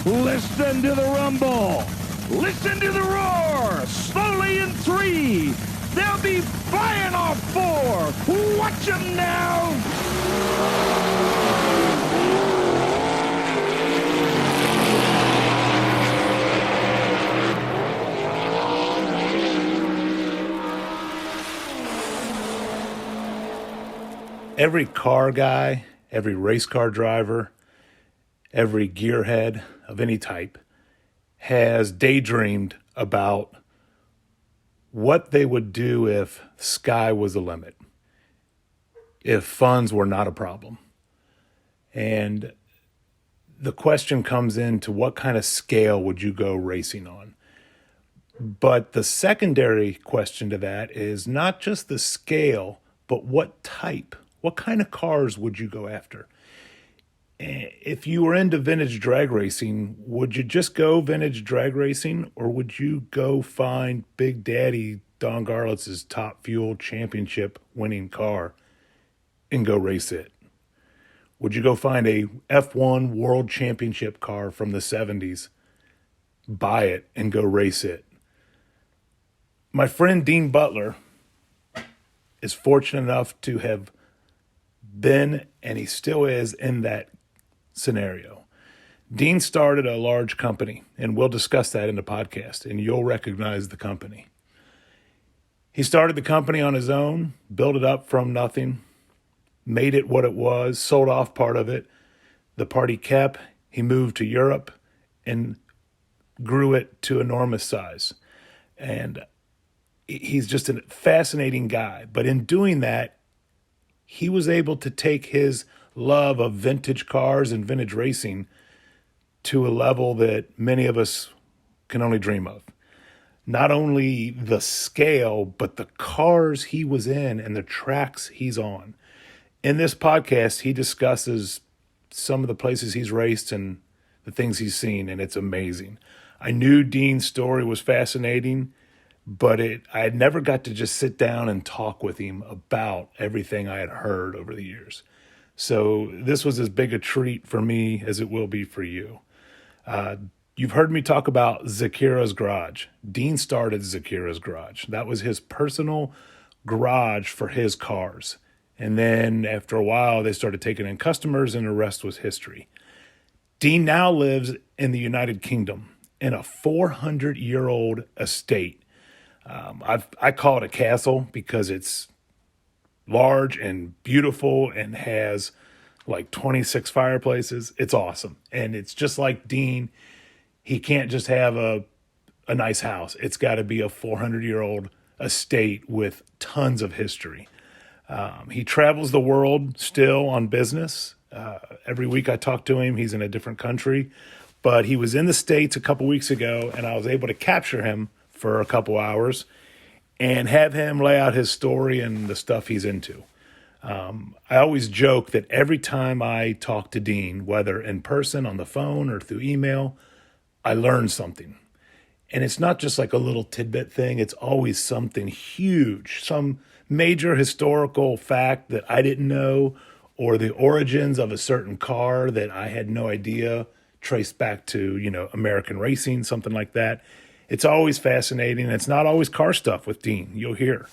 Listen to the rumble. Listen to the roar. Slowly in 3. They'll be flying off 4. Watch them now. Every car guy, every race car driver, every gearhead of any type has daydreamed about what they would do if sky was the limit, if funds were not a problem. And the question comes into what kind of scale would you go racing on? But the secondary question to that is not just the scale, but what type. What kind of cars would you go after? If you were into vintage drag racing, would you just go vintage drag racing, or would you go find Big Daddy Don Garlitz's Top Fuel Championship winning car and go race it? Would you go find a F1 World Championship car from the 70s, buy it, and go race it? My friend Dean Butler is fortunate enough to have been, and he still is, in that scenario. Dean started a large company, and we'll discuss that in the podcast, and you'll recognize the company. He started the company on his own, built it up from nothing, made it what it was, sold off part of it. The part he kept, he moved to Europe and grew it to enormous size. And he's just a fascinating guy. But in doing that, he was able to take his love of vintage cars and vintage racing to a level that many of us can only dream of. Not only the scale, but the cars he was in and the tracks he's on. In this podcast, he discusses some of the places he's raced and the things he's seen, and it's amazing. I knew Dean's story was fascinating, but I had never got to just sit down and talk with him about everything I had heard over the years. So this was as big a treat for me as it will be for you. You've heard me talk about ZAKIRAS Garage. Dean started ZAKIRAS Garage. That was his personal garage for his cars. And then after a while, they started taking in customers, and the rest was history. Dean now lives in the United Kingdom in a 400-year-old estate. I call it a castle because it's large and beautiful and has like 26 fireplaces. It's awesome. And it's just like Dean. He can't just have a nice house. It's got to be a 400-year-old estate with tons of history. He travels the world still on business. Every week I talk to him. He's in a different country. But he was in the States a couple weeks ago, and I was able to capture him for a couple hours and have him lay out his story and the stuff he's into. I always joke that every time I talk to Dean, whether in person, on the phone, or through email, I learn something. And it's not just like a little tidbit thing. It's always something huge, some major historical fact that I didn't know, or the origins of a certain car that I had no idea traced back to, American racing, something like that. It's always fascinating. It's not always car stuff with Dean. You'll hear.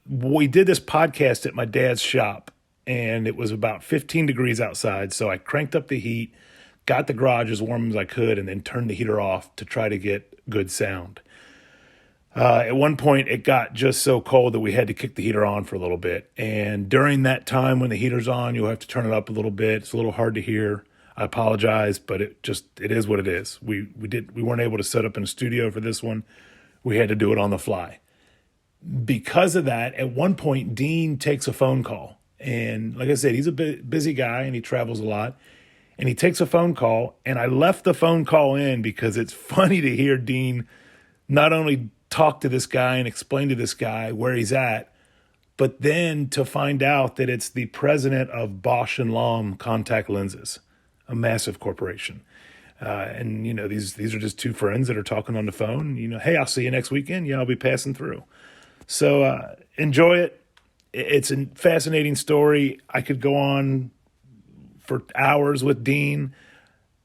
We did this podcast at my dad's shop, and it was about 15 degrees outside. So I cranked up the heat, got the garage as warm as I could, and then turned the heater off to try to get good sound. At one point, it got just so cold that we had to kick the heater on for a little bit. And during that time when the heater's on, you'll have to turn it up a little bit. It's a little hard to hear. I apologize, but it is what it is. We weren't able to set up in a studio for this one. We had to do it on the fly. Because of that, at one point, Dean takes a phone call. And like I said, he's a busy guy and he travels a lot. And he takes a phone call, and I left the phone call in because it's funny to hear Dean not only talk to this guy and explain to this guy where he's at, but then to find out that it's the president of Bosch & Lomb Contact Lenses, a massive corporation. And, these are just two friends that are talking on the phone. Hey, I'll see you next weekend. Yeah, I'll be passing through. So enjoy it. It's a fascinating story. I could go on for hours with Dean.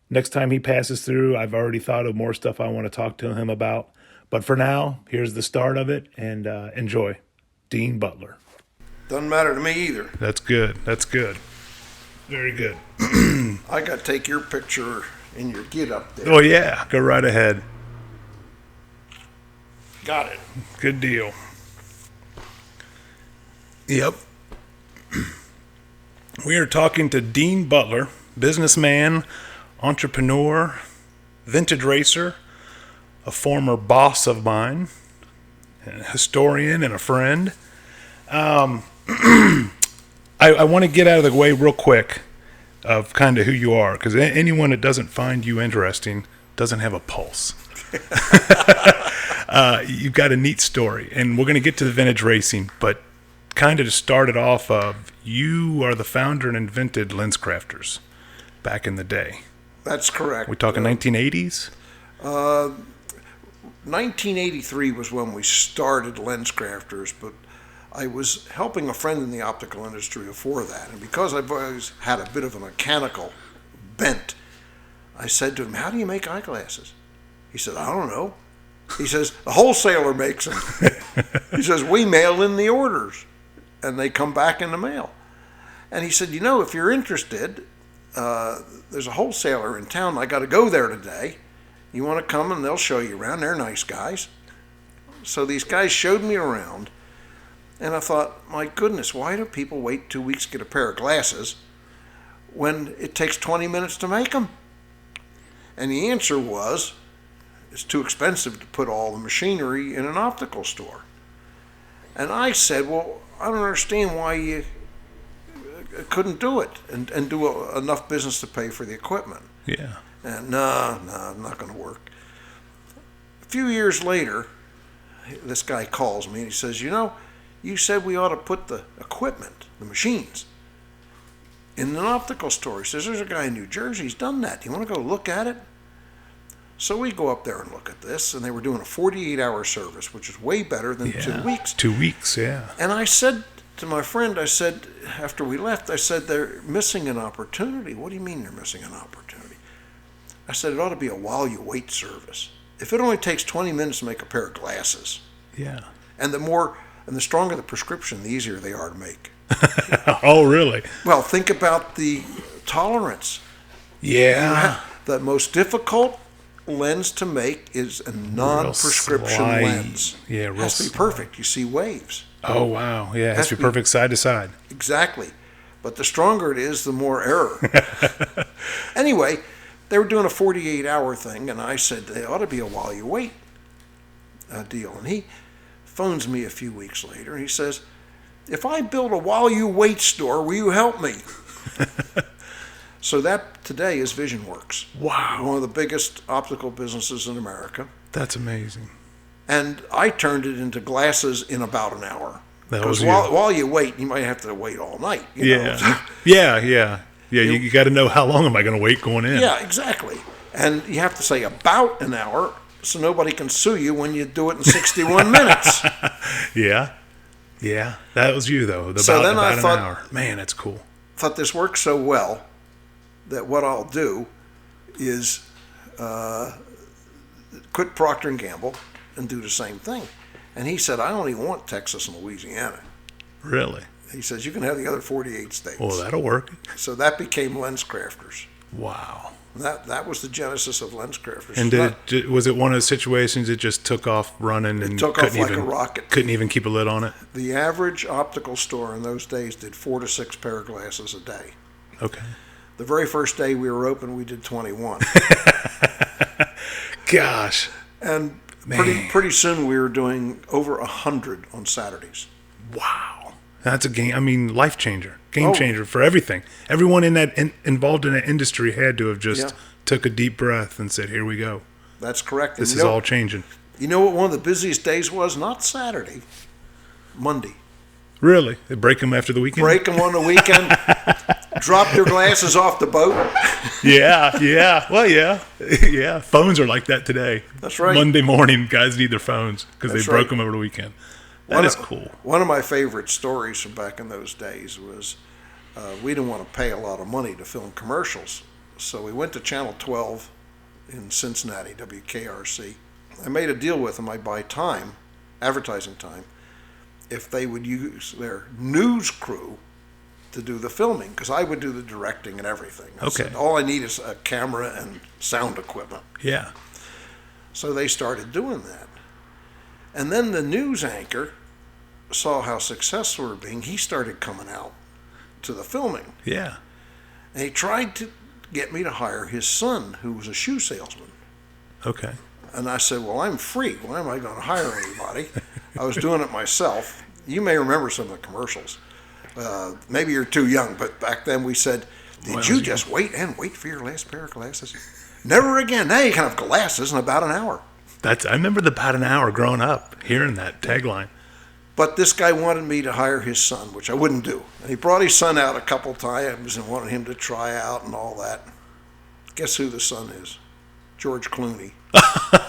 Next time he passes through, I've already thought of more stuff I want to talk to him about. But for now, here's the start of it, and enjoy. Dean Butler. Doesn't matter to me either. That's good. That's good. Very good. I got to take your picture in your get up there. Oh, yeah. Go right ahead. Got it. Good deal. Yep. We are talking to Dean Butler, businessman, entrepreneur, vintage racer, a former boss of mine, a historian, and a friend. I want to get out of the way real quick of kind of who you are, because anyone that doesn't find you interesting doesn't have a pulse. You've got a neat story, and we're going to get to the vintage racing, but kind of to start it off of, you are the founder and invented Lens Crafters back in the day. That's correct. We're talking 1980s? 1983 was when we started Lens Crafters, but I was helping a friend in the optical industry before that, and because I've always had a bit of a mechanical bent, I said to him, "How do you make eyeglasses?" He said, "I don't know." He says, "The wholesaler makes them." He says, "We mail in the orders, and they come back in the mail." And he said, "If you're interested, there's a wholesaler in town. I got to go there today. You want to come and they'll show you around. They're nice guys." So these guys showed me around, and I thought, my goodness, why do people wait 2 weeks to get a pair of glasses when it takes 20 minutes to make them? And the answer was, it's too expensive to put all the machinery in an optical store. And I said, well, I don't understand why you couldn't do it and do enough business to pay for the equipment. Yeah. And no, not going to work. A few years later, this guy calls me and he says, you said we ought to put the equipment, the machines, in an optical store. He says, there's a guy in New Jersey, he's done that. Do you want to go look at it? So we go up there and look at this, and they were doing a 48-hour service, which is way better than 2 weeks. 2 weeks, yeah. And I said to my friend, after we left, I said, they're missing an opportunity. What do you mean they're missing an opportunity? I said, it ought to be a while you wait service. If it only takes 20 minutes to make a pair of glasses, yeah, and the stronger the prescription, the easier they are to make. Oh, really? Well, think about the tolerance. Yeah. The most difficult lens to make is a non-prescription lens. Yeah, real It has to be perfect. You see waves. Oh, wow. Yeah, it has to be perfect side to side. Exactly. But the stronger it is, the more error. Anyway, they were doing a 48-hour thing, and I said, they ought to be a while you wait deal. And he phones me a few weeks later, and he says, if I build a while you wait store, will you help me? So that today is VisionWorks. Wow. One of the biggest optical businesses in America. That's amazing. And I turned it into glasses in about an hour. Because while you wait, you might have to wait all night. Yeah. Yeah. You got to know how long am I going to wait going in. Yeah, exactly. And you have to say about an hour so nobody can sue you when you do it in 61 minutes. Yeah. That was you, though. So then I thought, an hour. Man, that's cool. Thought this works so well that what I'll do is quit Procter & Gamble and do the same thing. And he said, I only want Texas and Louisiana. Really? He says, you can have the other 48 states. Well, that'll work. So that became Lens Crafters. Wow. That was the genesis of Lens Crafters. And was it one of those situations it just took off running and took off like a rocket? Couldn't even keep a lid on it? The average optical store in those days did 4 to 6 pair of glasses a day. Okay. The very first day we were open, we did 21. Gosh. And pretty soon we were doing over 100 on Saturdays. Wow. That's a game. I mean, life changer, game changer for everything. Everyone involved in that industry had to have just took a deep breath and said, here we go. That's correct. This is all changing. You know what one of the busiest days was? Not Saturday, Monday. Really? They break them after the weekend? Break them on the weekend. Drop their glasses off the boat. Yeah. Well, yeah. Phones are like that today. That's right. Monday morning, guys need their phones because they broke right. them over the weekend. That is cool. One of my favorite stories from back in those days was we didn't want to pay a lot of money to film commercials. So we went to Channel 12 in Cincinnati, WKRC. I made a deal with them. I'd buy time, advertising time, if they would use their news crew to do the filming, because I would do the directing and everything. I said, all I need is a camera and sound equipment. Yeah. So they started doing that. And then the news anchor saw how successful we were being. He started coming out to the filming. Yeah. And he tried to get me to hire his son, who was a shoe salesman. Okay. And I said, well, I'm free. Why am I going to hire anybody? I was doing it myself. You may remember some of the commercials. Maybe you're too young, but back then we said, did you just wait for your last pair of glasses? Never again. Now you can have glasses in about an hour. I remember about an hour growing up, hearing that tagline. But this guy wanted me to hire his son, which I wouldn't do. And he brought his son out a couple times and wanted him to try out and all that. Guess who the son is? George Clooney.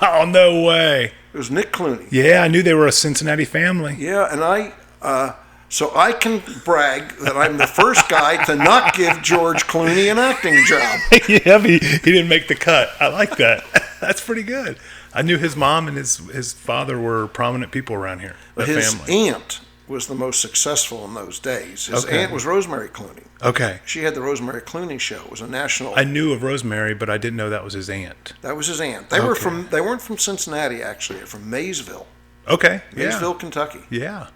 Oh, no way. It was Nick Clooney. Yeah, I knew they were a Cincinnati family. Yeah, and so I can brag that I'm the first guy to not give George Clooney an acting job. Yeah, he didn't make the cut. I like that. That's pretty good. I knew his mom and his father were prominent people around here. His family. aunt was the most successful in those days. His aunt was Rosemary Clooney. Okay. She had the Rosemary Clooney show. It was a national. I knew of Rosemary, but I didn't know that was his aunt. That was his aunt. They weren't from Cincinnati, actually. They're from Maysville. Okay. Maysville, Kentucky. Yeah.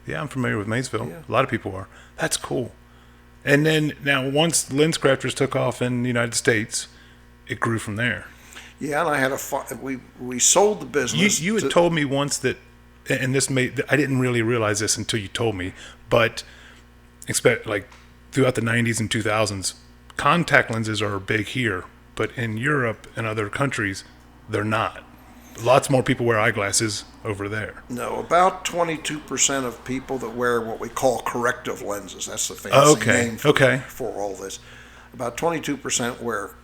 Yeah, I'm familiar with Maysville. Yeah. A lot of people are. That's cool. And then now once Lens Crafters took off in the United States, it grew from there. Yeah, and I had we sold the business. You had told me once that, and I didn't really realize this until you told me, but throughout the 90s and 2000s, contact lenses are big here, but in Europe and other countries, they're not. Lots more people wear eyeglasses over there. No, about 22% of people that wear what we call corrective lenses. That's the fancy name for all this. About 22% wear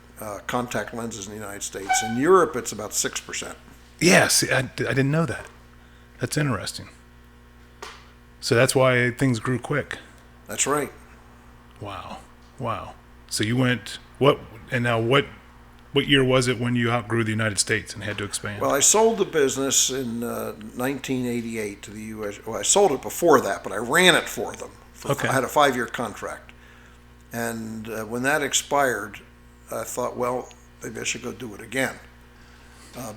contact lenses in the United States. In Europe, it's about 6%. Yes, I didn't know that. That's interesting. So that's why things grew quick. That's right. Wow. So you went, what year was it when you outgrew the United States and had to expand? Well, I sold the business in 1988 to the U.S. Well, I sold it before that, but I ran it for them. I had a 5-year contract. And when that expired, I thought, well, maybe I should go do it again.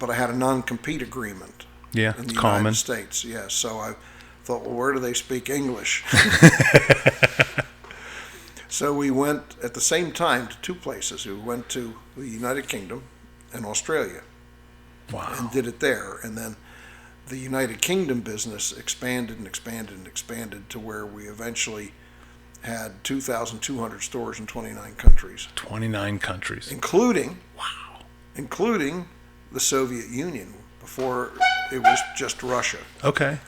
But I had a non-compete agreement in the United States. Yeah, so I thought, well, where do they speak English? So we went at the same time to 2 places. We went to the United Kingdom and Australia. Wow. And did it there. And then the United Kingdom business expanded and expanded and expanded to where we eventually had 2,200 stores in 29 countries. 29 countries. Including the Soviet Union. Before it was just Russia. Okay.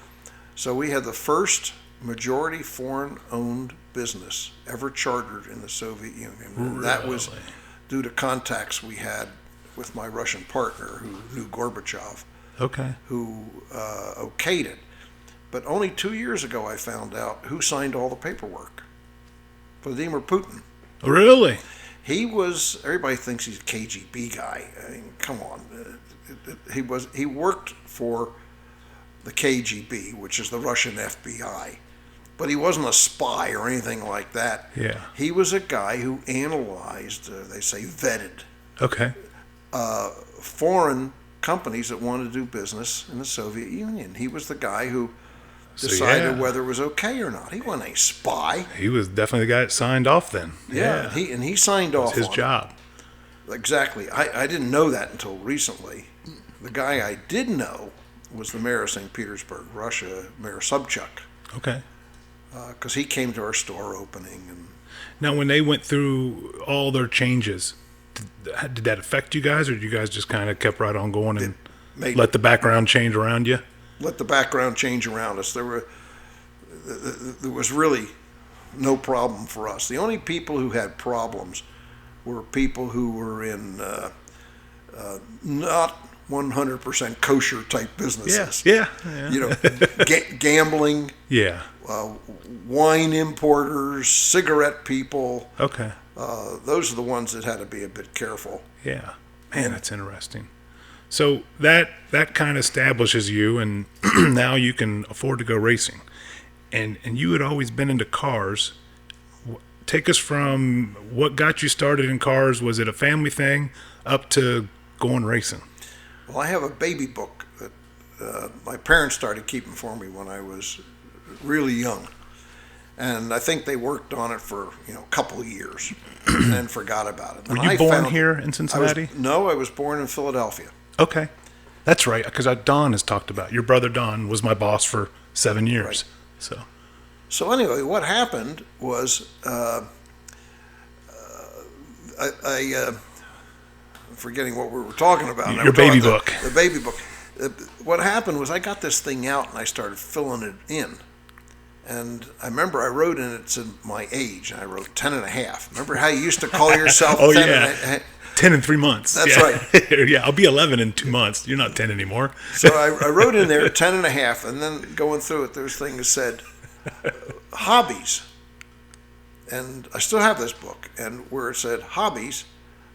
So we had the first majority foreign-owned business ever chartered in the Soviet Union. And that was due to contacts we had with my Russian partner who knew Gorbachev, who okayed it. But only 2 years ago I found out who signed all the paperwork. Vladimir Putin. Really? Everybody thinks he's a KGB guy. I mean, come on. He worked for the KGB, which is the Russian FBI. But he wasn't a spy or anything like that. Yeah. He was a guy who analyzed, they say vetted, foreign companies that wanted to do business in the Soviet Union. He was the guy who decided whether it was okay or not. He wasn't a spy. He was definitely the guy that signed off then. Yeah. He signed off on it. His job. Exactly. I didn't know that until recently. The guy I did know was the mayor of St. Petersburg, Russia, Mayor Sobchak. Okay. Because he came to our store opening. And now, when they went through all their changes, did that affect you guys, or did you guys just kind of kept right on going and let the background change around you? Let the background change around us. There was really no problem for us. The only people who had problems were people who were in not 100% kosher type businesses. Yeah. You know, gambling, Yeah. wine importers, cigarette people. Okay. Those are the ones that had to be a bit careful. Yeah. Man, that's interesting. So that kind of establishes you, and now you can afford to go racing. And you had always been into cars. Take us from what got you started in cars. Was it a family thing up to going racing? Well, I have a baby book that my parents started keeping for me when I was really young. And I think they worked on it for a couple of years and then forgot about it. Were you born here in Cincinnati? No, I was born in Philadelphia. Okay. That's right, because Don has talked about. Your brother Don was my boss for 7 years. Right. So anyway, what happened was I'm forgetting what we were talking about. Your baby book. The baby book. What happened was I got this thing out and I started filling it in. And I remember I wrote in it said my age, and I wrote 10 and a half. Remember how you used to call yourself 10 and 10 in 3 months. That's right. Yeah, I'll be 11 in 2 months. You're not 10 anymore. So I wrote in there 10 and a half, and then going through it, there's things that said hobbies. And I still have this book, and where it said hobbies,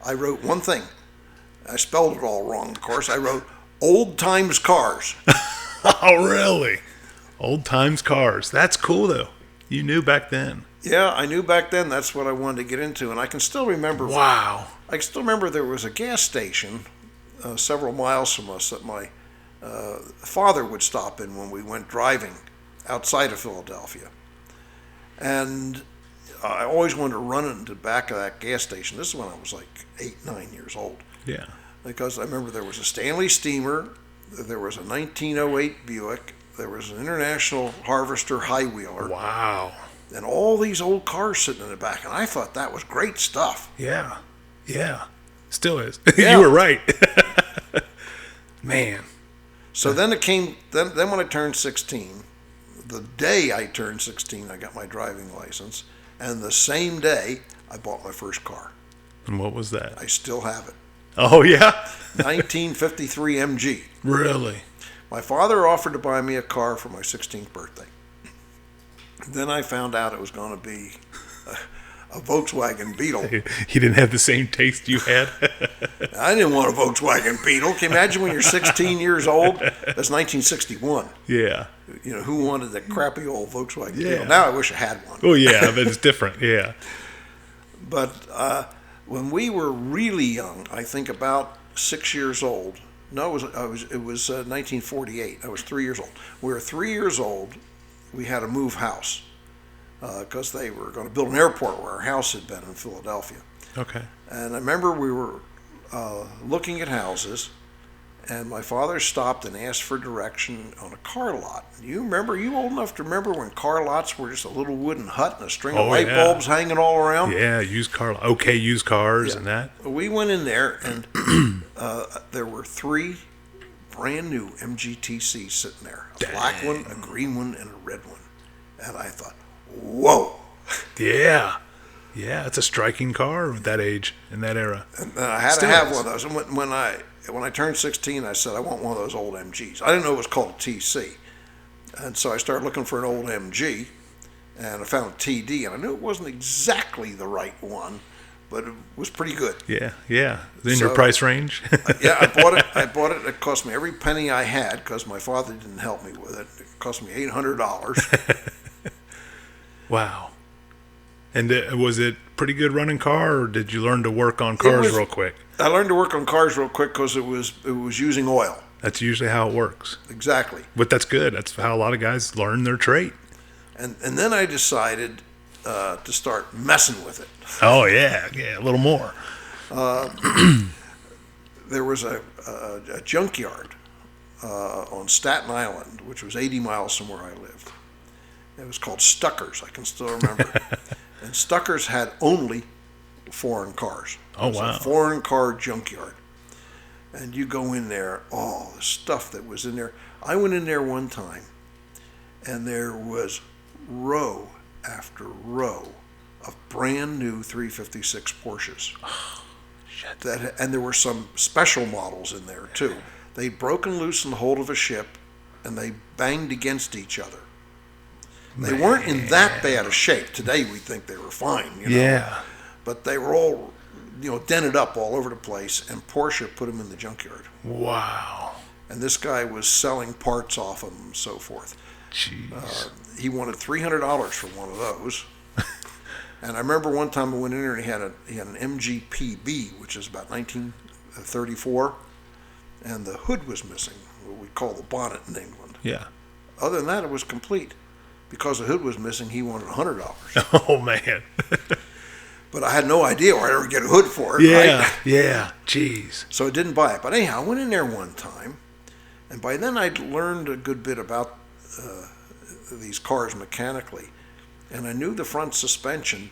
I wrote one thing. I spelled it all wrong, of course. I wrote old times cars. Oh, really? Old times cars. That's cool, though. You knew back then. Yeah, I knew back then that's what I wanted to get into, and I can still remember. Wow. I can still remember there was a gas station several miles from us that my father would stop in when we went driving outside of Philadelphia. And I always wanted to run into the back of that gas station. This is when I was like 8, 9 years old. Yeah. Because I remember there was a Stanley Steamer, there was a 1908 Buick, there was an International Harvester high wheeler. Wow. And all these old cars sitting in the back. And I thought that was great stuff. Yeah. Yeah. Still is. Yeah. You were right. Man. So then it came, then when I turned 16, the day I turned 16, I got my driving license. And the same day, I bought my first car. And what was that? I still have it. Oh, yeah? 1953 MG. Really? My father offered to buy me a car for my 16th birthday. Then I found out it was going to be a Volkswagen Beetle. He didn't have the same taste you had? I didn't want a Volkswagen Beetle. Can you imagine when you're 16 years old? That's 1961. Yeah. Who wanted that crappy old Volkswagen Yeah. Beetle? Now I wish I had one. Oh, yeah, but it's different. Yeah. But when we were really young, I think about 6 years old. No, it was 1948. I was 3 years old. We were 3 years old. We had to move house because they were going to build an airport where our house had been in Philadelphia. Okay. And I remember we were looking at houses, and my father stopped and asked for direction on a car lot. You old enough to remember when car lots were just a little wooden hut and a string of light bulbs hanging all around? Yeah, used cars and that. We went in there, and there were 3 brand new MGTCs sitting there. A black one, a green one, and a red one. And I thought, whoa. Yeah. Yeah, it's a striking car at that age, in that era. And I had to have one of those. And when I turned 16, I said, I want one of those old MGs. I didn't know it was called a TC. And so I started looking for an old MG, and I found a TD, and I knew it wasn't exactly the right one, but it was pretty good. Yeah, yeah. In your price range? Yeah, I bought it. It cost me every penny I had because my father didn't help me with it. It cost me $800. Wow. And was it pretty good running car, or did you learn to work on cars real quick? I learned to work on cars real quick because it was using oil. That's usually how it works. Exactly. But that's good. That's how a lot of guys learn their trade. And then I decided to start messing with it. Oh, yeah, a little more. There was a junkyard on Staten Island, which was 80 miles from where I lived. It was called Stucker's. I can still remember. And Stucker's had only foreign cars. Oh, It was wow. a foreign car junkyard. And you go in there, the stuff that was in there. I went in there one time, and there was row after row of brand new 356 Porsches. Shit. And there were some special models in there too They'd broken loose in the hold of a ship, and they banged against each other. They weren't in that bad a shape. Today we think they were fine, Yeah. But they were all, dented up all over the place, and Porsche put them in the junkyard. Wow. And this guy was selling parts off them and so forth. Jeez. He wanted $300 for one of those. And I remember one time I went in there and he had an MGPB, which is about 1934, and the hood was missing, what we call the bonnet in England. Yeah. Other than that, it was complete. Because the hood was missing, he wanted $100. Oh, man. But I had no idea where I'd ever get a hood for it. Yeah. Right? Yeah. Jeez. So I didn't buy it. But anyhow, I went in there one time, and by then I'd learned a good bit about these cars mechanically. And I knew the front suspension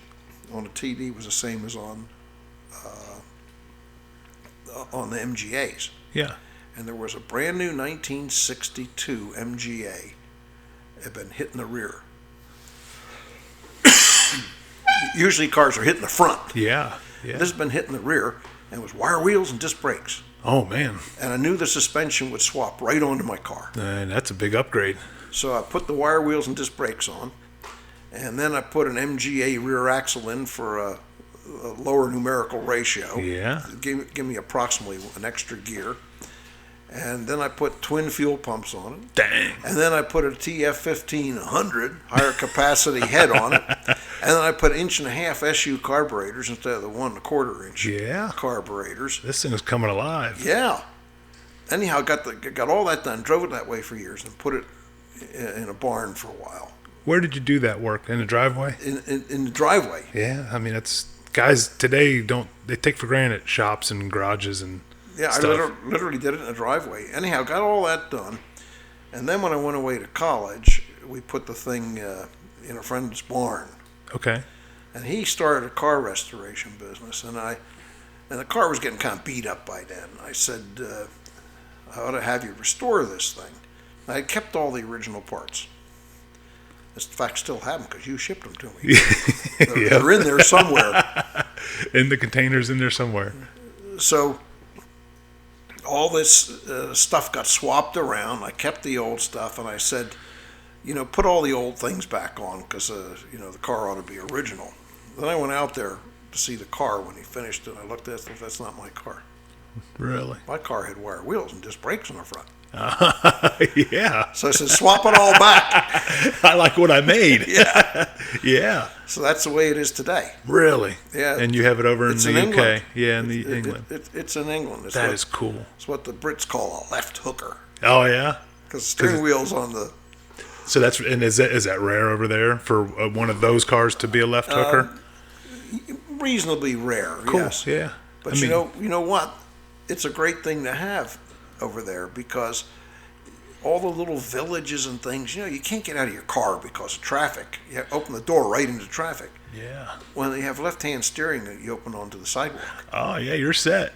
on a TD was the same as on the MGAs. Yeah. And there was a brand new 1962 MGA. It had been hit in the rear. Usually cars are hit in the front. Yeah. Yeah. This has been hit in the rear, and it was wire wheels and disc brakes. Oh, man. And I knew the suspension would swap right onto my car. That's a big upgrade. So I put the wire wheels and disc brakes on, and then I put an MGA rear axle in for a lower numerical ratio. Yeah. Give me approximately an extra gear. And then I put twin fuel pumps on it. Dang. And then I put a TF1500 higher capacity head on it. And then I put 1.5-inch SU carburetors instead of the 1 1/4 inch Yeah. carburetors. This thing is coming alive. Yeah. Anyhow, got all that done. Drove it that way for years and put it in a barn for a while. Where did you do that work? In the driveway? In the driveway. Yeah. I mean, it's guys today they take for granted shops and garages and Yeah, stuff. I literally did it in the driveway. Anyhow, got all that done. And then when I went away to college, we put the thing in a friend's barn. Okay. And he started a car restoration business. And the car was getting kind of beat up by then. I said, I ought to have you restore this thing. And I kept all the original parts. In fact, still have them because you shipped them to me. They're in there somewhere. In the containers in there somewhere. So all this stuff got swapped around. I kept the old stuff, and I said, put all the old things back on because, the car ought to be original. Then I went out there to see the car when he finished it. I looked at it and thought, that's not my car. Really? My car had wire wheels and disc brakes on the front. Yeah. So I said, swap it all back. I like what I made. Yeah. Yeah. So that's the way it is today. Really? Yeah. And you have it over in It's the in UK. England. Yeah, in the England. It's in England. That is cool. It's what the Brits call a left hooker. Oh yeah. Because the steering wheel's on the... So is that rare over there for one of those cars to be a left hooker? Reasonably rare, Cool. yes. Yeah. But you know what? It's a great thing to have over there because all the little villages and things, you can't get out of your car because of traffic. You have to open the door right into traffic. Yeah. When they have left-hand steering, you open onto the sidewalk. Oh yeah, you're set.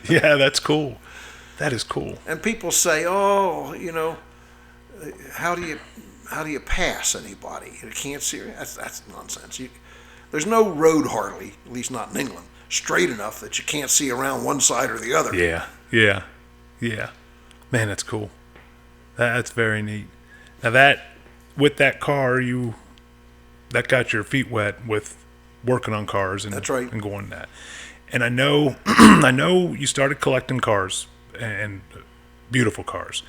Yeah, that's cool. That is cool. And people say, "Oh, how do you pass anybody? You can't see." That's nonsense. There's no road hardly, at least not in England, straight enough that you can't see around one side or the other. Yeah. Yeah. Yeah. Man, that's cool. That's very neat. Now with that car, that got your feet wet with working on cars and That's right. And going that. And I know I know you started collecting cars and beautiful cars.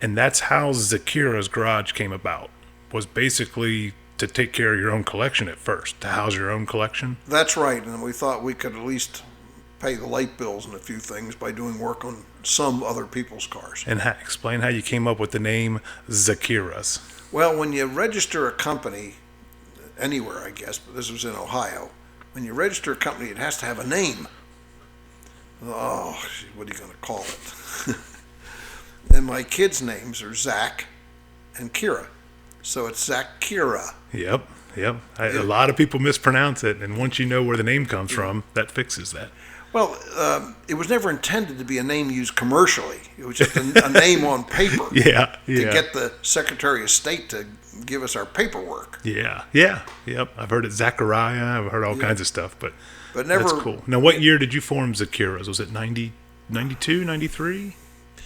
And that's how ZAKIRAS Garage came about. Was basically to take care of your own collection at first, to house your own collection. That's right, and we thought we could at least pay the light bills and a few things by doing work on some other people's cars. And explain how you came up with the name ZAKIRAS. Well, when you register a company anywhere, I guess, but this was in Ohio, when you register a company, it has to have a name. Oh, what are you going to call it? And my kids' names are Zach and Kira. So it's ZAKIRA. Yep. A lot of people mispronounce it, and once you know where the name comes from, that fixes that. Well, it was never intended to be a name used commercially. It was just a name on paper. Yeah. To get the Secretary of State to give us our paperwork. Yeah. Yep. I've heard it Zachariah. I've heard all kinds of stuff, but never. that's cool. Now, what year did you form ZAKIRAS? Was it 92? 92, 93?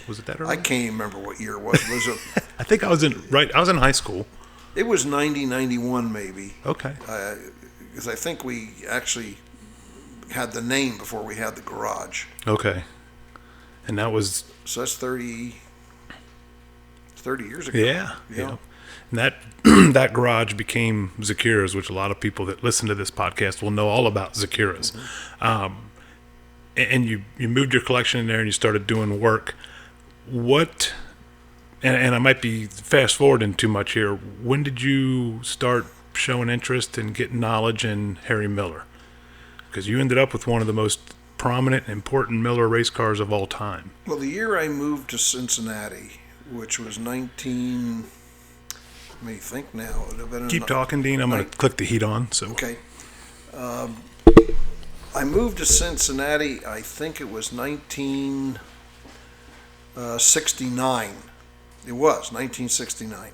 Was it that early? I can't even remember what year it was. I think I was in high school. It was 90, 91 maybe. Okay. Because I think we actually had the name before we had the garage. Okay. And that was... So that's 30 years ago. Yeah. And that that garage became ZAKIRAS, which a lot of people that listen to this podcast will know all about ZAKIRAS. Mm-hmm. And you moved your collection in there and you started doing work. What, and I might be fast forwarding too much here, when did you start showing interest and getting knowledge in Harry Miller? Because you ended up with one of the most prominent and important Miller race cars of all time. Well, the year I moved to Cincinnati, which was 19... Let me think now. It would have been Keep talking, Dean. I'm going to click the heat on. So okay. I moved to Cincinnati, I think it was 1969. It was 1969.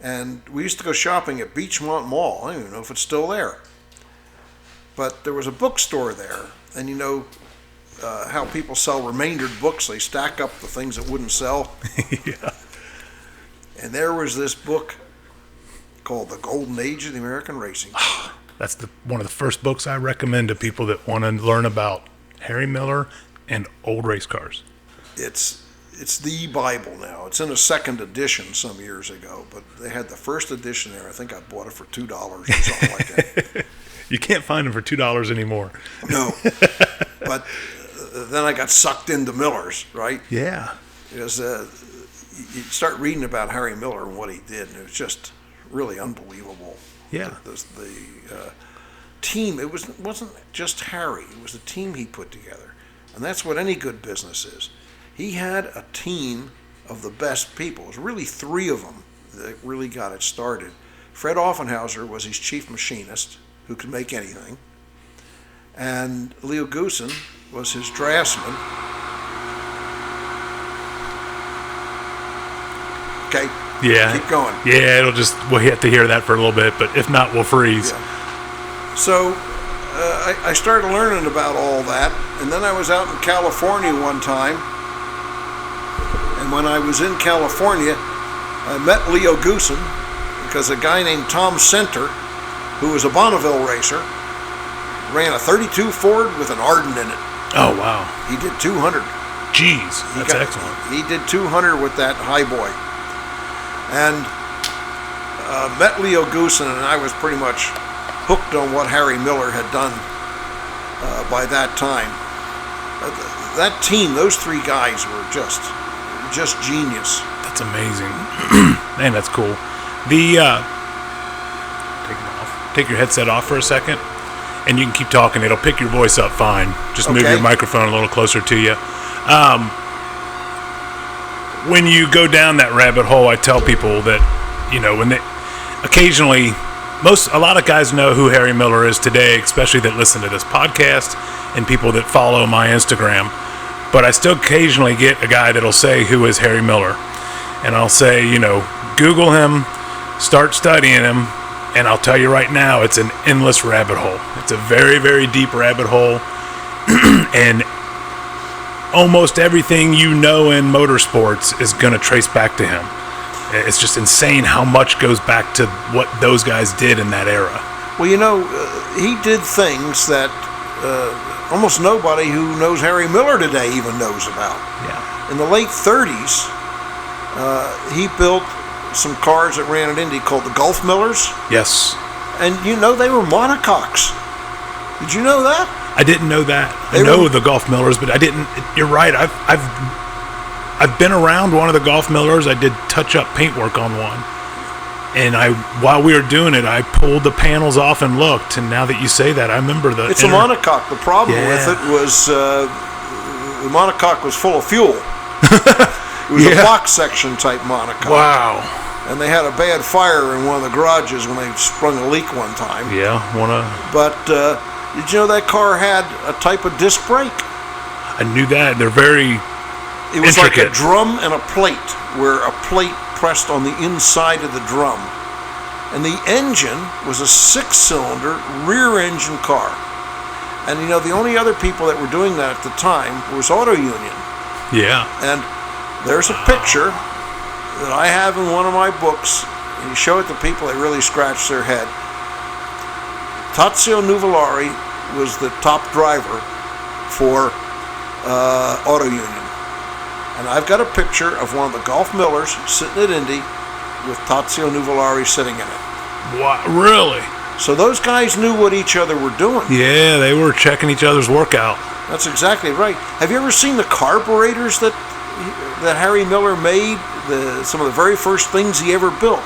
And we used to go shopping at Beachmont Mall. I don't even know if it's still there. But there was a bookstore there. And you know how people sell remaindered books. They stack up the things that wouldn't sell. Yeah. And there was this book called The Golden Age of the American Racing. That's one of the first books I recommend to people that want to learn about Harry Miller and old race cars. It's the Bible now. It's in a second edition some years ago, but they had the first edition there. I think I bought it for $2 or something like that. You can't find them for $2 anymore. No. But then I got sucked into Miller's, right? Yeah. Because you start reading about Harry Miller and what he did, and it was just really unbelievable. Yeah. The team, it wasn't just Harry. It was the team he put together. And that's what any good business is. He had a team of the best people. It was really three of them that really got it started. Fred Offenhauser was his chief machinist, who could make anything. And Leo Goosen was his draftsman. Okay. Yeah. Keep going. Yeah, we'll have to hear that for a little bit, but if not, we'll freeze. Yeah. So I started learning about all that, and then I was out in California one time, and when I was in California, I met Leo Goosen because a guy named Tom Center, who was a Bonneville racer, ran a 32 Ford with an Arden in it. Oh, wow. He did 200. Jeez, that's excellent. He did 200 with that high boy. And met Leo Goosen, and I was pretty much hooked on what Harry Miller had done by that time. That team, those three guys were just genius. That's amazing. Man, that's cool. Take your headset off for a second, and you can keep talking. It'll pick your voice up fine. Just move your microphone a little closer to you. When you go down that rabbit hole, I tell people that, when they occasionally, a lot of guys know who Harry Miller is today, especially that listen to this podcast and people that follow my Instagram. But I still occasionally get a guy that'll say, "Who is Harry Miller?" And I'll say, Google him, start studying him, and I'll tell you right now, it's an endless rabbit hole. It's a very, very deep rabbit hole, and almost everything in motorsports is going to trace back to him. It's just insane how much goes back to what those guys did in that era. Well, he did things that almost nobody who knows Harry Miller today even knows about. Yeah. In the late 30s, he built some cars that ran at Indy called the Gulf Millers. Yes. And they were monocoques. Did you know that? I didn't know that. I know the Gulf Millers, but I didn't. You're right. I've been around one of the Gulf Millers. I did touch-up paintwork on one, and while we were doing it, I pulled the panels off and looked. And now that you say that, I remember the. It's a monocoque. The problem with it was the monocoque was full of fuel. It was a box section type monocoque. Wow. And they had a bad fire in one of the garages when they sprung a leak one time. Yeah, But did you know that car had a type of disc brake? I knew that. They're very It was intricate. like a drum and a plate, where a plate pressed on the inside of the drum. And the engine was a 6-cylinder rear engine car. And, the only other people that were doing that at the time was Auto Union. Yeah. And there's a picture that I have in one of my books, and you show it to people, they really scratch their head. Tazio Nuvolari was the top driver for Auto Union. And I've got a picture of one of the Golf Millers sitting at Indy with Tazio Nuvolari sitting in it. What? Really? So those guys knew what each other were doing. Yeah, they were checking each other's workout. That's exactly right. Have you ever seen the carburetors that Harry Miller made? Some of the very first things he ever built.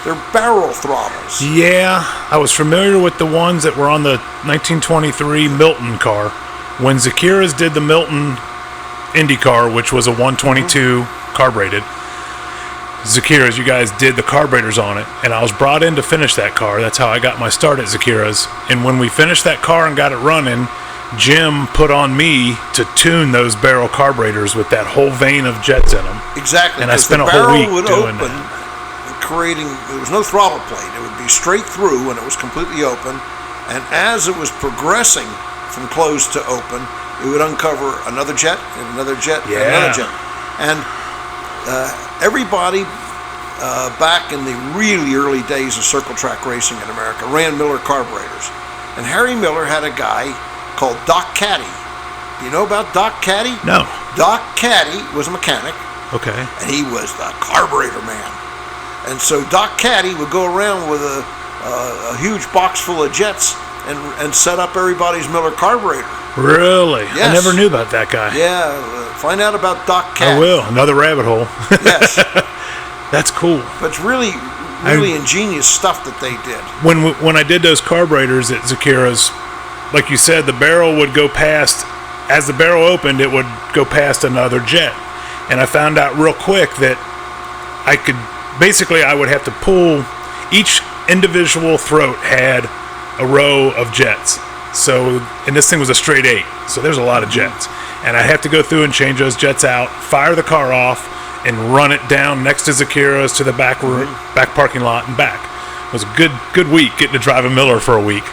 They're barrel throttles. Yeah, I was familiar with the ones that were on the 1923 Milton car. When ZAKIRAS did the Milton Indy car, which was a 122 carbureted, ZAKIRAS, you guys did the carburetors on it, and I was brought in to finish that car. That's how I got my start at ZAKIRAS. And when we finished that car and got it running, Jim put on me to tune those barrel carburetors with that whole vein of jets in them. Exactly. And I spent a whole week doing that. There was no throttle plate. It would be straight through when it was completely open. And as it was progressing from closed to open, it would uncover another jet and another jet and another jet. And everybody back in the really early days of circle track racing in America ran Miller carburetors. And Harry Miller had a guy called Doc Caddy. Do you know about Doc Caddy? No. Doc Caddy was a mechanic. Okay. And he was the carburetor man. And so Doc Caddy would go around with a huge box full of jets and set up everybody's Miller carburetor. Really? Yes. I never knew about that guy. Yeah, find out about Doc Caddy. I will. Another rabbit hole. Yes. That's cool. But it's really ingenious stuff that they did. When I did those carburetors at ZAKIRAS, like you said, the barrel would go past, as the barrel opened, it would go past another jet. And I found out real quick that I would have to pull, each individual throat had a row of jets. So, and this thing was a straight 8, so there's a lot of jets. And I'd have to go through and change those jets out, fire the car off, and run it down next to ZAKIRAS to the back parking lot and back. It was a good week getting to drive a Miller for a week.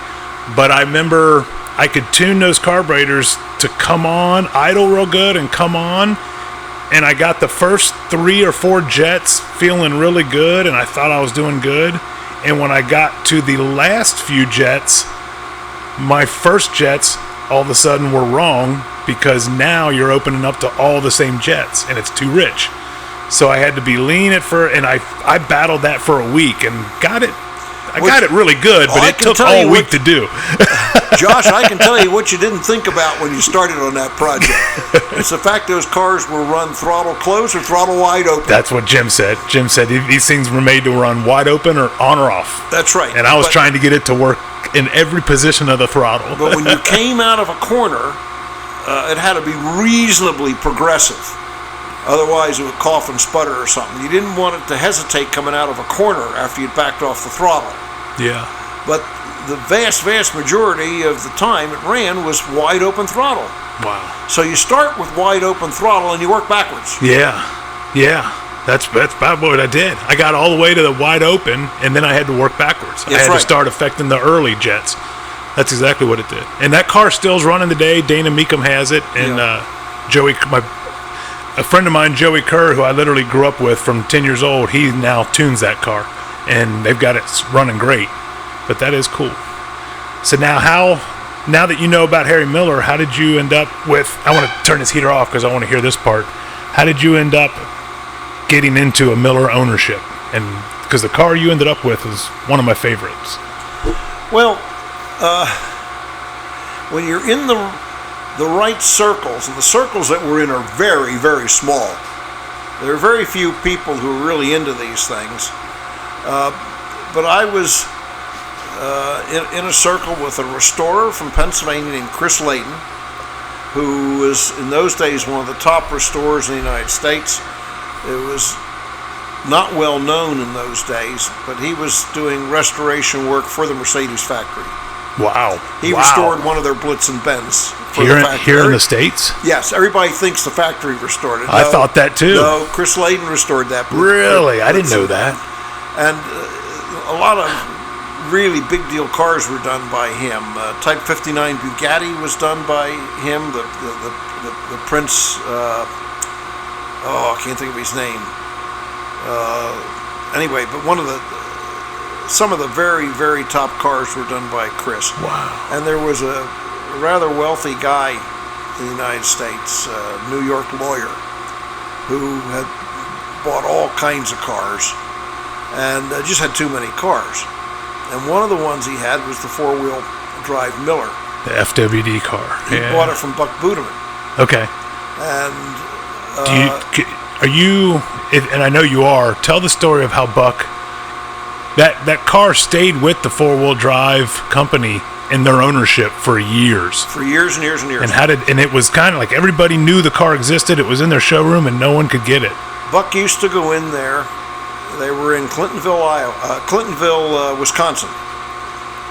But I remember I could tune those carburetors to come on, idle real good and come on. And I got the first 3 or 4 jets feeling really good, and I thought I was doing good. And when I got to the last few jets, my first jets all of a sudden were wrong, because now you're opening up to all the same jets, and it's too rich. So I had to be lean at first, and I battled that for a week and got it. I got it really good, but it took all week to do. Josh, I can tell you what you didn't think about when you started on that project. It's the fact those cars were run throttle closed or throttle wide open. That's what Jim said. Jim said these things were made to run wide open or on or off. That's right. And I was trying to get it to work in every position of the throttle. But when you came out of a corner, it had to be reasonably progressive. Otherwise, it would cough and sputter or something. You didn't want it to hesitate coming out of a corner after you'd backed off the throttle. Yeah. But the vast majority of the time it ran was wide open throttle. Wow. So you start with wide open throttle and you work backwards. Yeah. That's about what I did. I got all the way to the wide open, and then I had to work backwards. I had to start affecting the early jets. That's exactly what it did. And that car still's running today. Dana Meekum has it, and a friend of mine, Joey Kerr, who I literally grew up with from 10 years old, he now tunes that car, and they've got it running great. But that is cool. So now that you know about Harry Miller, how did you end up with, I want to turn this heater off because I want to hear this part. How did you end up getting into a Miller ownership? And because the car you ended up with is one of my favorites. Well, when you're in the right circles, and the circles that we're in are very, very small. There are very few people who are really into these things. But I was in a circle with a restorer from Pennsylvania named Chris Layton, who was in those days one of the top restorers in the United States. It was not well known in those days, but he was doing restoration work for the Mercedes factory. Wow. He restored one of their Blitzen Benz. Here in the States? Yes. Everybody thinks the factory restored it. I thought that too. No, Chris Layton restored that. Really? I didn't know that. And a lot of really big deal cars were done by him. Type 59 Bugatti was done by him. The Prince, I can't think of his name. Anyway, but some of the very, very top cars were done by Chris. Wow. And there was a rather wealthy guy in the United States, a New York lawyer, who had bought all kinds of cars and just had too many cars. And one of the ones he had was the four-wheel drive Miller. The FWD car. He bought it from Buck Budeman. Okay. And and I know you are, tell the story of how Buck, that car stayed with the four-wheel drive company in their ownership for years. For years and years and years. And it was kind of like everybody knew the car existed. It was in their showroom and no one could get it. Buck used to go in there. They were in Clintonville, Wisconsin.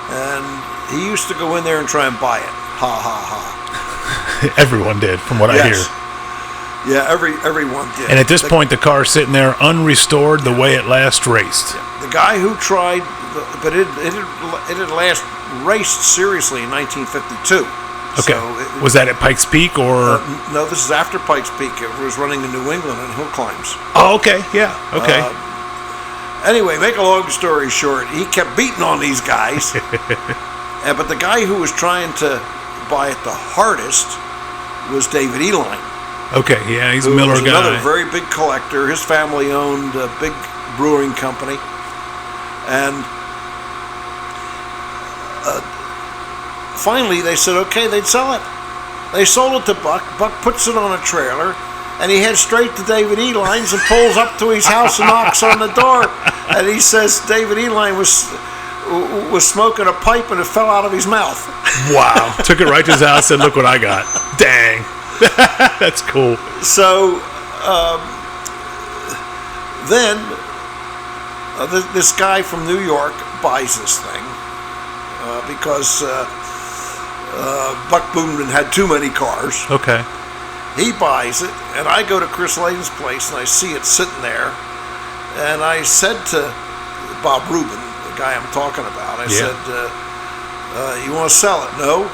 And he used to go in there and try and buy it. Ha, ha, ha. Everyone did, from what I hear. Yeah, everyone did. And at this point, the car's sitting there unrestored the way it last raced. The guy who tried, but it had last raced seriously in 1952. Okay. So was that at Pikes Peak or? No, this is after Pikes Peak. It was running in New England on hill climbs. Oh, okay. Yeah. Okay. Anyway, make a long story short, he kept beating on these guys. But the guy who was trying to buy it the hardest was David Eline. Okay, yeah, he's a Miller guy. Another very big collector. His family owned a big brewing company. And finally they said, okay, they'd sell it. They sold it to Buck. Buck puts it on a trailer, and he heads straight to David Eline's and pulls up to his house and knocks on the door. And he says David Eline was smoking a pipe and it fell out of his mouth. Wow. Took it right to his house and said, look what I got. Dang. That's cool. So then this guy from New York buys this thing because Buck Budeman had too many cars. Okay. He buys it, and I go to Chris Layton's place and I see it sitting there, and I said to Bob Rubin, the guy I'm talking about, I said, you want to sell it? No.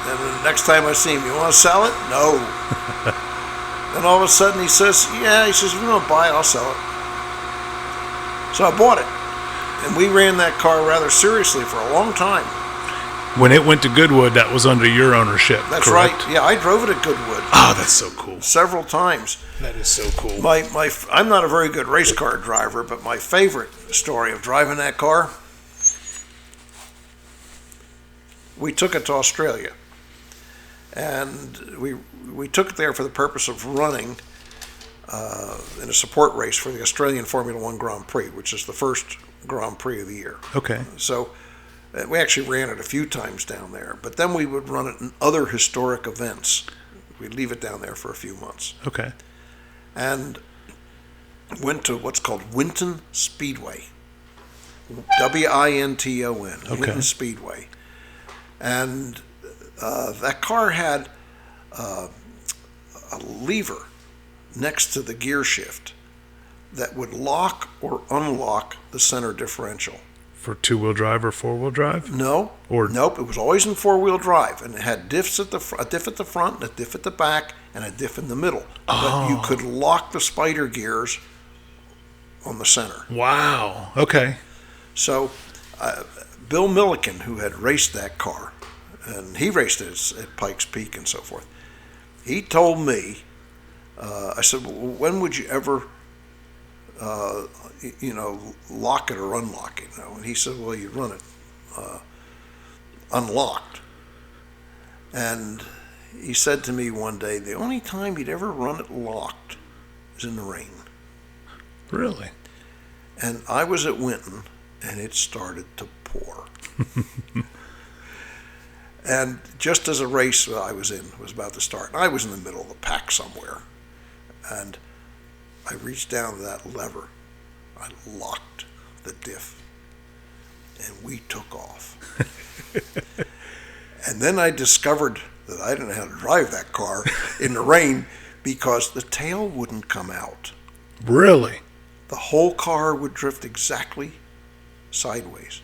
And the next time I see him, you want to sell it? No. And all of a sudden he says, yeah, he says, if you want to buy it, I'll sell it. So I bought it. And we ran that car rather seriously for a long time. When it went to Goodwood, that was under your ownership, That's correct? right. Yeah, I drove it at Goodwood. Oh, that's so cool. Several times. That is so cool. I'm not a very good race car driver, but my favorite story of driving that car, we took it to Australia. And we took it there for the purpose of running in a support race for the Australian Formula One Grand Prix, which is the first Grand Prix of the year. Okay. So we actually ran it a few times down there, but then we would run it in other historic events. We'd leave it down there for a few months. Okay. And went to what's called Winton Speedway. Winton. Okay. Winton Speedway. And that car had a lever next to the gear shift that would lock or unlock the center differential. For two-wheel drive or four-wheel drive? No. Nope. It was always in four-wheel drive, and it had diffs a diff at the front, a diff at the back, and a diff in the middle. But you could lock the spider gears on the center. Wow. Okay. So Bill Milliken, who had raced that car, and he raced it at Pikes Peak and so forth, he told me, I said, well, when would you ever lock it or unlock it? And he said, well, you run it unlocked. And he said to me one day, the only time he'd ever run it locked is in the rain. Really? And I was at Winton, and it started to pour. And just as a race I was in was about to start, and I was in the middle of the pack somewhere, and I reached down to that lever, I locked the diff, and we took off. And then I discovered that I didn't know how to drive that car in the rain because the tail wouldn't come out. Really? The whole car would drift exactly sideways.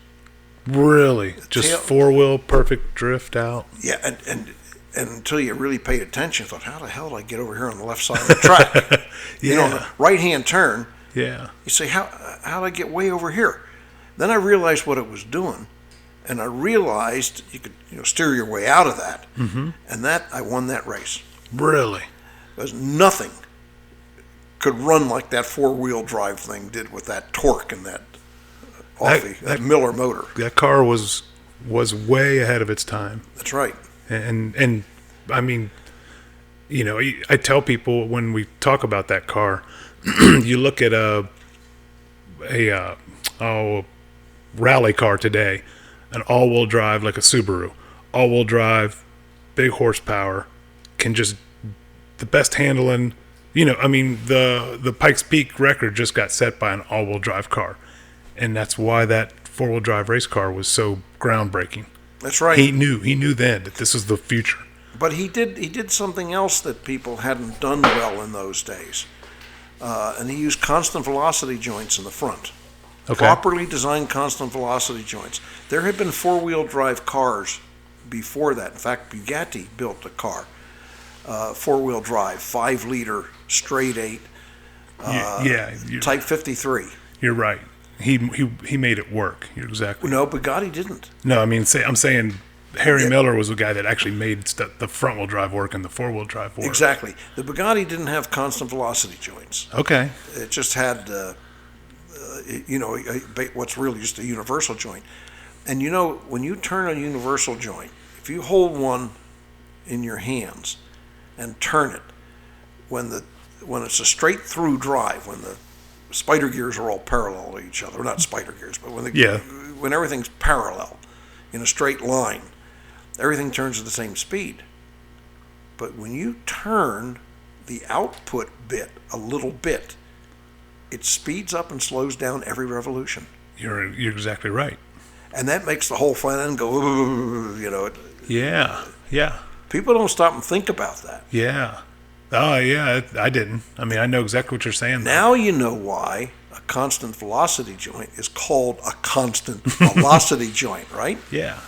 Really? Just tail- four-wheel, perfect drift out? Yeah, and until you really paid attention, thought, how the hell did I get over here on the left side of the track? You know, on the right-hand turn, Yeah. you say, how did I get way over here? Then I realized what it was doing, and I realized you could steer your way out of that, and I won that race. Really? Because nothing could run like that four-wheel drive thing did with that torque and that that Miller motor. That car was way ahead of its time. That's right. And I mean, I tell people when we talk about that car, you look at a rally car today, an all-wheel drive like a Subaru, all-wheel drive, big horsepower, can just the best handling. The Pikes Peak record just got set by an all-wheel drive car, and that's why that four-wheel drive race car was so groundbreaking. That's right. He knew then that this was the future. But he did something else that people hadn't done well in those days, and he used constant velocity joints in the front. Okay. Properly designed constant velocity joints. There had been four-wheel drive cars before that. In fact, Bugatti built a car, four-wheel drive, 5-liter, straight 8, Type 53. You're right. He made it work. You're exactly. No, Bugatti didn't. No, I mean, I'm saying Harry Miller was the guy that actually made the front-wheel drive work and the four-wheel drive work. Exactly. The Bugatti didn't have constant velocity joints. Okay. It just had, what's really just a universal joint. And when you turn a universal joint, if you hold one in your hands and turn it, when it's a straight through drive, when the spider gears are all parallel to each other, not spider gears, but when everything's parallel in a straight line, everything turns at the same speed. But when you turn the output bit a little bit, it speeds up and slows down every revolution. You're exactly right. And that makes the whole front end go, Yeah. People don't stop and think about that. Yeah. Oh, yeah, I didn't. I mean, I know exactly what you're saying. Now you know why a constant velocity joint is called a constant velocity joint, right? Yeah.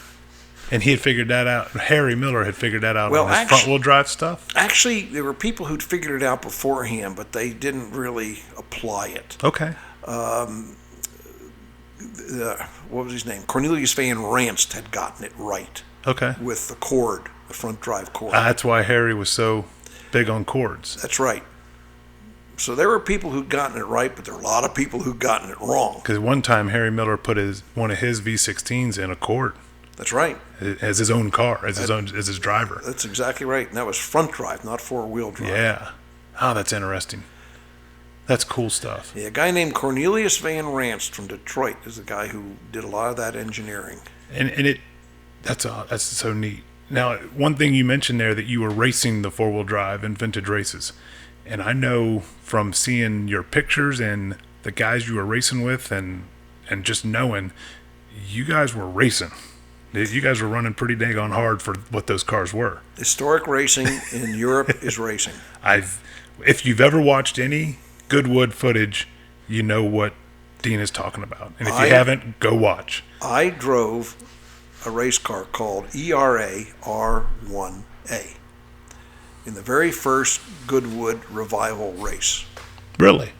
And he had figured that out. Harry Miller had figured that out on his front-wheel drive stuff? Actually, there were people who'd figured it out beforehand, but they didn't really apply it. Okay. What was his name? Cornelius Van Ranst had gotten it right. Okay. With the cord, the front drive cord. That's why Harry was so big on cords. That's right. So there were people who'd gotten it right, but there are a lot of people who'd gotten it wrong. Because one time Harry Miller put one of his V16s in a cord. That's right. As his own car, as his driver. That's exactly right. And that was front drive, not four-wheel drive. Yeah. Oh, that's interesting. That's cool stuff. Yeah, a guy named Cornelius Van Ranst from Detroit is the guy who did a lot of that engineering. And that's so neat. Now, one thing you mentioned there, that you were racing the four-wheel drive in vintage races. And I know from seeing your pictures and the guys you were racing with and just knowing, you guys were racing. You guys were running pretty dang on hard for what those cars were. Historic racing in Europe is racing. If you've ever watched any Goodwood footage, you know what Dean is talking about. And if you haven't, go watch. I drove a race car called ERA R1A in the very first Goodwood revival race. Really?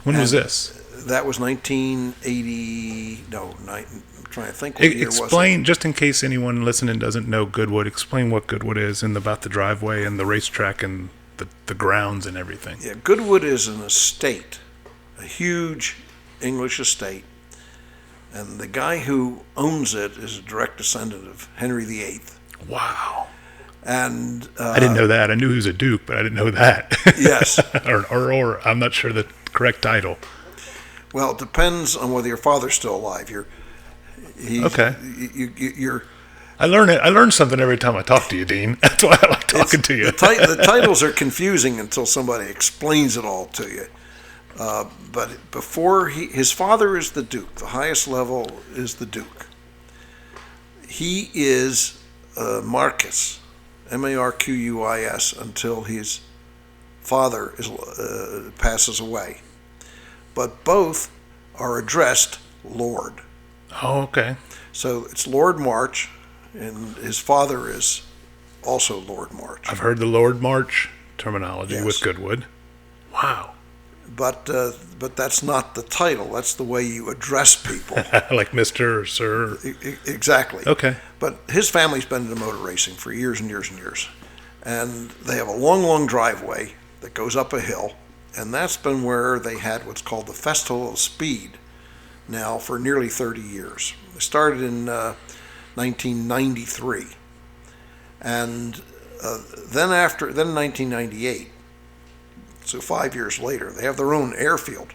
When was this? That was 1980. I'm trying to think what year was it. Explain, just in case anyone listening doesn't know Goodwood, explain what Goodwood is and about the driveway and the racetrack and the grounds and everything. Yeah, Goodwood is an estate, a huge English estate. And the guy who owns it is a direct descendant of Henry VIII. Wow. And I didn't know that. I knew he was a duke, but I didn't know that. Yes. or I'm not sure the correct title. Well, it depends on whether your father's still alive. Okay. You're. I learn something every time I talk to you, Dean. That's why I like talking to you. The titles are confusing until somebody explains it all to you. But before his father is the Duke. The highest level is the Duke. He is Marquis, Marquis, until his father passes away. But both are addressed Lord. Oh, okay. So it's Lord March, and his father is also Lord March. I've heard the Lord March terminology Yes. with Goodwood. Wow. But that's not the title. That's the way you address people. Like Mr. or Sir. Exactly. Okay. But his family's been into motor racing for years and years and years. And they have a long, long driveway that goes up a hill. And that's been where they had what's called the Festival of Speed now for nearly 30 years. It started in 1993. And then in 1998, so 5 years later, they have their own airfield.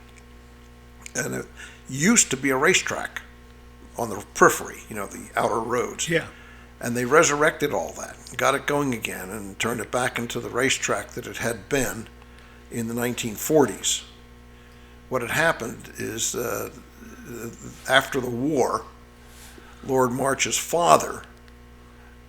And it used to be a racetrack on the periphery, the outer roads. Yeah. And they resurrected all that, got it going again, and turned it back into the racetrack that it had been in the 1940s. What had happened is after the war, Lord March's father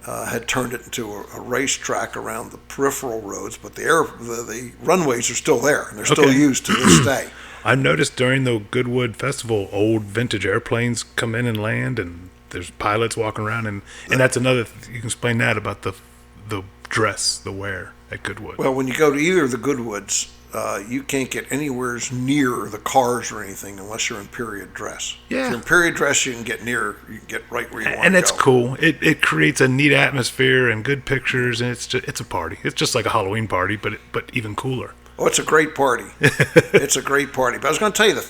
had turned it into a racetrack around the peripheral roads, but the runways are still there, and they're still used to this day. I've noticed during the Goodwood Festival, old vintage airplanes come in and land, and there's pilots walking around, and that's another. You can explain that about the dress, the wear at Goodwood. Well, when you go to either of the Goodwoods, you can't get anywhere near the cars or anything unless you're in period dress. Yeah. If you're in period dress, you can get right where you want to go. And it's cool. It creates a neat atmosphere and good pictures, and it's a party. It's just like a Halloween party, but even cooler. Oh, it's a great party. It's a great party. But I was going to tell you,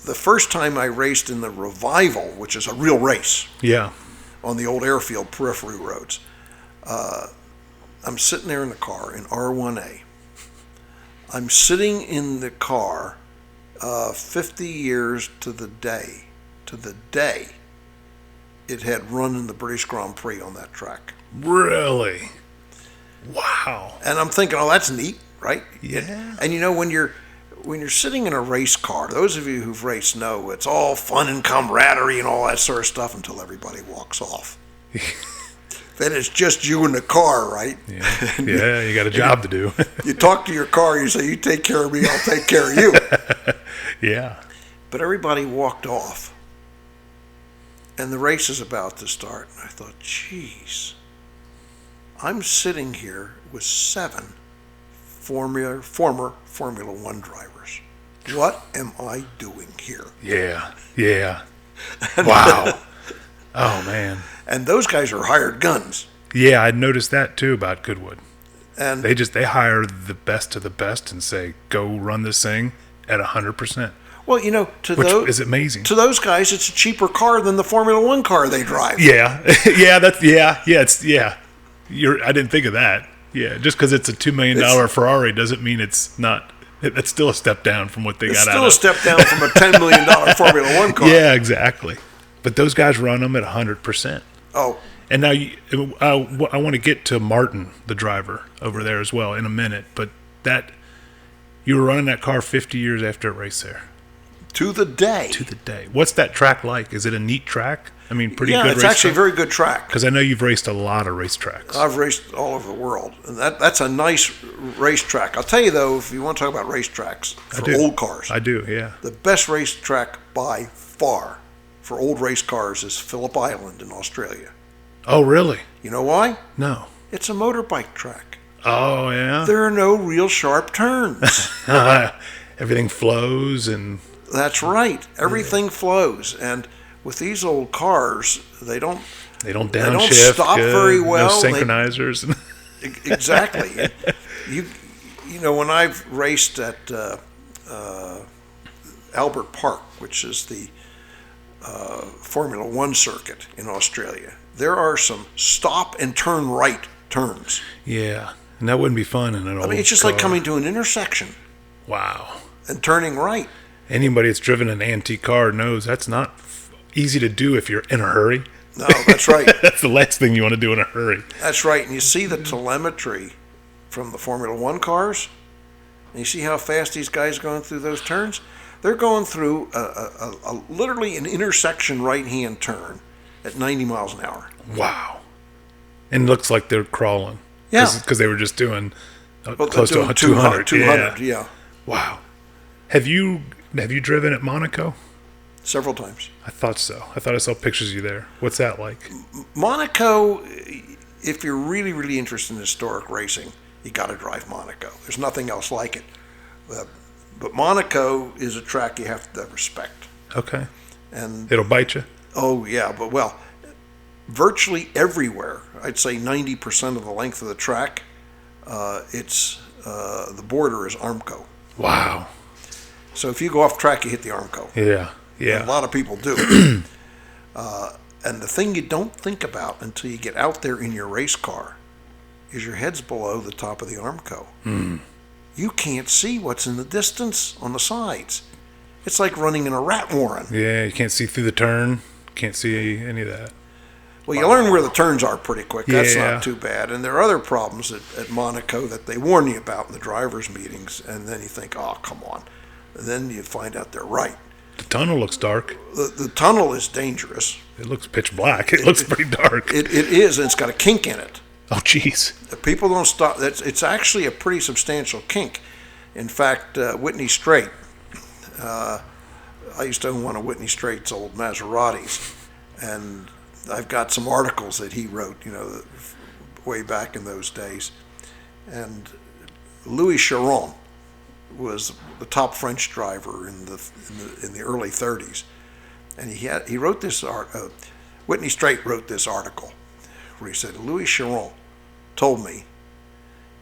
the first time I raced in the Revival, which is a real race, Yeah. on the old airfield periphery roads, I'm sitting there in the car in R1A. I'm sitting in the car 50 years to the day it had run in the British Grand Prix on that track. Really? Wow. And I'm thinking, oh, that's neat, right? Yeah. And when you're sitting in a race car, those of you who've raced know it's all fun and camaraderie and all that sort of stuff until everybody walks off. Then it's just you in the car, right? Yeah, yeah, you got a job to do. You talk to your car, you say, you take care of me, I'll take care of you. Yeah. But everybody walked off. And the race is about to start. And I thought, geez, I'm sitting here with 7 former Formula One drivers. What am I doing here? Yeah. Yeah. Wow. Oh, man. And those guys are hired guns. Yeah, I noticed that too about Goodwood. And They hire the best of the best and say, go run this thing at 100%. well, Which is amazing. to those guys, it's a cheaper car than the Formula One car they drive. Yeah. I didn't think of that. Yeah, just because it's a $2 million Ferrari doesn't mean it's not. That's still a step down from what they got out of. It's still a step down from a $10 million Formula One car. Yeah, exactly. But those guys run them at 100%. Oh, And now I want to get to Martin, the driver, over there as well in a minute. But you were running that car 50 years after it raced there. to the day. To the day. What's that track like? Is it a neat track? I mean, pretty good. Yeah, it's actually a very good track. Because I know you've raced a lot of racetracks. I've raced all over the world, and that's a nice racetrack. I'll tell you though, if you want to talk about racetracks for old cars, I do. Yeah. the best racetrack by far for old race cars is Phillip Island in Australia. Oh, really? You know why? No. It's a motorbike track. Oh, yeah. There are no real sharp turns. Everything flows and. That's right. Everything flows, and with these old cars, they don't downshift. stop very well. No synchronizers. Exactly. When I've raced at Albert Park, which is the Formula One circuit in Australia, there are some stop and turn right turns. Yeah, and that wouldn't be fun in an old. I mean, it's just car. like coming to an intersection. Wow. And turning right. Anybody that's driven an antique car knows that's not easy to do if you're in a hurry. No, that's right. That's the last thing you want to do in a hurry. That's right. And you see the telemetry from the Formula One cars, and you see how fast these guys are going through those turns. They're going through literally an intersection right-hand turn at 90 miles an hour. Wow. And it looks like they're crawling. Yeah. Because they were just doing Well, close they're to doing 200. 200, yeah. Wow. Have you driven at Monaco? several times. I thought so. I thought I saw pictures of you there. What's that like? Monaco, if you're really, really interested in historic racing, you got to drive Monaco. There's nothing else like it. But Monaco is a track you have to respect. Okay. And it'll bite you? Oh, yeah. But, well, virtually everywhere, I'd say 90% of the length of the track, the border is Armco. Wow. So if you go off track, you hit the Armco. Yeah, yeah. And a lot of people do. And the thing you don't think about until you get out there in your race car is your head's below the top of the Armco. Mm. You can't see what's in the distance on the sides. It's like running in a rat warren. Yeah, you can't see through the turn. Can't see any of that. Well, you learn where the turns are pretty quick. That's Yeah. not too bad. And there are other problems at Monaco that they warn you about in the drivers' meetings, and then you think, oh, come on. And then you find out they're right. The tunnel looks dark. The tunnel is dangerous. It looks pitch black. It looks pretty dark. It is, and it's got a kink in it. Oh, jeez. People don't stop. It's actually a pretty substantial kink. In fact, Whitney Straight, I used to own one of Whitney Straight's old Maseratis, and I've got some articles that he wrote, way back in those days. And Louis Chiron was the top French driver in the early 30s, and he wrote this Whitney Straight wrote this article where he said, Louis Chiron told me,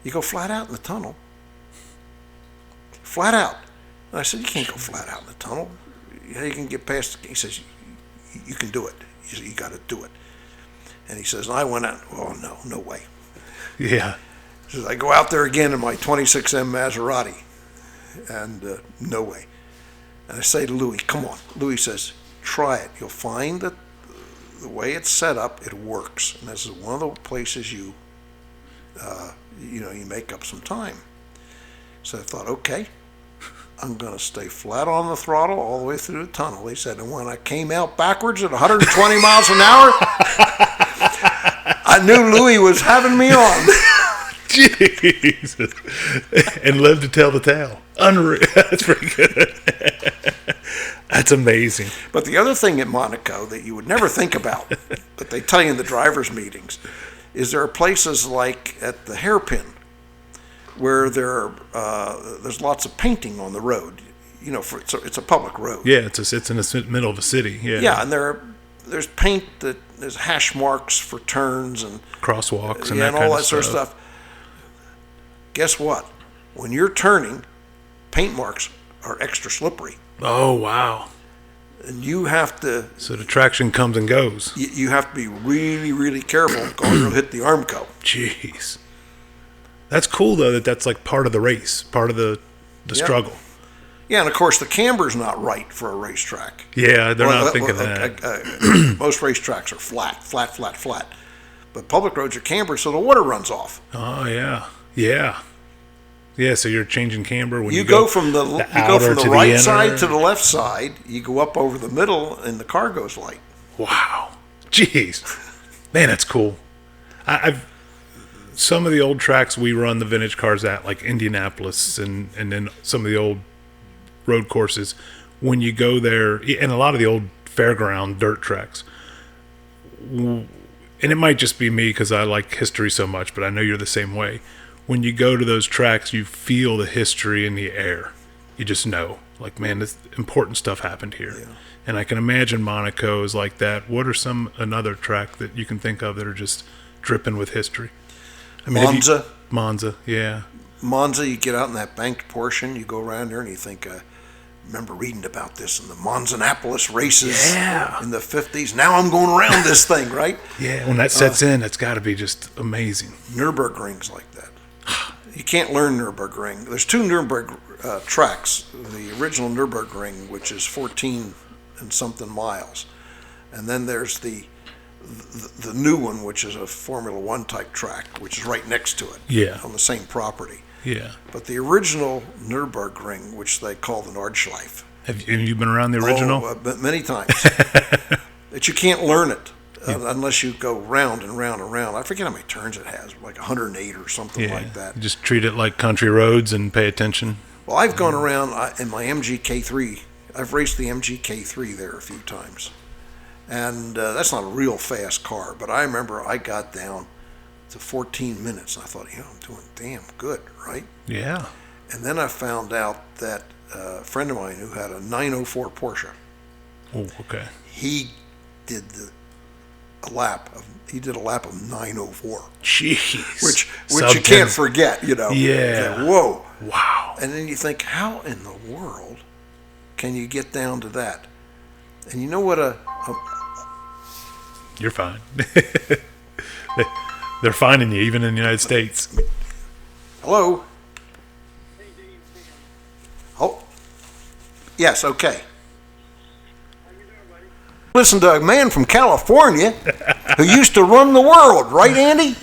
you go flat out in the tunnel. Flat out. And I said, you can't go flat out in the tunnel. You can get past. He says, you can do it. He said, you got to do it. And he says, and I went out. Oh, no way. Yeah. He says, I go out there again in my 26M Maserati. And no way. And I say to Louis, come on. Louis says, try it. You'll find that the way it's set up, it works. And this is one of the places you make up some time. So I thought, okay, I'm going to stay flat on the throttle all the way through the tunnel. He said, and when I came out backwards at 120 miles an hour, I knew Louis was having me on. Jesus. And lived to tell the tale. Unreal. That's pretty good. That's amazing. But the other thing at Monaco that you would never think about, that they tell you in the drivers' meetings, is there are places like at the Hairpin where there's lots of painting on the road. It's a public road. Yeah, it's in the middle of a city. Yeah. Yeah, and there's paint there's hash marks for turns and crosswalks and and all that sort of stuff. Guess what? When you're turning, paint marks are extra slippery. Oh, wow. And you have to... So the traction comes and goes. You have to be really, really careful because you'll hit the Armco. Jeez. That's cool, though, that's like part of the race, part of the struggle. Yeah, and of course the camber's not right for a racetrack. Yeah, they're not thinking that. Most racetracks are flat. But public roads are cambered, so the water runs off. Oh, yeah. Yeah. Yeah, so you're changing camber when you go from the right side to the left side. You go up over the middle, and the car goes light. Wow, jeez, man, that's cool. I've some of the old tracks we run the vintage cars at, like Indianapolis, and then some of the old road courses. When you go there, and a lot of the old fairground dirt tracks, and it might just be me because I like history so much, but I know you're the same way. When you go to those tracks, you feel the history in the air. You just know, like, man, this important stuff happened here. Yeah. And I can imagine Monaco is like that. What are another track that you can think of that are just dripping with history? I mean, Monza, yeah. Monza, you get out in that banked portion, you go around there and you think, remember reading about this in the Monzanapolis races in the 50s. Now I'm going around this thing, right? Yeah, when that sets in, it's got to be just amazing. Nürburgring's like that. You can't learn Nürburgring. There's two Nürburgring tracks. The original Nürburgring, which is 14 and something miles. And then there's the new one, which is a Formula One type track, which is right next to it. Yeah. On the same property. Yeah. But the original Nürburgring, which they call the Nordschleife. Have you been around the original? Oh, many times. That you can't learn it. Unless you go round and round and round. I forget how many turns it has, like 108 or something like that. You just treat it like country roads and pay attention. Well, I've gone around in my MG K3 I've raced the MGK3 there a few times. And that's not a real fast car, but I remember I got down to 14 minutes. And I thought, I'm doing damn good, right? Yeah. And then I found out that a friend of mine who had a 904 Porsche. Oh, okay. He did a lap of 904. Jeez. Which you can't forget, Yeah. Whoa. Wow. And then you think, how in the world can you get down to that? And you know what You're fine. They're finding you, even in the United States. Hello? Oh. Yes, okay. Listen to a man from California who used to run the world, right, Andy?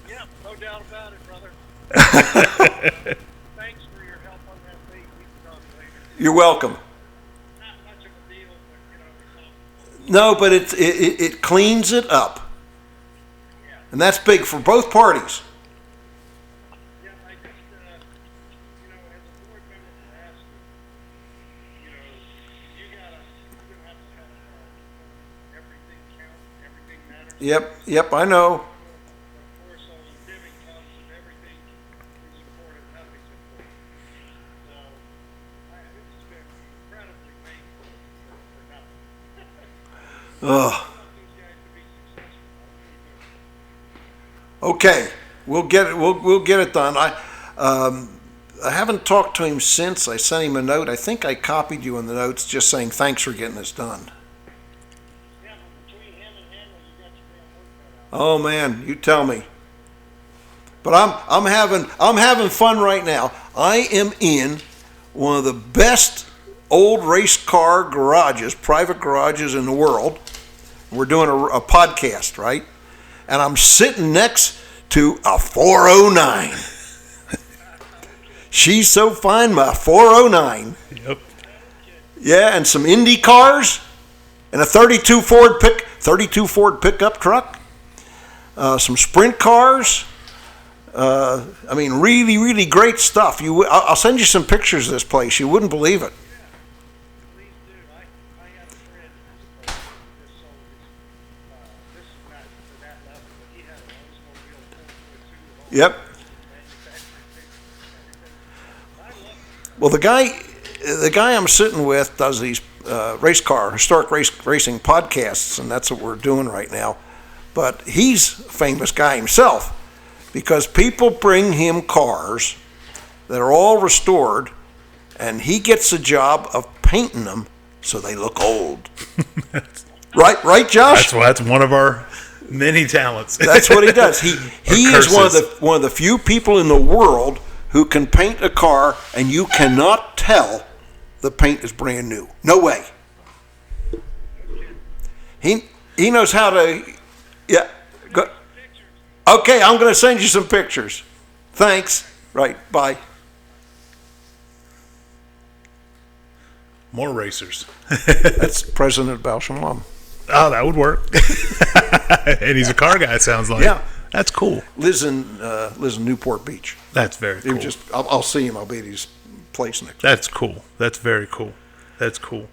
Yeah, no doubt about it, brother. Thanks for your help on that lead. We can talk later. You're welcome. Not much of a deal, but No, but it cleans it up. Yeah. And that's big for both parties. Yeah, I just, as a board member for Aston, you're gonna have to have everything count, everything matters. Yep, I know. Of course, all the dimming comes and everything is important, nothing's important. So, it's been incredibly painful for nothing. Ugh. I want these guys to be successful. Okay, we'll get it. We'll get it done. I haven't talked to him since. I sent him a note. I think I copied you in the notes, just saying thanks for getting this done. Yeah, but between him and Henry, you got your damn work cut out. Oh man, you tell me. But I'm having fun right now. I am in one of the best old race car garages, private garages in the world. We're doing a podcast, right? And I'm sitting next to a 409. She's so fine, my 409. Yep. Yeah, and some Indy cars, and a 32 Ford pickup truck. Some sprint cars. Really, really great stuff. I'll send you some pictures of this place. You wouldn't believe it. Please do. I have a friend who's just sold this is not to that level, but he had an Oldsmobile 442. Yep. I love it. Well, the guy I'm sitting with does these historic racing podcasts, and that's what we're doing right now. But he's a famous guy himself because people bring him cars that are all restored, and he gets the job of painting them so they look old. Right, Josh? That's one of our many talents. That's what he does. He is one of the few people in the world who can paint a car and you cannot tell the paint is brand new. No way. He knows how to. Yeah. Go. Okay, I'm going to send you some pictures. Thanks. Right. Bye. More racers. That's President Balshamam. Oh, that would work. And he's a car guy, it sounds like. Yeah. That's cool. Lives in Newport Beach. That's very cool. I'll see him. I'll be at his place next. That's cool. That's very cool. That's cool.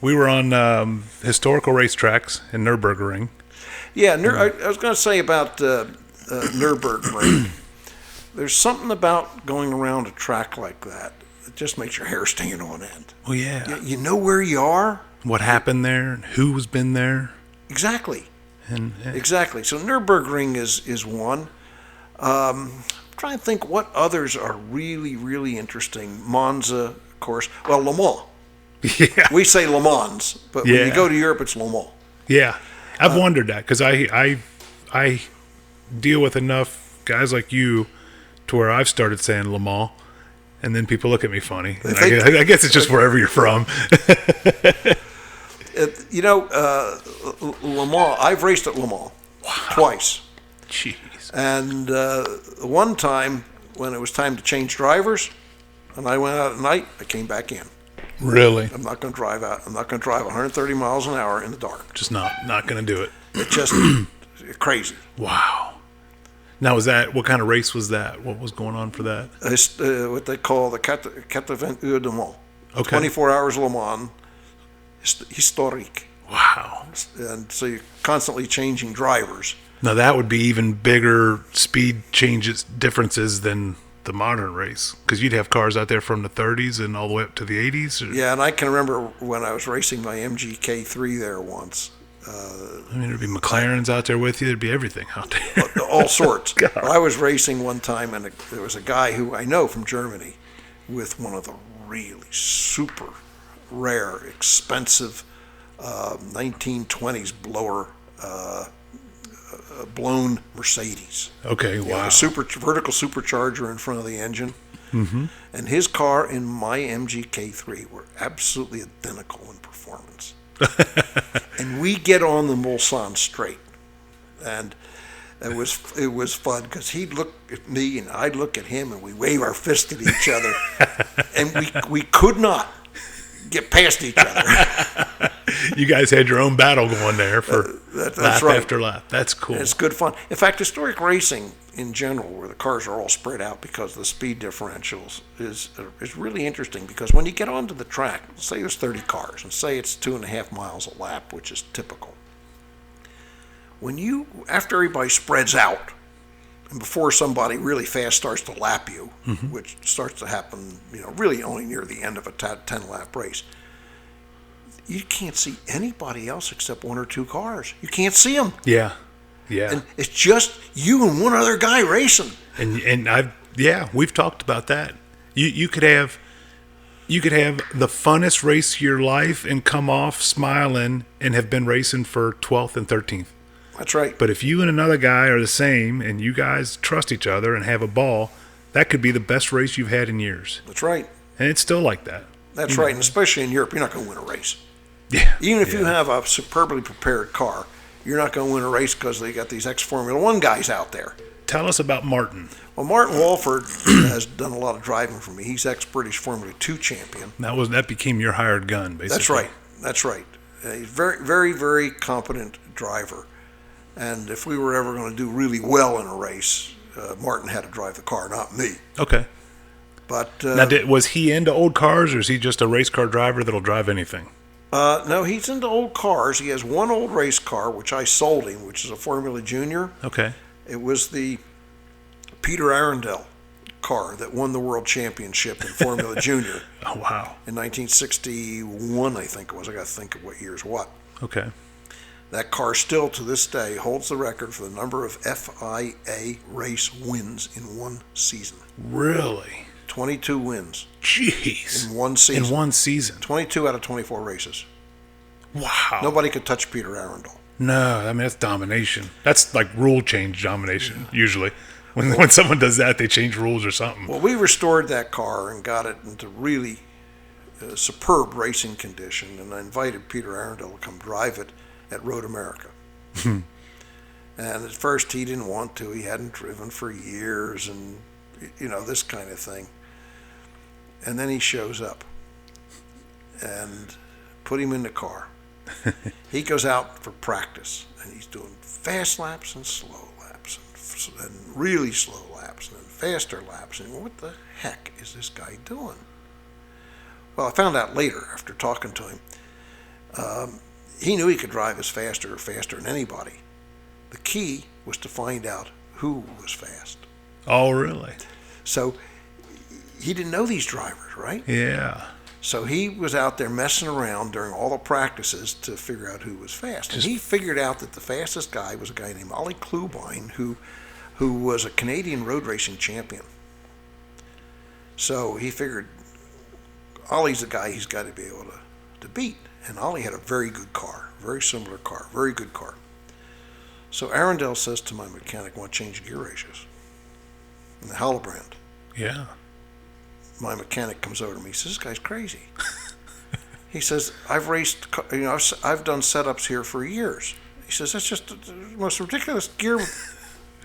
We were on historical racetracks in Nürburgring. Yeah, I was going to say about Nürburgring. There's something about going around a track like that that just makes your hair stand on end. Oh, yeah. You know where you are. What happened there and who's been there. Exactly. And Exactly. So Nürburgring is one. I'm trying to think what others are really, really interesting. Monza, of course. Well, Le Mans. Yeah. We say Le Mans, but when you go to Europe, it's Le Mans. Yeah. I've wondered that because I deal with enough guys like you to where I've started saying Le Mans, and then people look at me funny. I guess it's just wherever you're from. Le Mans, I've raced at Le Mans twice. Jeez. And one time when it was time to change drivers, and I went out at night, I came back in. Really? I'm not going to drive out. I'm not going to drive 130 miles an hour in the dark. Just not going to do it. It's just crazy. Wow. Now, what kind of race was that? What was going on for that? It's what they call the 80 Heures de Mans. Okay. 24 hours Le Mans, historique. Wow. And so you're constantly changing drivers. Now that would be even bigger speed changes differences than the modern race, because you'd have cars out there from the 30s and all the way up to the 80s. Yeah, and I can remember when I was racing my MGK3 there once. I mean, there'd be McLarens out there with you. There'd be everything out there. All sorts. God. I was racing one time, and there was a guy who I know from Germany with one of the really super rare, expensive 1920s blower blown Mercedes. Okay, You know, wow. a vertical supercharger in front of the engine. Mm-hmm. And his car and my MGK3 were absolutely identical in performance. And we get on the Mulsanne straight, and it was fun because he'd look at me and I'd look at him, and we wave our fist at each other, and we could not get past each other. You guys had your own battle going there for That's lap right. after lap. That's cool. And it's good fun. In fact, historic racing in general, where the cars are all spread out because of the speed differentials, is really interesting, because when you get onto the track, say there's 30 cars, and say it's 2.5 miles a lap, which is typical. After everybody spreads out, and before somebody really fast starts to lap you, which starts to happen, really only near the end of a 10-lap race, you can't see anybody else except one or two cars. You can't see them. Yeah. And it's just you and one other guy racing. And we've talked about that. You could have the funnest race of your life and come off smiling and have been racing for 12th and 13th. That's right. But if you and another guy are the same and you guys trust each other and have a ball, that could be the best race you've had in years. That's right. And it's still like that. That's right. And especially in Europe, you're not going to win a race. Yeah. Even if you have a superbly prepared car, you're not going to win a race because they got these ex-Formula One guys out there. Tell us about Martin. Well, Martin Walford has done a lot of driving for me. He's ex-British Formula 2 champion. That became your hired gun, basically. That's right. He's very, very, very competent driver. And if we were ever going to do really well in a race, Martin had to drive the car, not me. Okay. But Now, was he into old cars, or is he just a race car driver that'll drive anything? no, he's into old cars. He has one old race car, which I sold him, which is a Formula Junior. Okay. It was the Peter Arundel car that won the world championship in Formula Junior Oh, wow. in 1961, I think it was. I got to think of what year's what. Okay. That car still, to this day, holds the record for the number of FIA race wins in one season. Really? 22 wins Jeez. in one season. In one season. 22 out of 24 races. Wow. Nobody could touch Peter Arundel. No, I mean, that's domination. That's like rule change domination, usually. When someone does that, they change rules or something. Well, we restored that car and got it into really superb racing condition, and I invited Peter Arundel to come drive it at Road America. And at first he didn't want to. He hadn't driven for years and, this kind of thing. And then he shows up and put him in the car. He goes out for practice, and he's doing fast laps and slow laps and really slow laps and then faster laps. And what the heck is this guy doing? Well, I found out later after talking to him. He knew he could drive as faster than anybody. The key was to find out who was fast. Oh, really? So he didn't know these drivers, right? Yeah. So he was out there messing around during all the practices to figure out who was fast. And he figured out that the fastest guy was a guy named Ollie Klubein, who was a Canadian road racing champion. So he figured Ollie's the guy he's got to be able to beat. And Ollie had a very good car, very similar car, very good car. So Arundel says to my mechanic, I want to change gear ratios. And the Hallebrand. Yeah. My mechanic comes over to me. He says, this guy's crazy. He says, I've raced, I've done setups here for years. He says, that's just the most ridiculous gear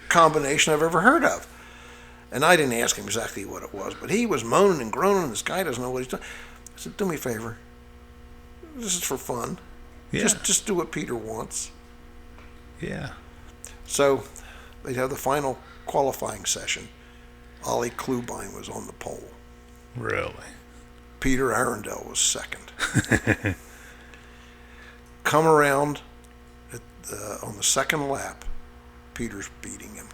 combination I've ever heard of. And I didn't ask him exactly what it was, but he was moaning and groaning, this guy doesn't know what he's doing. I said, do me a favor. This is for fun. Yeah. Just do what Peter wants. Yeah. So they have the final qualifying session. Ollie Klubein was on the pole. Really? Peter Arundel was second. Come around on the second lap, Peter's beating him.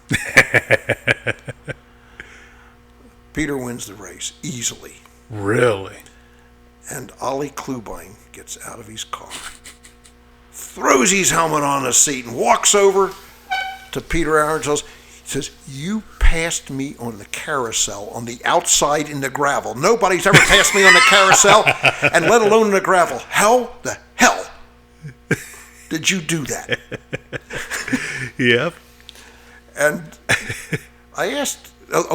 Peter wins the race easily. Really? And Ollie Klubein gets out of his car, throws his helmet on the seat, and walks over to Peter Arundel. He says, "You passed me on the carousel on the outside in the gravel. Nobody's ever passed me on the carousel, and let alone in the gravel. How the hell did you do that?" Yep. And I asked,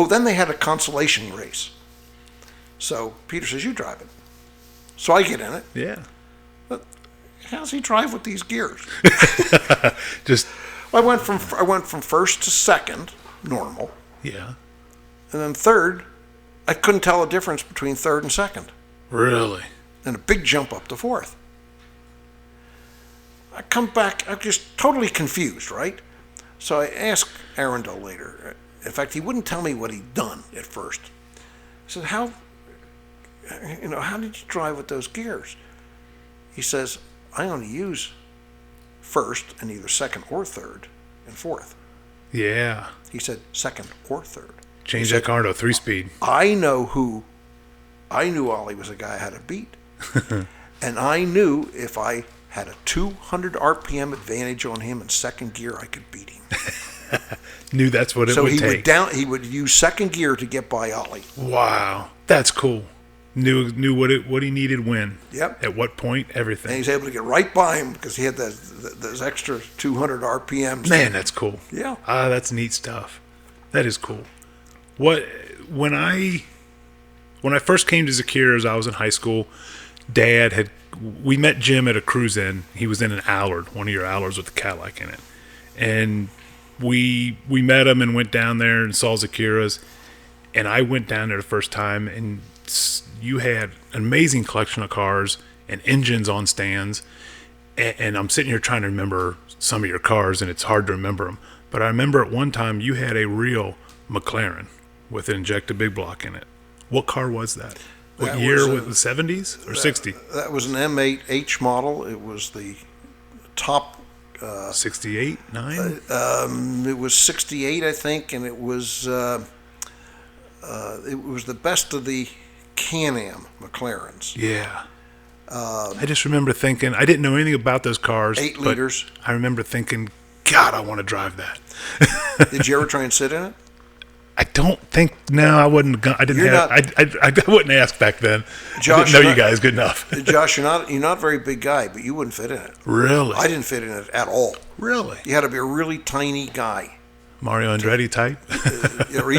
then they had a consolation race. So Peter says, "You drive it." So I get in it. Yeah. But how's he drive with these gears? Just. I went from first to second, normal, Yeah. and then third. I couldn't tell the difference between third and second, Really? and a big jump up to fourth. I come back, I'm just totally confused, right? So I asked Arundel later. In fact, he wouldn't tell me what he'd done at first. I said, how did you drive with those gears? He says, "I only use first and either second or third and fourth." Yeah. He said second or third. Change that car to a 3-speed. I knew Ollie was a guy I had to beat. And I knew if I had a 200 RPM advantage on him in second gear, I could beat him. Knew that's what it would take. He would use second gear to get by Ollie. Wow. That's cool. Knew what he needed when. Yep. At what point, everything. And he's able to get right by him because he had those extra 200 RPMs. Man, that's cool. Yeah. That's neat stuff. That is cool. When I first came to Zakiras, I was in high school. We met Jim at a cruise in. He was in an Allard, one of your Allards with the Cadillac in it. And we met him and went down there and saw Zakiras. And I went down there the first time, and you had an amazing collection of cars and engines on stands. And I'm sitting here trying to remember some of your cars, and it's hard to remember them. But I remember at one time you had a real McLaren with an injected big block in it. What car was that? What year? Was the 70s or 60? That was an M8H model. It was the top 68, 9? It was 68, I think, and it was the best of the Can-Am McLarens. Yeah. I just remember thinking, I didn't know anything about those cars. 8 liters. I remember thinking, God, I want to drive that. Did you ever try and sit in it? I don't think. No, I wouldn't. I didn't. I wouldn't ask back then. Josh, I didn't know you guys good enough. Josh, you're not a very big guy, but you wouldn't fit in it. Really? I didn't fit in it at all. Really? You had to be a really tiny guy. Mario Andretti type. or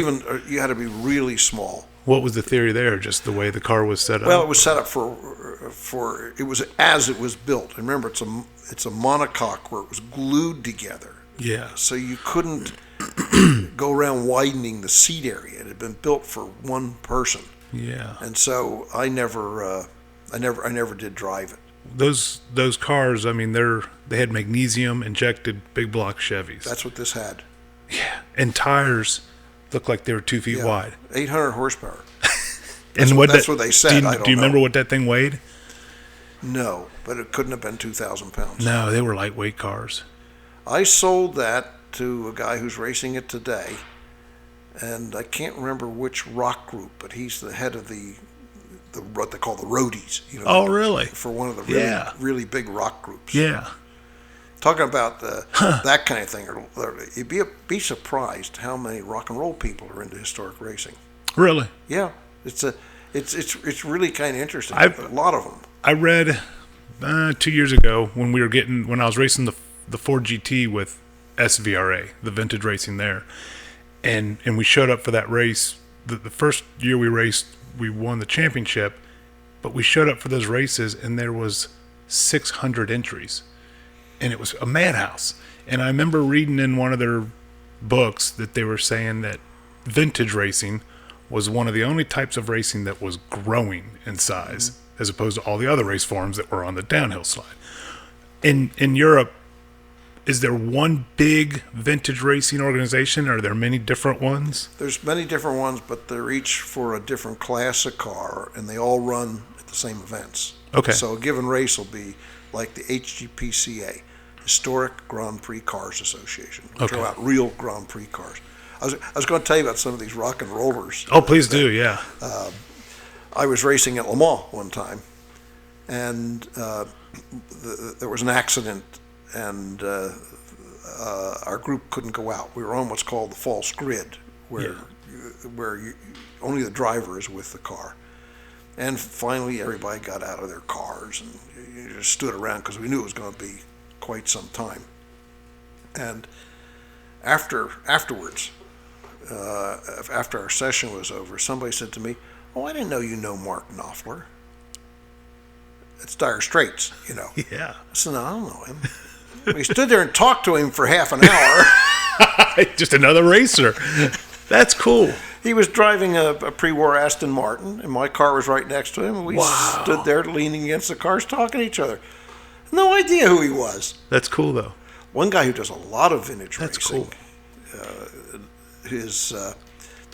you had to be really small. What was the theory there? Just the way the car was set up? Well, it was set up for it was as it was built. And remember, it's a monocoque where it was glued together. Yeah. So you couldn't go around widening the seat area. It had been built for one person. Yeah. And so I never did drive it. Those cars, I mean, they had magnesium injected big block Chevys. That's what this had. Yeah. And tires looked like they were 2 feet wide. 800 horsepower. That's what they said. Do you remember what that thing weighed? No, but it couldn't have been 2,000 pounds. No, they were lightweight cars. I sold that to a guy who's racing it today, and I can't remember which rock group, but he's the head of the what they call the roadies. Oh, really? For one of the really big rock groups. Yeah. Talking about that kind of thing, you'd be surprised how many rock and roll people are into historic racing. Really? Yeah, it's really kind of interesting. A lot of them. I read 2 years ago when I was racing the Ford GT with SVRA, the vintage racing there, and we showed up for that race. The first year we raced, we won the championship, but we showed up for those races and there was 600 entries, and it was a madhouse. And I remember reading in one of their books that they were saying that vintage racing was one of the only types of racing that was growing in size, as opposed to all the other race forms that were on the downhill slide. In Europe, is there one big vintage racing organization, or are there many different ones? There's many different ones, but they're each for a different class of car, and they all run at the same events. Okay. So a given race will be like the HGPCA, Historic Grand Prix Cars Association. Which Okay. are out real Grand Prix cars. I was going to tell you about some of these rock and rollers. Oh, please do, yeah. I was racing at Le Mans one time, and there was an accident, and our group couldn't go out. We were on what's called the false grid, where only the driver is with the car. And finally, everybody got out of their cars and just stood around because we knew it was going to be quite some time. And afterwards, after our session was over, somebody said to me, "Oh, I didn't know you know Mark Knopfler. It's Dire Straits, you know." Yeah. I said, "No, I don't know him." We stood there and talked to him for half an hour. Just another racer. That's cool. He was driving a pre-war Aston Martin, and my car was right next to him, and we stood there leaning against the cars talking to each other. No idea who he was. That's cool, though. One guy who does a lot of vintage That's racing cool. is the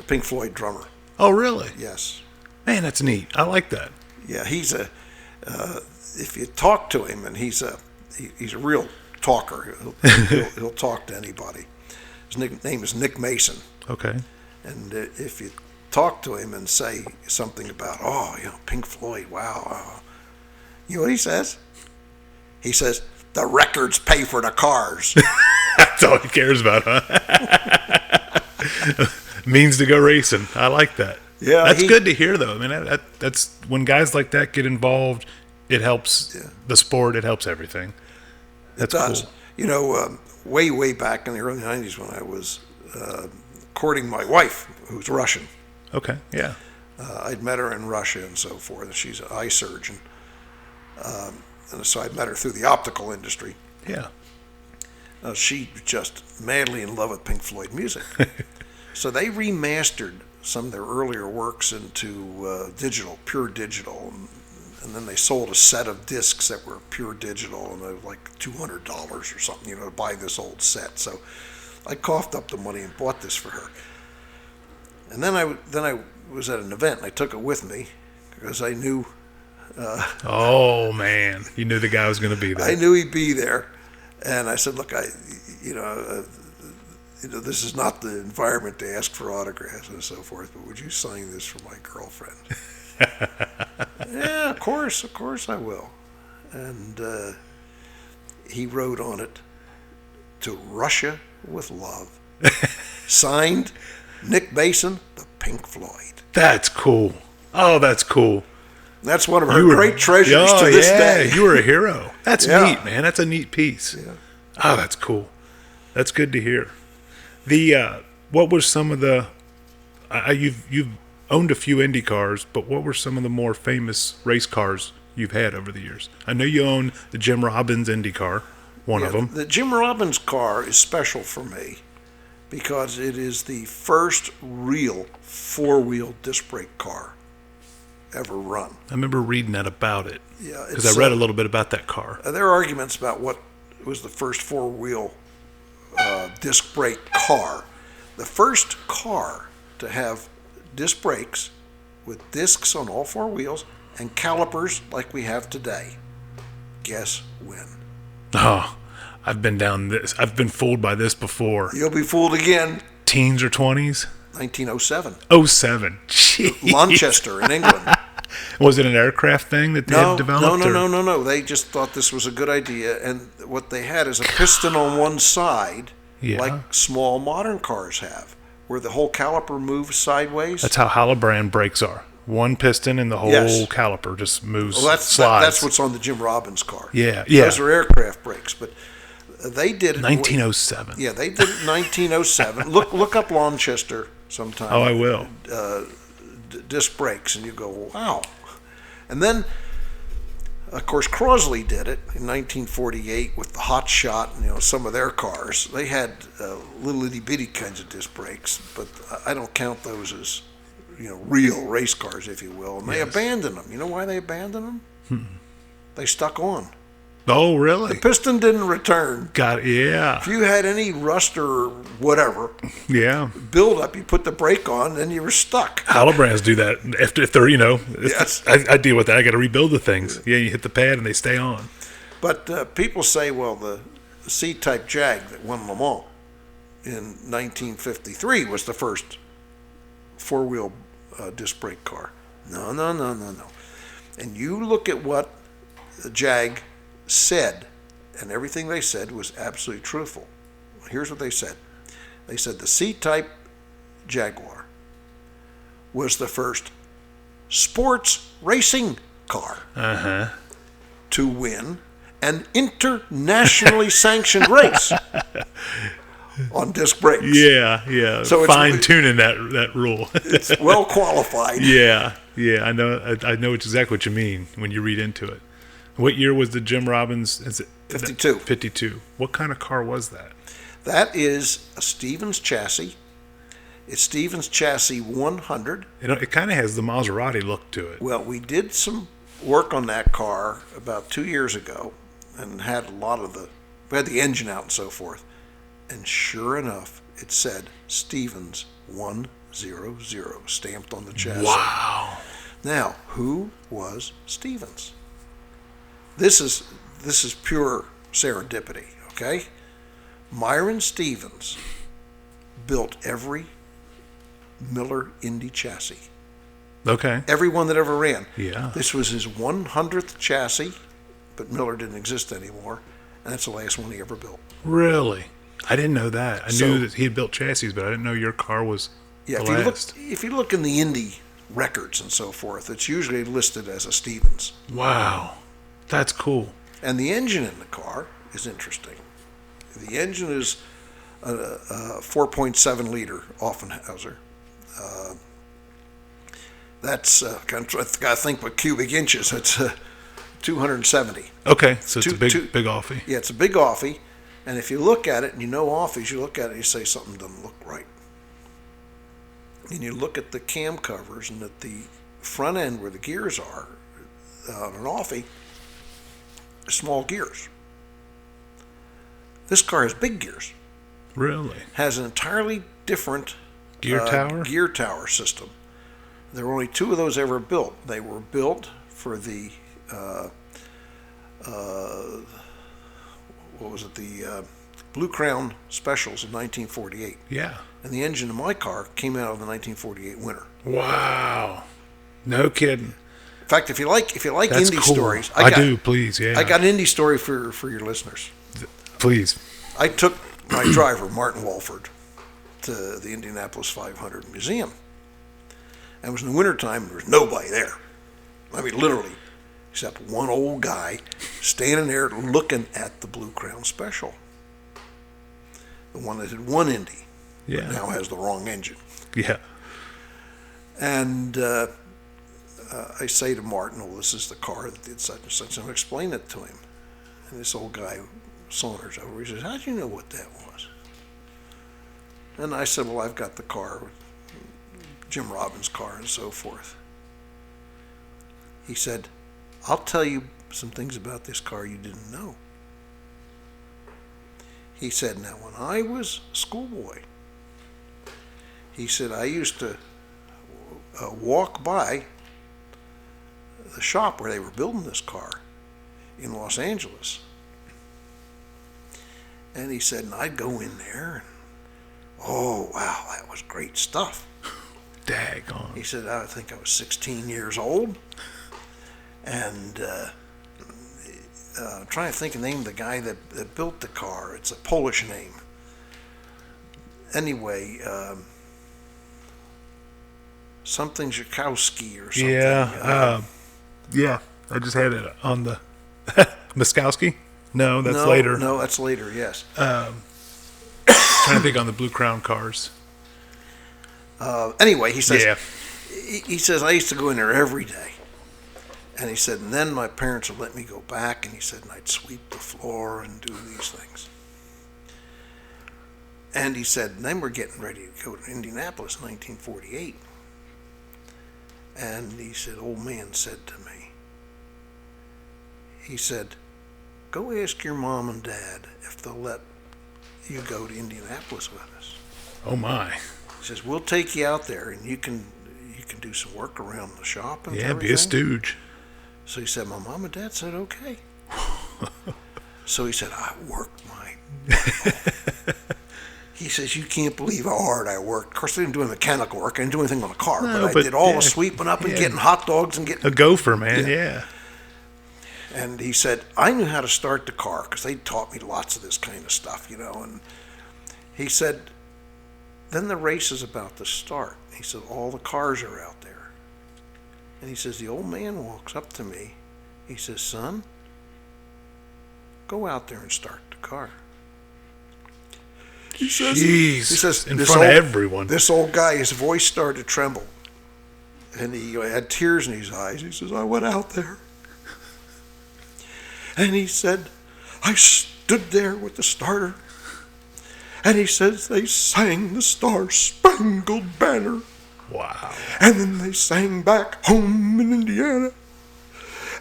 Pink Floyd drummer. Oh, really? Yes. Man, that's neat. I like that. Yeah, he's if you talk to him, and he's a real talker. He'll talk to anybody. His name is Nick Mason. Okay. And if you talk to him and say something about, Pink Floyd, wow. You know what he says? He says, "The records pay for the cars." That's all he cares about, huh? Means to go racing. I like that. Yeah, that's good to hear, though. I mean, that's when guys like that get involved. It helps the sport. It helps everything. That's it does. cool. You know, way back in the early '90s when I was courting my wife, who's Russian. Okay. Yeah. I'd met her in Russia and so forth. And she's an eye surgeon, and so I met her through the optical industry. Yeah. She just madly in love with Pink Floyd music. So they remastered some of their earlier works into pure digital, and then they sold a set of discs that were pure digital, and they were like $200 or something, to buy this old set. So I coughed up the money and bought this for her. And then I was at an event, and I took it with me because I knew. Oh man, you knew the guy was going to be there. I knew he'd be there, and I said, "Look, this is not the environment to ask for autographs and so forth, but would you sign this for my girlfriend?" "Yeah, of course I will." And he wrote on it, "To Russia with love." Signed, Nick Mason, the Pink Floyd. That's cool. Oh, that's cool. That's one of her great treasures to this day. You were a hero. That's Yeah. neat, man. That's a neat piece. Yeah. Oh, that's cool. That's good to hear. What were some of the? You've owned a few Indy cars, but what were some of the more famous race cars you've had over the years? I know you own the Jim Robbins Indy car, one of them. The Jim Robbins car is special for me because it is the first real four-wheel disc brake car ever run. I remember reading that about it. Yeah, because I read a little bit about that car. There are arguments about what was the first four-wheel disc brake car. The first car to have disc brakes with discs on all four wheels and calipers like we have today. Guess when? Oh, I've been down this. I've been fooled by this before. You'll be fooled again. Teens or 20s? 1907. 07. Jeez. Manchester in England. Was it an aircraft thing that they had developed? No. They just thought this was a good idea, and what they had is a piston on one side, like small modern cars have, where the whole caliper moves sideways. That's how Hallobrand brakes are. One piston and the whole caliper just moves. Well, slides. that's what's on the Jim Robbins car. Yeah. Those are aircraft brakes, but they did it. 1907. Yeah, they did it in 1907. Look up Manchester sometime. Oh, I will. Disc brakes, and you go, wow. And then, of course, Crosley did it in 1948 with the Hot Shot, some of their cars. They had little itty-bitty kinds of disc brakes, but I don't count those as, real race cars, if you will. And they abandoned them. You know why they abandoned them? They stuck on. Oh, The really? piston didn't return. Got yeah. If you had any rust or whatever Yeah. build-up, you put the brake on, then you were stuck. Halibrands do that. If they're, Yes. I deal with that. I got to rebuild the things. Yeah, you hit the pad and they stay on. But people say, well, the C-type Jag that won Le Mans in 1953 was the first four-wheel disc brake car. No. And you look at what the Jag said, and everything they said was absolutely truthful. Here's what they said. They said the C-type Jaguar was the first sports racing car to win an internationally sanctioned race on disc brakes. Yeah. So it's- fine tuning that rule. It's well qualified. Yeah. I know exactly what you mean when you read into it. What year was the Jim Robbins? Is it 52. 52. What kind of car was that? That is a Stevens chassis. It's Stevens chassis 100. It kind of has the Maserati look to it. Well, we did some work on that car about 2 years ago and had we had the engine out and so forth. And sure enough, it said Stevens 100 stamped on the chassis. Wow. Now, who was Stevens? This is pure serendipity, okay? Myron Stevens built every Miller Indy chassis. Okay. Every one that ever ran. Yeah. This was his 100th chassis, but Miller didn't exist anymore, and that's the last one he ever built. Really? I didn't know that. I So- knew that he had built chassis, but I didn't know your car was Yeah, the if last. you look in the Indy records and so forth, it's usually listed as a Stevens. Wow. That's cool. And the engine in the car is interesting. The engine is a 4.7 liter Offenhauser. That's got to think with cubic inches. It's 270. Okay, so it's Two- a big two- big offie. Yeah, it's a big offie. And if you look at it, and you know offies, you look at it and you say something doesn't look right. And you look at the cam covers and at the front end where the gears are on an offie, small gears. This car has big gears. Really? Has an entirely different Gear tower? gear tower system. There were only two of those ever built. They were built for the the Blue Crown Specials in 1948. Yeah. And the engine in my car came out of the 1948 winter. Wow. No kidding. In fact, if you like That's Indy cool. stories, I do, please, yeah. I got an Indy story for your listeners. Please. I took my driver, Martin Walford, to the Indianapolis 500 Museum. And it was in the wintertime, and there was nobody there. I mean, literally, except one old guy standing there looking at the Blue Crown Special. The one that had won Indy, Yeah. but now has the wrong engine. Yeah. And I say to Martin, well, this is the car that did such and such. And I explain it to him. And this old guy saunters over. He says, how'd you know what that was? And I said, well, I've got the car, Jim Robbins' car, and so forth. He said, I'll tell you some things about this car you didn't know. He said, now, when I was a schoolboy, he said, I used to walk by the shop where they were building this car in Los Angeles. And he said, and I'd go in there, and, oh, wow, that was great stuff. Daggone. He said, I think I was 16 years old. And I'm trying to think of the name of the guy that built the car. It's a Polish name. Anyway, something Zhikowski or something. Yeah. Yeah. I just had it on the Muskowski? No, that's no, later. No, that's later, yes. Trying to think on the Blue Crown cars. Anyway, he says, Yeah. he says, I used to go in there every day. And he said, and then my parents would let me go back, and he said, and I'd sweep the floor and do these things. And he said, and then we're getting ready to go to Indianapolis in 1948. And he said, old man said to me, he said, go ask your mom and dad if they'll let you go to Indianapolis with us. Oh my. He says, we'll take you out there and you can do some work around the shop and Yeah, everything. be a stooge. So he said, my mom and dad said, okay. So he said, I worked my butt off. He says, you can't believe how hard I worked. Of course, I didn't do any mechanical work. I didn't do anything on the car. No, but I but did all yeah, the sweeping up and yeah. getting hot dogs and getting... A gopher, man, yeah. And he said, I knew how to start the car because they taught me lots of this kind of stuff, you know. And he said, then the race is about to start. He said, all the cars are out there. And he says, the old man walks up to me. He says, son, go out there and start the car. He says, Jeez, in front of everyone. This old guy, his voice started to tremble. And he had tears in his eyes. He says, I went out there. And he said, I stood there with the starter. And he says, they sang the Star Spangled Banner. Wow. And then they sang back home in Indiana.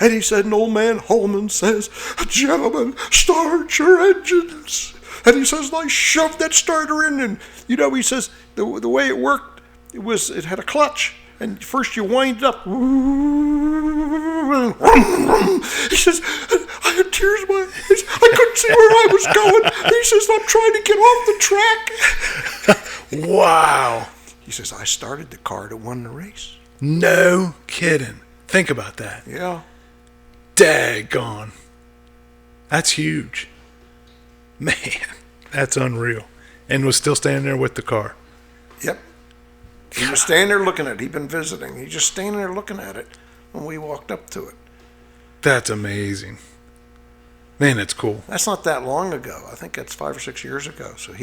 And he said, and old man Holman says, gentlemen, start your engines. And he says, I shoved that starter in. And, you know, he says, the way it worked, it had a clutch. And first you wind it up. He says, I had tears in my eyes. I couldn't see where I was going. He says, I'm trying to get off the track. Wow. He says, I started the car that won the race. No kidding. Think about that. Yeah. Daggone. That's huge. Man, that's unreal. And was still standing there with the car. Yep. He was standing there looking at it. He'd been visiting. He just standing there looking at it when we walked up to it. That's amazing. Man, that's cool. That's not that long ago. I think that's 5 or 6 years ago. So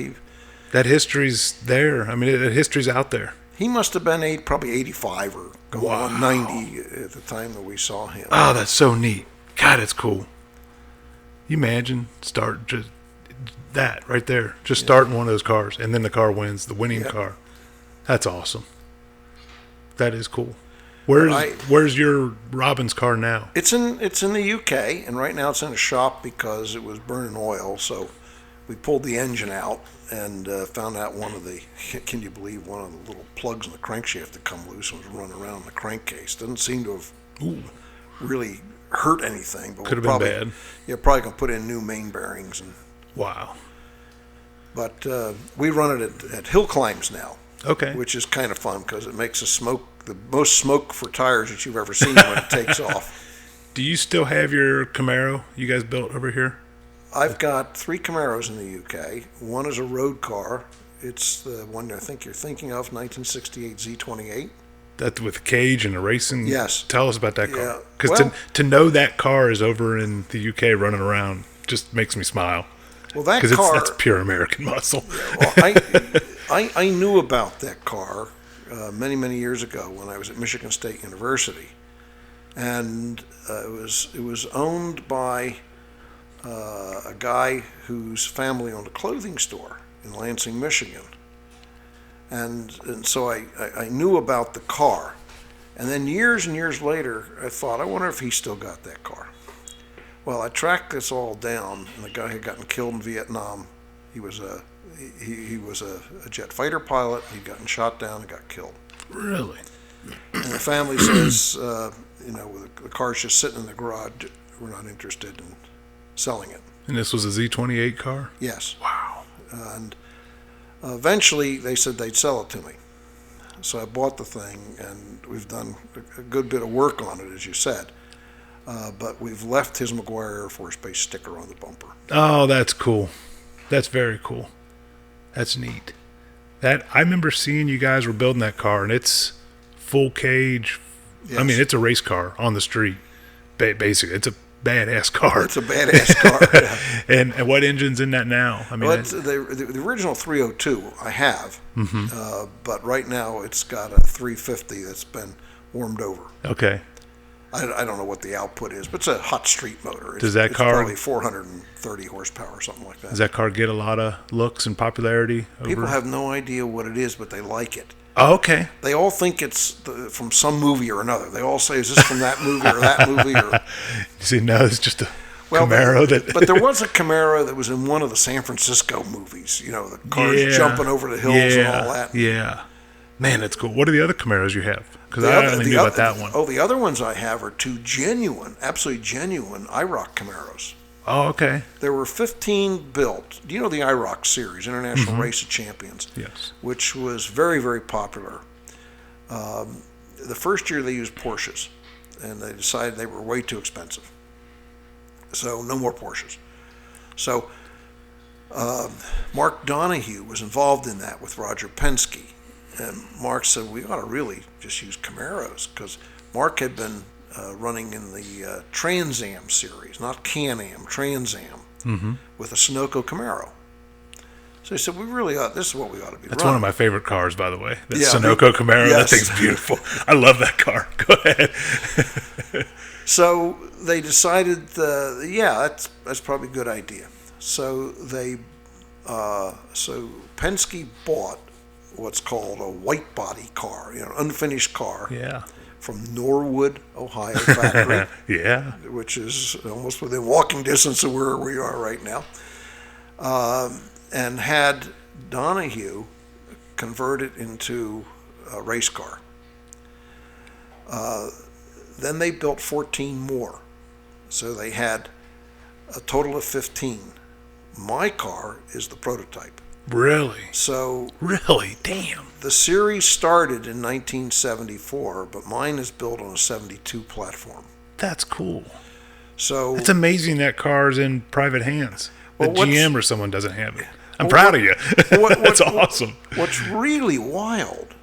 That history's there. I mean, that history's out there. he must have been probably 85 or going Wow. on 90 at the time that we saw him. Oh, that's so neat. God, it's cool. You imagine start just that right there. Just starting one of those cars, and then the car wins, the winning Yep. car. That's awesome. That is cool. Where's your Robin's car now? It's in the UK, and right now it's in a shop because it was burning oil. So we pulled the engine out and found out can you believe, one of the little plugs in the crankshaft that come loose and was running around in the crankcase. Doesn't seem to have really hurt anything. But Could have been bad. Yeah, probably going to put in new main bearings. Wow. But we run it at hill climbs now. Okay. Which is kind of fun because it makes the most smoke for tires that you've ever seen when it takes off. Do you still have your Camaro you guys built over here? I've got 3 Camaros in the UK. One is a road car. It's the one I think you're thinking of, 1968 Z28. That's with the cage and the racing? Yes. Tell us about that car. Yeah. Because Well- to know that car is over in the UK running around just makes me smile. Well, that Because car. that's pure American muscle. Well, I knew about that car many, many years ago when I was at Michigan State University, and it was owned by a guy whose family owned a clothing store in Lansing, Michigan, and so I knew about the car, and then years and years later I thought, I wonder if he still got that car. Well, I tracked this all down, and the guy had gotten killed in Vietnam. He was a jet fighter pilot. He'd gotten shot down and got killed. Really? And the family says, the car's just sitting in the garage. We're not interested in selling it. And this was a Z28 car? Yes. Wow. And eventually they said they'd sell it to me. So I bought the thing, and we've done a good bit of work on it, as you said. But we've left his McGuire Air Force Base sticker on the bumper. Oh, that's cool. That's very cool. That's neat. I remember seeing you guys were building that car, and it's full cage. Yes. I mean, it's a race car on the street. Basically, it's a badass car. It's a badass car. Yeah. And what engine's in that now? I mean, Well, the original 302 I have, but right now it's got a 350 that's been warmed over. okay. I don't know what the output is, but it's a hot street motor. Does that it's car- probably 430 horsepower or something like that. Does that car get a lot of looks and popularity? People have no idea what it is, but they like it. Oh, okay. They all think it's from some movie or another. They all say, "Is this from that movie or that movie?" Or You see, no, it's just a Camaro that. But there was a Camaro that was in one of the San Francisco movies. You know, the cars jumping over the hills and all that. Yeah. Man, that's cool. What are the other Camaros you have? Because I only knew about that one. Oh, the other ones I have are two genuine, absolutely genuine IROC Camaros. Oh, okay. There were 15 built. Do you know the IROC series, International Race of Champions? Yes. Which was very, very popular. The first year they used Porsches, and they decided they were way too expensive. So no more Porsches. So Mark Donahue was involved in that with Roger Penske. And Mark said, we ought to really just use Camaros, because Mark had been running in the Trans Am series, not Can-Am, Trans Am, with a Sunoco Camaro. So he said, we really ought, this is what we ought to be That's running. one of my favorite cars, by the way. That Yeah, Sunoco Camaro, yes. that thing's beautiful. I love that car. Go ahead. So they decided, that's probably a good idea. So so Penske bought what's called a white body car, unfinished car. Yeah. From Norwood, Ohio factory. Yeah. Which is almost within walking distance of where we are right now. And had Donahue convert it into a race car. Then they built 14 more. So they had a total of 15. My car is the prototype. Really? So Really? Damn. the series started in 1974, but mine is built on a 72 platform. That's cool. So It's amazing that car's in private hands. Well, The what's- GM or someone doesn't have it. I'm proud of you. That's awesome. What's really wild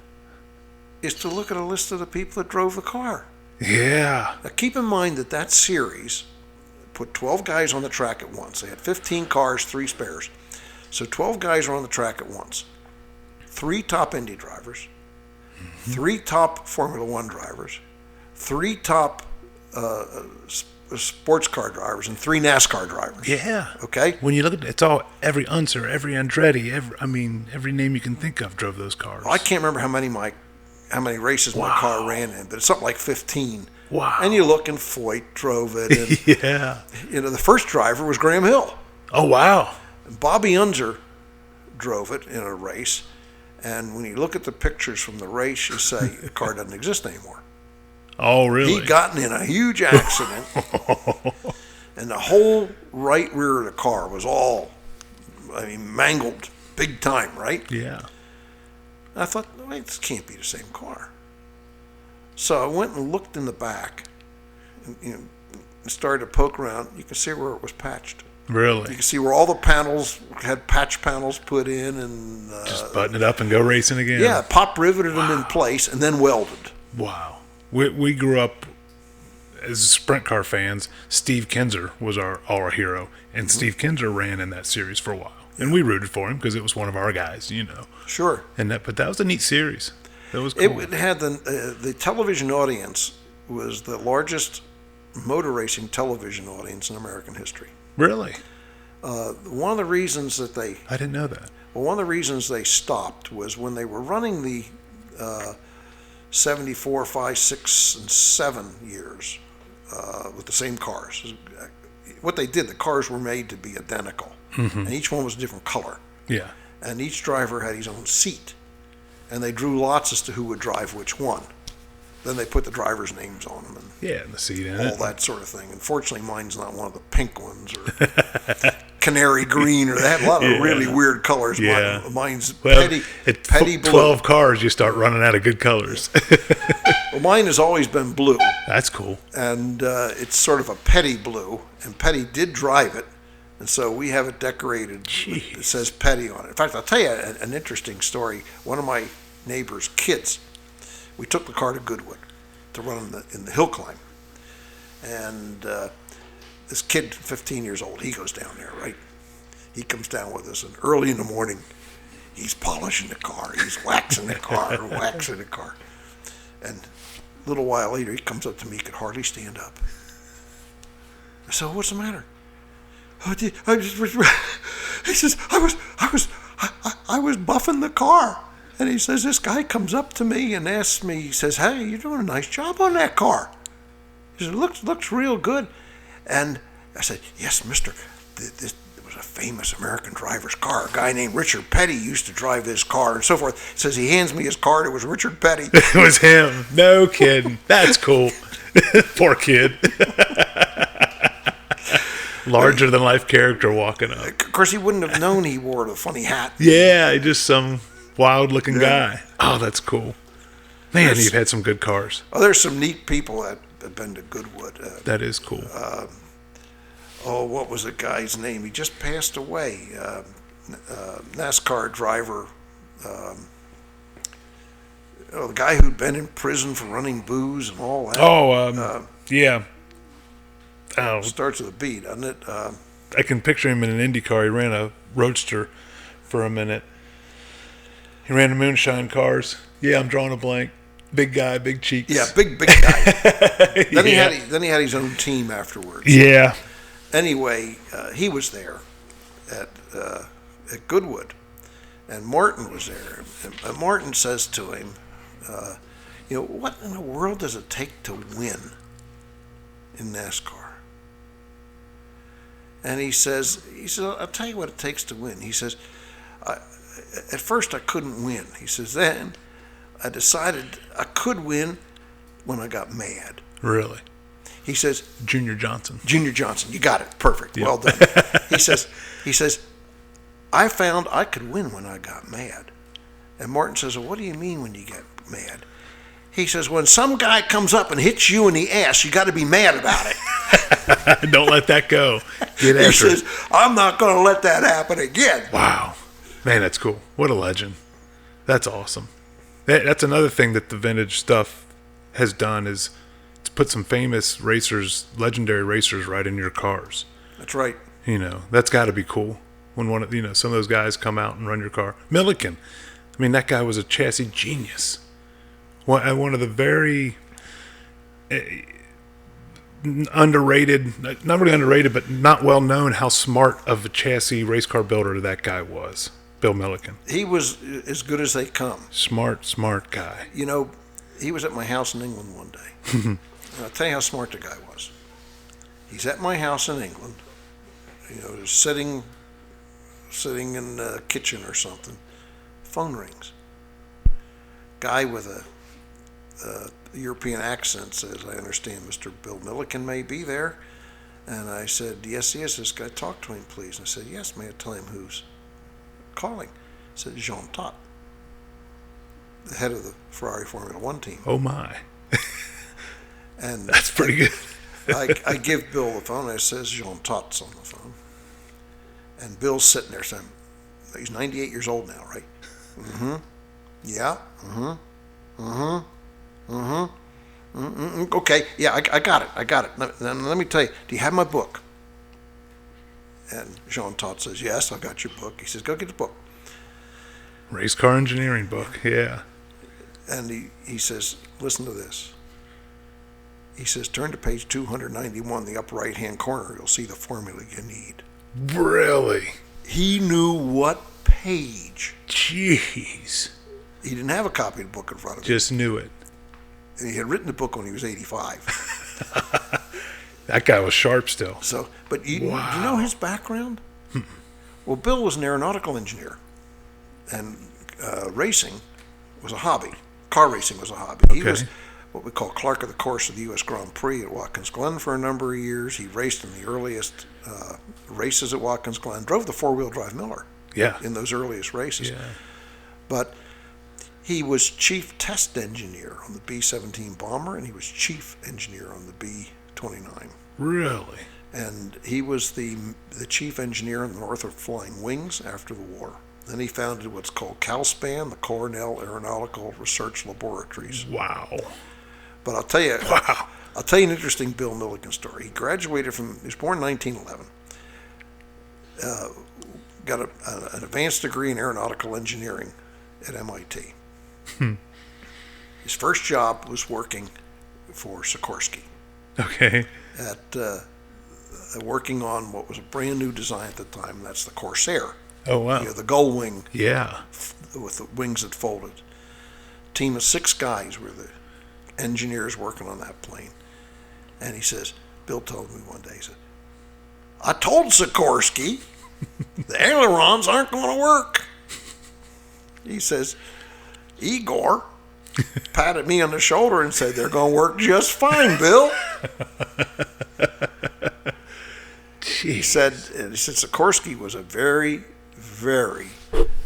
is to look at a list of the people that drove the car. Yeah. Now keep in mind that series put 12 guys on the track at once. They had 15 cars, 3 spares. So 12 guys are on the track at once. 3 top Indy drivers, 3 top Formula One drivers, 3 top sports car drivers, and 3 NASCAR drivers. Yeah. Okay? When you look at it, it's all every Unser, every Andretti, every name you can think of drove those cars. I can't remember how many races my car ran in, but it's something like 15. Wow. And you look, and Foyt drove it. And, Yeah. the first driver was Graham Hill. Oh, wow. Bobby Unser drove it in a race, and when you look at the pictures from the race, you say the car doesn't exist anymore. Oh, really? He'd gotten in a huge accident, and the whole right rear of the car was all, mangled big time, right? Yeah. And I thought, wait, this can't be the same car. So I went and looked in the back, and started to poke around. You can see where it was patched. You Really? can see where all the panels had patch panels put in, and Just button it up and go racing again? yeah, pop riveted them in place and then welded. Wow. We grew up as sprint car fans. Steve Kinzer was our hero, and Steve Kinzer ran in that series for a while. And we rooted for him because it was one of our guys, Sure. But that was a neat series. That was cool. It had the television audience was the largest motor racing television audience in American history. Really? One of the reasons that they I didn't know that. Well, one of the reasons they stopped was when they were running the 74, 5, 6, and 7 years with the same cars. What they did, the cars were made to be identical, and each one was a different color. Yeah. And each driver had his own seat, and they drew lots as to who would drive which one. Then they put the drivers' names on them and Yeah, and the seat in all it. that sort of thing. Unfortunately, mine's not one of the pink ones or canary green, or they had a lot of really weird colors. Yeah. Mine's Well, petty blue. 12 cars, you start running out of good colors. Well, mine has always been blue, That's cool. and it's sort of a Petty blue, and Petty did drive it, and so we have it decorated. Jeez. It says Petty on it. In fact, I'll tell you an interesting story. One of my neighbor's kids, we took the car to Goodwood to run in the hill climb, and this kid, 15 years old, he goes down there, right? He comes down with us, and early in the morning, he's polishing the car, he's waxing the car, waxing the car. And a little while later, he comes up to me, he could hardly stand up. I said, what's the matter? He says, I was buffing the car. And he says, this guy comes up to me and asks me, he says, hey, you're doing a nice job on that car. He said, looks real good. And I said, yes, mister, this was a famous American driver's car. A guy named Richard Petty used to drive this car and so forth. Says he hands me his card. It was Richard Petty. It was him. No kidding. That's cool. Poor kid. Larger than life character walking up. Of course, he wouldn't have known he wore the funny hat. Yeah, just some wild looking guy. Oh, that's cool. Man, you've had some good cars. Oh, there's some neat people that have been to Goodwood. That is cool. What was the guy's name? He just passed away. NASCAR driver. The guy who'd been in prison for running booze and all that. Yeah. Oh, Starts with a B, doesn't it? I can picture him in an Indy car. He ran a Roadster for a minute. He ran the moonshine cars. Yeah, I'm drawing a blank. Big guy, big cheeks. Yeah, big guy. Then Yeah. he had his own team afterwards. Yeah. Anyway, he was there at Goodwood, and Martin was there. And Martin says to him, what in the world does it take to win in NASCAR? And he says, I'll tell you what it takes to win. He says, at first I couldn't win. He says, then I decided I could win when I got mad. Really? He says, Junior Johnson. you got it. Perfect. Yep. Well done. He says, I found I could win when I got mad. And Martin says, well, what do you mean when you get mad? He says, when some guy comes up and hits you in the ass, you got to be mad about it. Don't let that go. Get He after says, it. I'm not going to let that happen again. Wow. Man, that's cool. What a legend. That's awesome. That's another thing that the vintage stuff has done is to put some famous racers, legendary racers right in your cars. That's right. That's got to be cool when some of those guys come out and run your car. Milliken. I mean, that guy was a chassis genius. One of the very underrated, not really underrated, but not well known how smart of a chassis race car builder that guy was. Bill Milliken. He was as good as they come. Smart guy. He was at my house in England one day. And I'll tell you how smart the guy was. He's at my house in England, sitting in the kitchen or something. Phone rings. Guy with a European accent says, I understand Mr. Bill Milliken may be there. And I said, yes, he is. This guy, talk to him, please. And I said, yes, may I tell him who's calling? I said, Jean Todt, the head of the Ferrari Formula One team. Oh, my. And That's pretty good. I give Bill the phone, and it says Jean Todt's on the phone. And Bill's sitting there saying, he's 98 years old now, right? Mm-hmm. Yeah. Mm-hmm. Mm-hmm. Mm-hmm. Mm-hmm. Okay. Yeah, I got it. Let me tell you, do you have my book? And Jean Todt says, yes, I've got your book. He says, go get the book. Race car engineering book, yeah. And he says, listen to this. He says, turn to page 291, the upper right-hand corner. You'll see the formula you need. Really? He knew what page. Jeez. He didn't have a copy of the book in front of him. Just knew it. And he had written the book when he was 85. That guy was sharp still. So, but you Wow. know his background? Well, Bill was an aeronautical engineer, and racing was a hobby. Car racing was a hobby. He Okay. was what we call clerk of the course of the U.S. Grand Prix at Watkins Glen for a number of years. He raced in the earliest races at Watkins Glen, drove the four-wheel drive Miller Yeah. in those earliest races. Yeah. But he was chief test engineer on the B-17 bomber, and he was chief engineer on the B-29. Really? And he was the chief engineer in the Northrop Flying Wings after the war. Then he founded what's called CalSpan, the Cornell Aeronautical Research Laboratories. Wow. But I'll tell you, Wow. I'll tell you an interesting Bill Milliken story. He graduated from, he was born in 1911. Got an advanced degree in aeronautical engineering at MIT. His first job was working for Sikorsky Okay. at working on what was a brand new design at the time, and that's the Corsair. Oh, wow. The gull wing Yeah. with the wings that folded. Team of 6 guys were the engineers working on that plane. And he says, Bill told me one day, he said, I told Sikorsky the ailerons aren't going to work. He says, Igor patted me on the shoulder and said, they're going to work just fine, Bill. He said Sikorsky was a very, very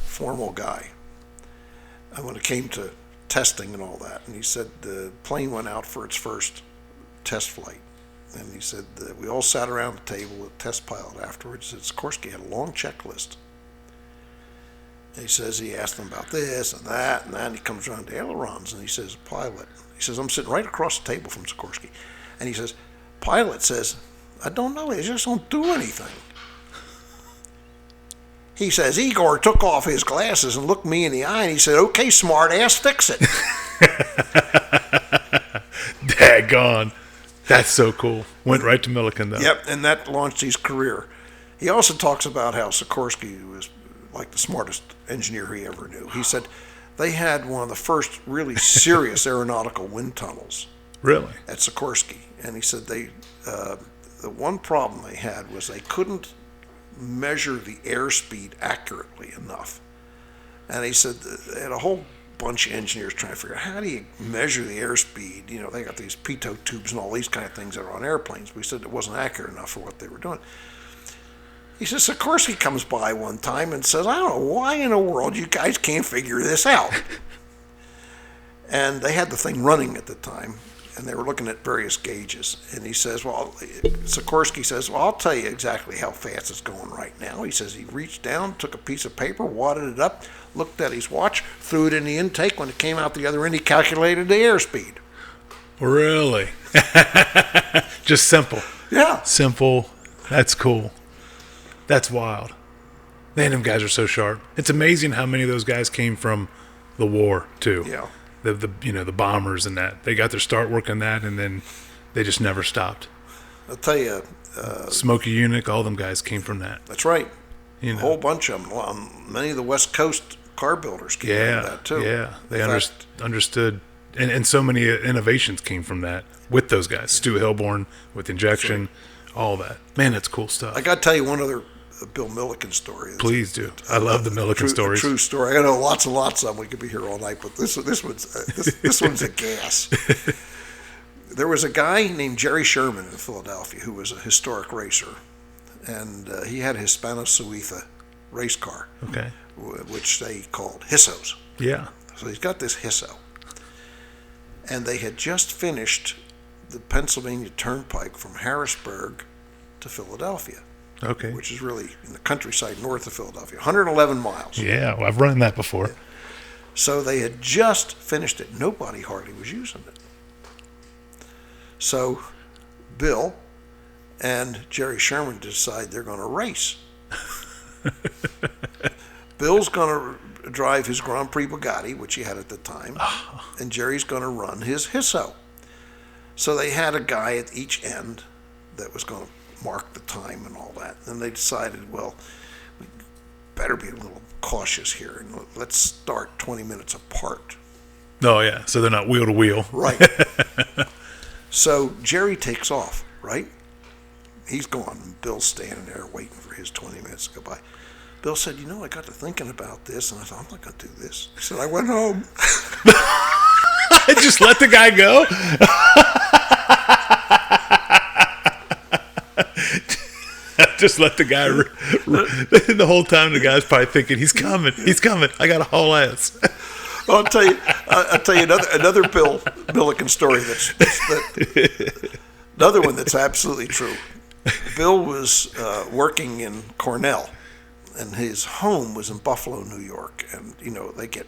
formal guy. And when it came to testing and all that, and he said the plane went out for its first test flight. And he said that we all sat around the table with the test pilot afterwards. He said Sikorsky had a long checklist. And he says he asked him about this and that, and he comes around to ailerons, and he says, pilot. He says, I'm sitting right across the table from Sikorsky. And he says, pilot says, I don't know, they just don't do anything. He says, Igor took off his glasses and looked me in the eye, and he said, okay, smart ass, fix it. Daggone. That's so cool. Went right to Milliken, though. Yep, and that launched his career. He also talks about how Sikorsky was like the smartest engineer he ever knew. He said they had one of the first really serious aeronautical wind tunnels. Really? At Sikorsky. And he said the one problem they had was they couldn't measure the airspeed accurately enough. And he said they had a whole bunch of engineers trying to figure out how do you measure the airspeed. You know, they got these pitot tubes and all these kind of things that are on airplanes. But he said it wasn't accurate enough for what they were doing. He says, Sikorsky comes by one time and says, I don't know why in the world you guys can't figure this out. And they had the thing running at the time, and they were looking at various gauges. And he says, Sikorsky says, well, I'll tell you exactly how fast it's going right now. He says he reached down, took a piece of paper, wadded it up, looked at his watch, threw it in the intake. When it came out the other end, he calculated the airspeed. Really? Just simple. Yeah. Simple. That's cool. That's wild. Man, them guys are so sharp. It's amazing how many of those guys came from the war, too. Yeah. The bombers and that. They got their start working that, and then they just never stopped. I'll tell you. Smokey Unic, all them guys came from that. That's right. You know. A whole bunch of them. Many of the West Coast car builders came from that, too. Yeah, they understood. And so many innovations came from that with those guys. Stu Hilborn with injection, all that. Man, that's cool stuff. I got to tell you one other Bill Milliken story. Please do. I love the Milliken stories. True story. I know lots and lots of them. We could be here all night, but this one's a gas. There was a guy named Jerry Sherman in Philadelphia who was a historic racer, and he had a Hispano Suiza race car, okay, which they called Hissos. Yeah. So he's got this Hisso, and they had just finished the Pennsylvania Turnpike from Harrisburg to Philadelphia. Okay. Which is really in the countryside north of Philadelphia, 111 miles. Yeah, well, I've run that before. So they had just finished it. Nobody hardly was using it. So Bill and Jerry Sherman decide they're going to race. Bill's going to drive his Grand Prix Bugatti, which he had at the time, and Jerry's going to run his Hisso. So they had a guy at each end that was going to mark the time and all that. And they decided, well, we better be a little cautious here, and let's start 20 minutes apart. Oh, yeah, so they're not wheel to wheel. Right. So Jerry takes off, right? He's gone, and Bill's standing there waiting for his 20 minutes to go by. Bill said, I got to thinking about this, and I thought, I'm not going to do this. He said, I went home. Just let the guy go? Just let the guy. The whole time, the guy's probably thinking, "He's coming. He's coming. I got to haul ass." I'll tell you another Bill Milliken story. That's another one that's absolutely true. Bill was working in Cornell, and his home was in Buffalo, New York, and they get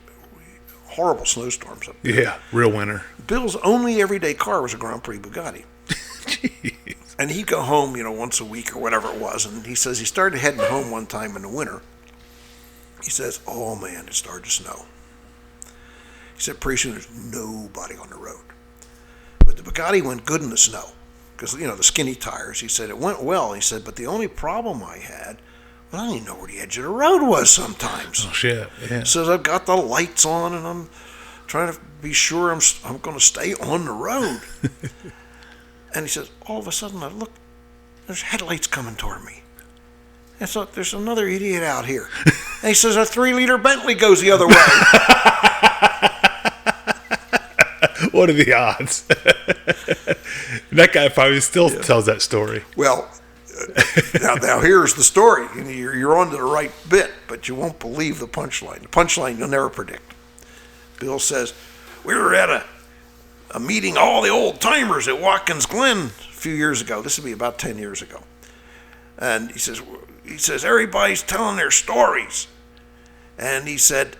horrible snowstorms up there. Yeah, real winter. Bill's only everyday car was a Grand Prix Bugatti. Jeez. And he'd go home, once a week or whatever it was. And he says he started heading home one time in the winter. He says, oh, man, it started to snow. He said, pretty soon there's nobody on the road. But the Bugatti went good in the snow because, the skinny tires. He said, it went well. He said, but the only problem I had, I didn't know where the edge of the road was sometimes. Oh, shit, yeah. He says, I've got the lights on, and I'm trying to be sure I'm going to stay on the road. And he says, all of a sudden I look, there's headlights coming toward me. I thought, there's another idiot out here. And he says, a 3-liter Bentley goes the other way. What are the odds? That guy probably still tells that story. Well, now here's the story. You're on to the right bit, but you won't believe the punchline. The punchline you'll never predict. Bill says, we were at a meeting, all the old timers at Watkins Glen a few years ago. This would be about 10 years ago. And he says, everybody's telling their stories. And he said,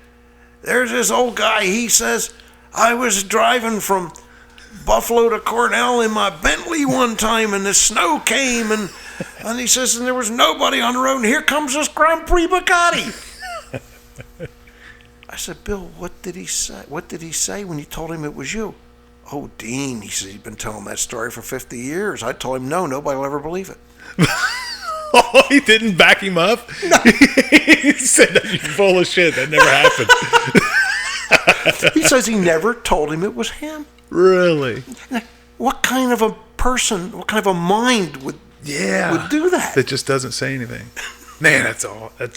there's this old guy, he says, I was driving from Buffalo to Cornell in my Bentley one time, and the snow came, and he says, and there was nobody on the road, and here comes this Grand Prix Bugatti. I said, Bill, what did he say? What did he say when you told him it was you? Oh, Dean, he said, he's been telling that story for 50 years. I told him, no, nobody will ever believe it. Oh, he didn't back him up? No. He said, you're full of shit. That never happened. He says he never told him it was him. Really? What kind of a person, what kind of a mind would do that? That just doesn't say anything. Man, that's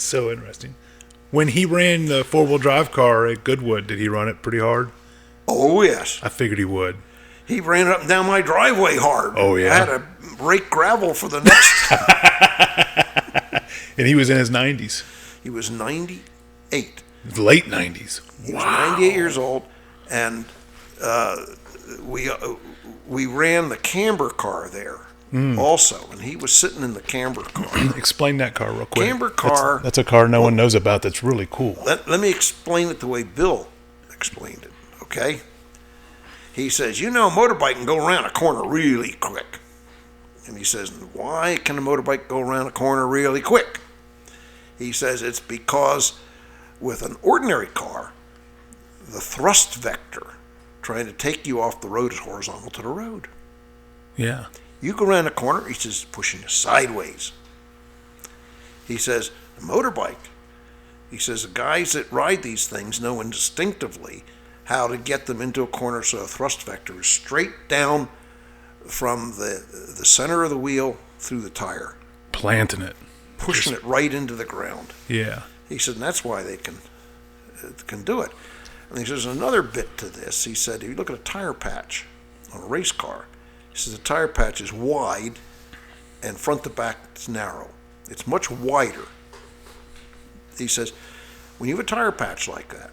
so interesting. When he ran the 4-wheel drive car at Goodwood, did he run it pretty hard? Oh, yes. I figured he would. He ran up and down my driveway hard. Oh, yeah. I had to rake gravel for the next. And he was in his 90s. He was 98. Late 90s. He was 98 years old, and we ran the camber car there also, and he was sitting in the camber car. Explain that car real quick. Camber car. That's a car no one knows about that's really cool. Let me explain it the way Bill explained it, okay? He says, a motorbike can go around a corner really quick. And he says, why can a motorbike go around a corner really quick? He says it's because with an ordinary car, the thrust vector trying to take you off the road is horizontal to the road. Yeah. You go around a corner, he says, pushing you sideways. He says, a motorbike, he says, the guys that ride these things know instinctively how to get them into a corner so a thrust vector is straight down from the center of the wheel through the tire. Planting it. Pushing it right into the ground. Yeah. He said, and that's why they can do it. And he says, another bit to this. He said, if you look at a tire patch on a race car, he says the tire patch is wide and front to back it's narrow. It's much wider. He says, when you have a tire patch like that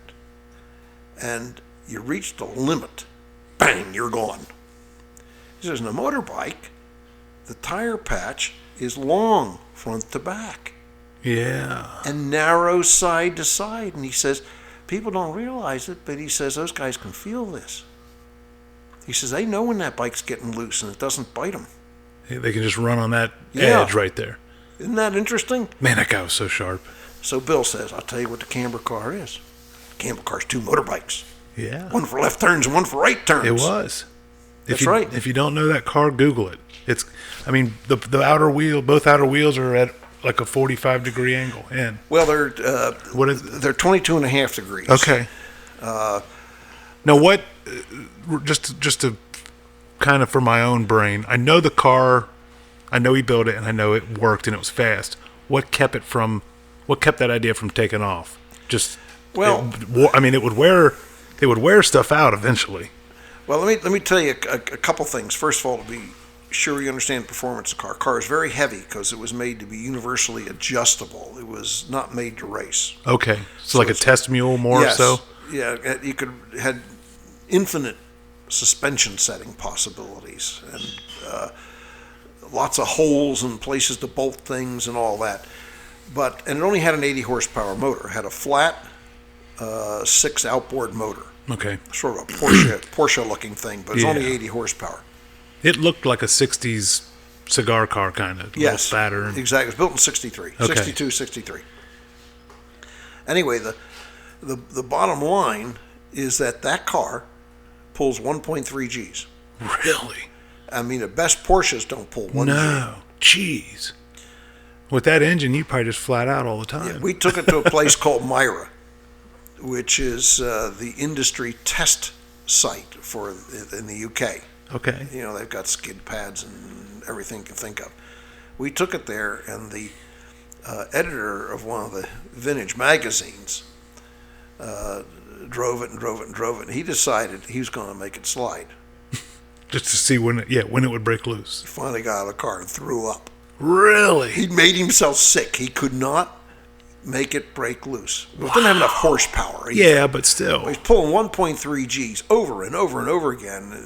and you reach the limit, bang, you're gone. He says, in a motorbike, the tire patch is long front to back. Yeah. And narrow side to side. And he says, people don't realize it, but he says those guys can feel this. He says they know when that bike's getting loose and it doesn't bite them. They can just run on that edge right there. Isn't that interesting? Man, that guy was so sharp. So Bill says, I'll tell you what the camber car is. The camber car's 2 motorbikes. Yeah. One for left turns and one for right turns. It was. That's right. If you don't know that car, Google it. The outer wheel, both outer wheels are at like a 45-degree angle in. Well, they're they're 22.5 degrees. Okay. Now what? Just to kind of for my own brain, I know the car. I know he built it, and I know it worked, and it was fast. What kept that idea from taking off? It would wear stuff out eventually. Well, let me tell you a couple things. First of all, to be sure you understand the performance of the car. The car is very heavy because it was made to be universally adjustable. It was not made to race. Okay, so like a test mule more yes, so? Yeah, had infinite suspension setting possibilities and lots of holes and places to bolt things and all that. And it only had an 80 horsepower motor. It had a flat 6 outboard motor. Okay. Sort of a Porsche looking thing, but it's only 80 horsepower. It looked like a 60s cigar car kind of. Yes. Fatter. Exactly. It was built in 63. Okay. 62, 63. Anyway, the bottom line is that car pulls 1.3 Gs. Really? I mean, the best Porsches don't pull 1 G. No. Jeez. With that engine, you probably just flat out all the time. Yeah, we took it to a place called Myra, which is the industry test site in the UK. Okay. They've got skid pads and everything you can think of. we took it there, and the editor of one of the vintage magazines drove it and drove it and drove it, and he decided he was going to make it slide. Just to see when it would break loose. He finally got out of the car and threw up. Really? He made himself sick. He could not make it break loose. It didn't have enough horsepower either. Yeah, but still. He's pulling 1.3 Gs over and over and over again.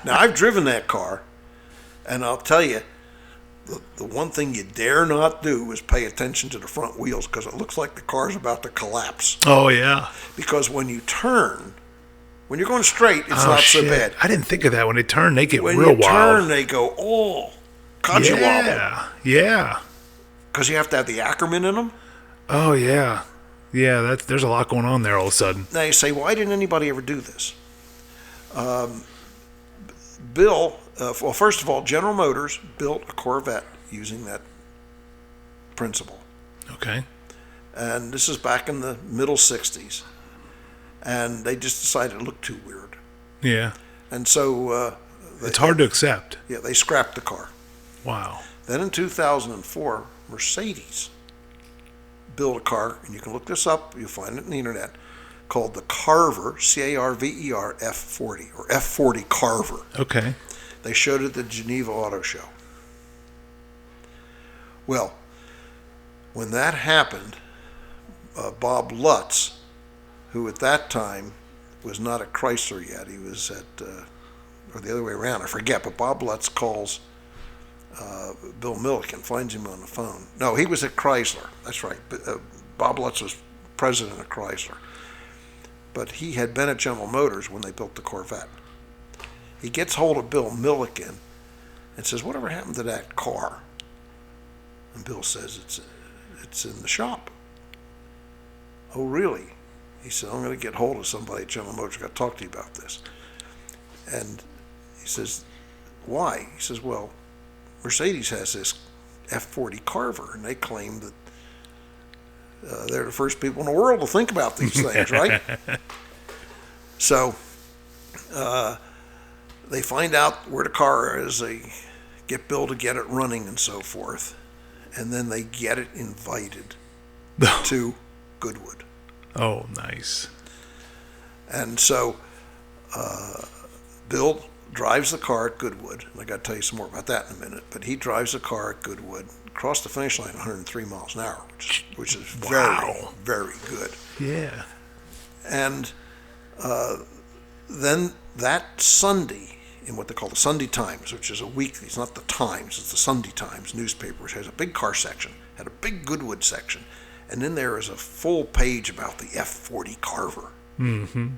Now, I've driven that car, and I'll tell you, the one thing you dare not do is pay attention to the front wheels, because it looks like the car's about to collapse. Oh, yeah. Because when you turn, when you're going straight, it's Oh, not shit. so bad. I didn't think of that. When they turn, they get When real you wild. turn, they go, oh, codgy wobble. Yeah. Because you have to have the Ackerman in them. Oh, yeah. Yeah, there's a lot going on there all of a sudden. Now you say, why didn't anybody ever do this? Bill, well, first of all, General Motors built a Corvette using that principle. Okay. And this is back in the middle 60s. And they just decided it looked too weird. Yeah. And so... It's hard to accept. Yeah, they scrapped the car. Wow. Then in 2004, Mercedes built a car, and you can look this up, you'll find it on the internet, called the Carver, Carver F40, or F40 Carver. Okay. They showed it at the Geneva Auto Show. Well, when that happened, Bob Lutz, who at that time was not at Chrysler yet, he was at, or the other way around, I forget, but Bob Lutz calls Bill Milliken, finds him on the phone. No, he was at Chrysler, that's right. Bob Lutz was president of Chrysler. But he had been at General Motors when they built the Corvette. He gets hold of Bill Milliken and says, whatever happened to that car? And Bill says, it's in the shop. Oh, really? He said, I'm going to get hold of somebody at General Motors. I've got to talk to you about this. And he says, why? He says, well, Mercedes has this F40 Carver, and they claim that they're the first people in the world to think about these things, right? So they find out where the car is. They get Bill to get it running and so forth. And then they get it invited to Goodwood. Oh, nice. And so Bill drives the car at Goodwood. And I got to tell you some more about that in a minute. But he drives the car at Goodwood, crossed the finish line at 103 miles an hour, which is very, very good. Yeah. And then that Sunday, in what they call the Sunday Times, which is a weekly, it's not the Times, it's the Sunday Times newspaper, which has a big car section, had a big Goodwood section, and then there is a full page about the F40 Carver. Mm-hmm.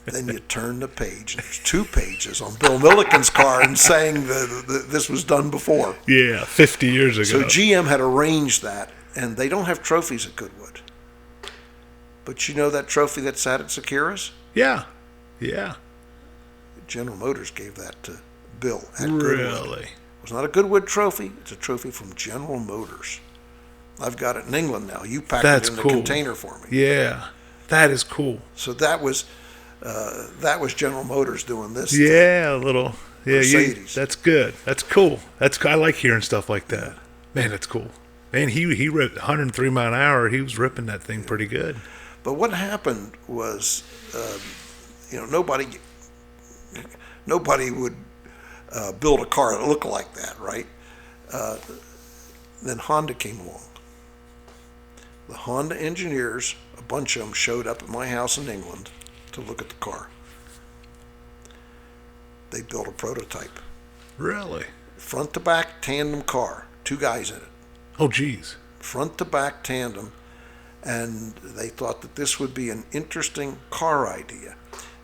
Then you turn the page, and there's 2 pages on Bill Milliken's car and saying that this was done before. Yeah, 50 years ago. So GM had arranged that, and they don't have trophies at Goodwood. But you know that trophy that sat at ZAKIRAS? Yeah. Yeah. General Motors gave that to Bill at Goodwood. Really? It was not a Goodwood trophy. It's a trophy from General Motors. I've got it in England now. You packed it in a container for me. Yeah. That is cool. So that was General Motors doing this. Yeah, a little. Yeah, Mercedes. that's good. That's cool. I like hearing stuff like that. Man, that's cool. Man, he ripped 103 mile an hour. He was ripping that thing pretty good. But what happened was, nobody would build a car that looked like that, right? Then Honda came along. The Honda engineers, a bunch of them, showed up at my house in England to look at the car. They built a prototype. Really? Front to back tandem car, 2 guys in it. Oh, geez. Front to back tandem. And they thought that this would be an interesting car idea.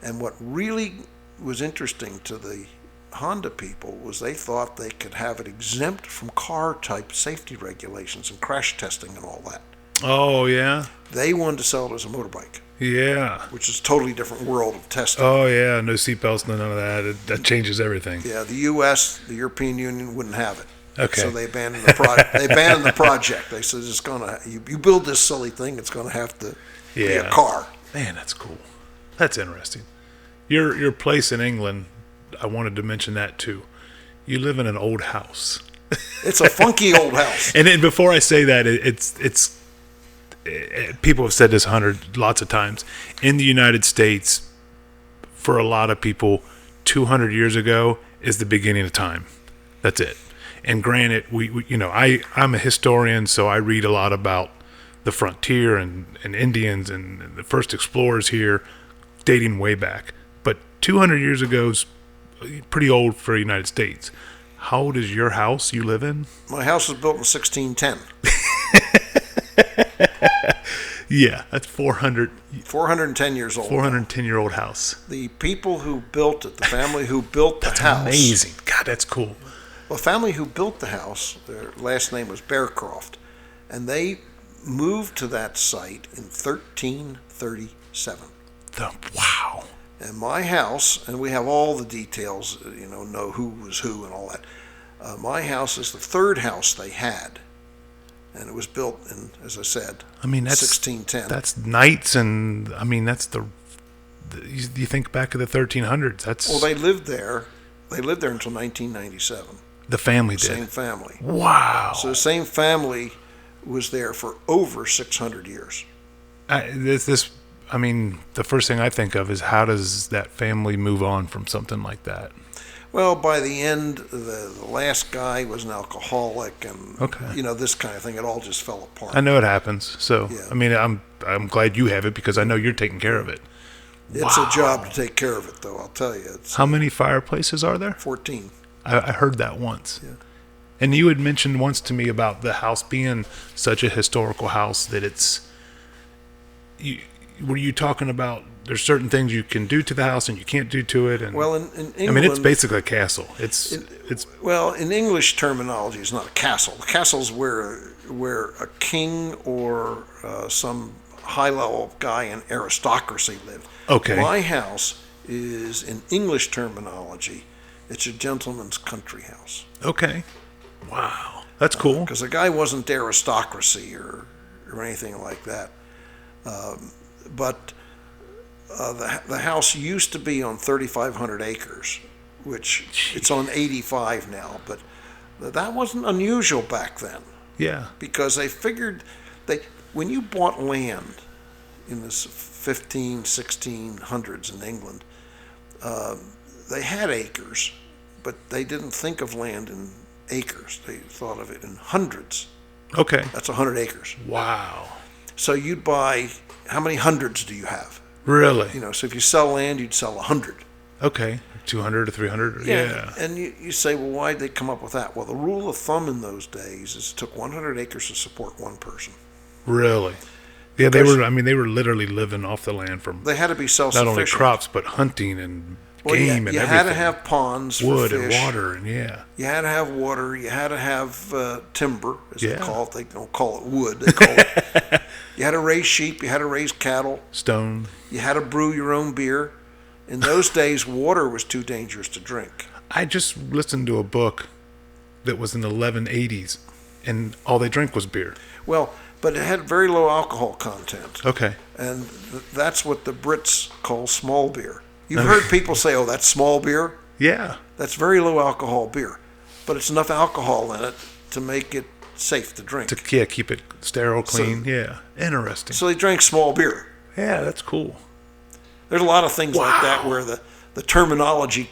And what really was interesting to the Honda people was they thought they could have it exempt from car type safety regulations and crash testing and all that. Oh, yeah? They wanted to sell it as a motorbike. Yeah. Which is a totally different world of testing. Oh, yeah. No seatbelts, none of that. That changes everything. Yeah, the U.S., the European Union wouldn't have it. Okay. So they abandoned the project. They said it's gonna. You build this silly thing, it's gonna have to be a car. Man, that's cool. That's interesting. Your place in England, I wanted to mention that too. You live in an old house. It's a funky old house. And then before I say that, people have said this lots of times. In the United States, for a lot of people, 200 years ago is the beginning of time. That's it. And granted, I'm a historian, so I read a lot about the frontier and Indians and the first explorers here, dating way back. But 200 years ago is pretty old for the United States. How old is your house you live in? My house was built in 1610. Yeah, that's 410 years old. 410-year-old house. The people who built it, the family who built the house. Amazing. God, that's cool. The family who built the house, their last name was Bearcroft, and they moved to that site in 1337. Wow. And my house, and we have all the details, know who was who and all that. My house is the third house they had, and it was built in, as I said, I mean, that's 1610. That's knights, and I mean, that's you think back to the 1300s. Well, they lived there. They lived there until 1997. The family did. Same family. Wow. So the same family was there for over 600 years. I mean, the first thing I think of is how does that family move on from something like that? Well, by the end, the last guy was an alcoholic, and this kind of thing. It all just fell apart. I know it happens. So Yeah. I mean, I'm glad you have it because I know you're taking care of it. It's a job to take care of it, though. I'll tell you. How many fireplaces are there? 14. I heard that once. Yeah. And you had mentioned once to me about the house being such a historical house that were you talking about there's certain things you can do to the house and you can't do to it? And Well, in England, I mean, it's basically a castle. It's well, in English terminology, it's not a castle. A castle's where a king or some high-level guy in aristocracy lived. Okay. My house is, in English terminology, it's a gentleman's country house. okay. Wow, that's cool. Because the guy wasn't aristocracy or anything like that. But the house used to be on 3,500 acres, which it's on 85 now. But that wasn't unusual back then, Yeah. because they figured when you bought land in the 1600s in England, they had acres, but they didn't think of land in acres. They thought of it in hundreds. Okay. That's 100 acres. Wow. So you'd buy, how many hundreds do you have? Really? So if you sell land, you'd sell 100. Okay. 200 or 300. Yeah. And you say, well, why'd they come up with that? Well, the rule of thumb in those days is it took 100 acres to support one person. Really? Yeah, they were. I mean, they were literally living off the land from They had to be not self-sufficient. only crops but hunting and Well, game you and everything. had to have ponds for wood fish. and water and You had to have water. You had to have timber, as they Yeah. call it. They don't call it wood. They call it. You had to raise sheep. You had to raise cattle. stone. You had to brew your own beer. In those days, water was too dangerous to drink. I just listened to a book that was in the 1180s, and all they drank was beer. Well, but it had very low alcohol content. Okay. And that's what the Brits call small beer. You've heard people say, oh, that's small beer? Yeah. That's very low alcohol beer. But it's enough alcohol in it to make it safe to drink. Keep it sterile, clean. Yeah. Interesting. So they drank small beer. Yeah, that's cool. There's a lot of things like that Wow. where the terminology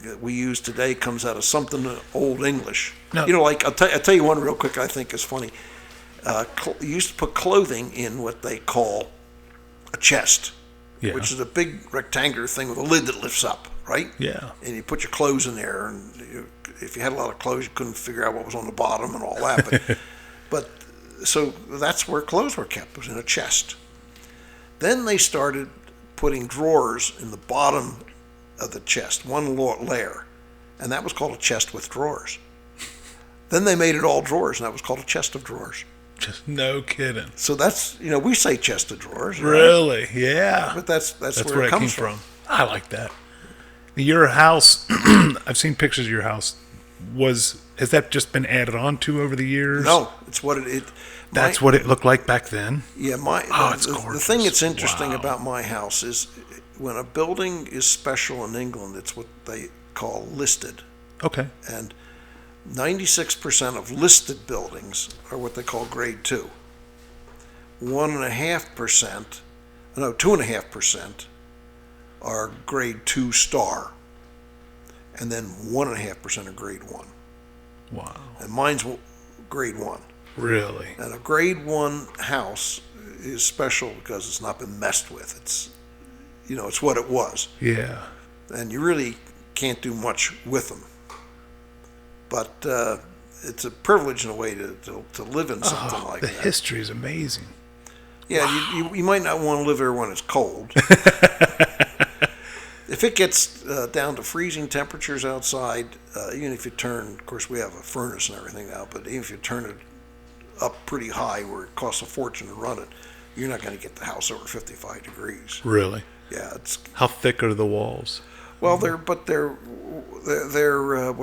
that we use today comes out of something in Old English. No. Like, I'll tell you one real quick I think is funny. You used to put clothing in what they call a chest, Yeah. which is a big rectangular thing with a lid that lifts up, right? Yeah. And you put your clothes in there, and if you had a lot of clothes, you couldn't figure out what was on the bottom and all that. But so that's where clothes were kept, was in a chest. Then they started putting drawers in the bottom of the chest, one layer, and that was called a chest with drawers. Then they made it all drawers, and that was called a chest of drawers. Just no kidding. So that's, we say chest of drawers, right? Really? Yeah. But that's where it comes from. I like that. Your house, I've seen pictures of your house. Has that just been added on to over the years? No, it's what it That's what it looked like back then? Yeah, it's the gorgeous. thing that's interesting Wow. about my house is when a building is special in England, it's what they call listed. Okay. And 96% of listed buildings are what they call grade 2. 1.5%, no, 2.5% are grade 2 star. And then 1.5% are grade 1. Wow. And mine's grade 1. Really? And a grade 1 house is special because it's not been messed with. It's, it's what it was. Yeah. And you really can't do much with them. But it's a privilege in a way to live in something like the that. The history is amazing. Yeah, wow. you might not want to live there when it's cold. If it gets down to freezing temperatures outside, even if you turn, of course we have a furnace and everything now, but even if you turn it up pretty high where it costs a fortune to run it, you're not going to get the house over 55 degrees. Really? Yeah. It's How thick are the walls? Well, they're what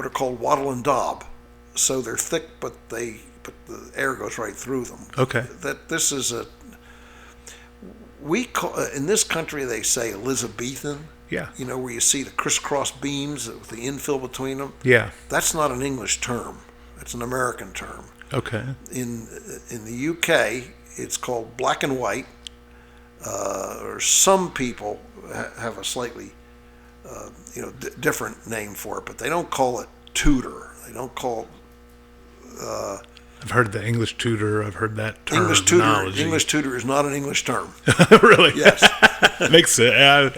are called wattle and daub, so they're thick, but the air goes right through them. Okay. This is we call in this country they say Elizabethan. Yeah. Where you see the crisscross beams with the infill between them. Yeah. That's not an English term. It's an American term. Okay. In the UK, it's called black and white, or some people have a slightly different name for it, but they don't call it Tudor. They don't call it. I've heard the English Tudor. I've heard that term. English Tudor is not an English term. Really? Yes. Makes sense. Yeah,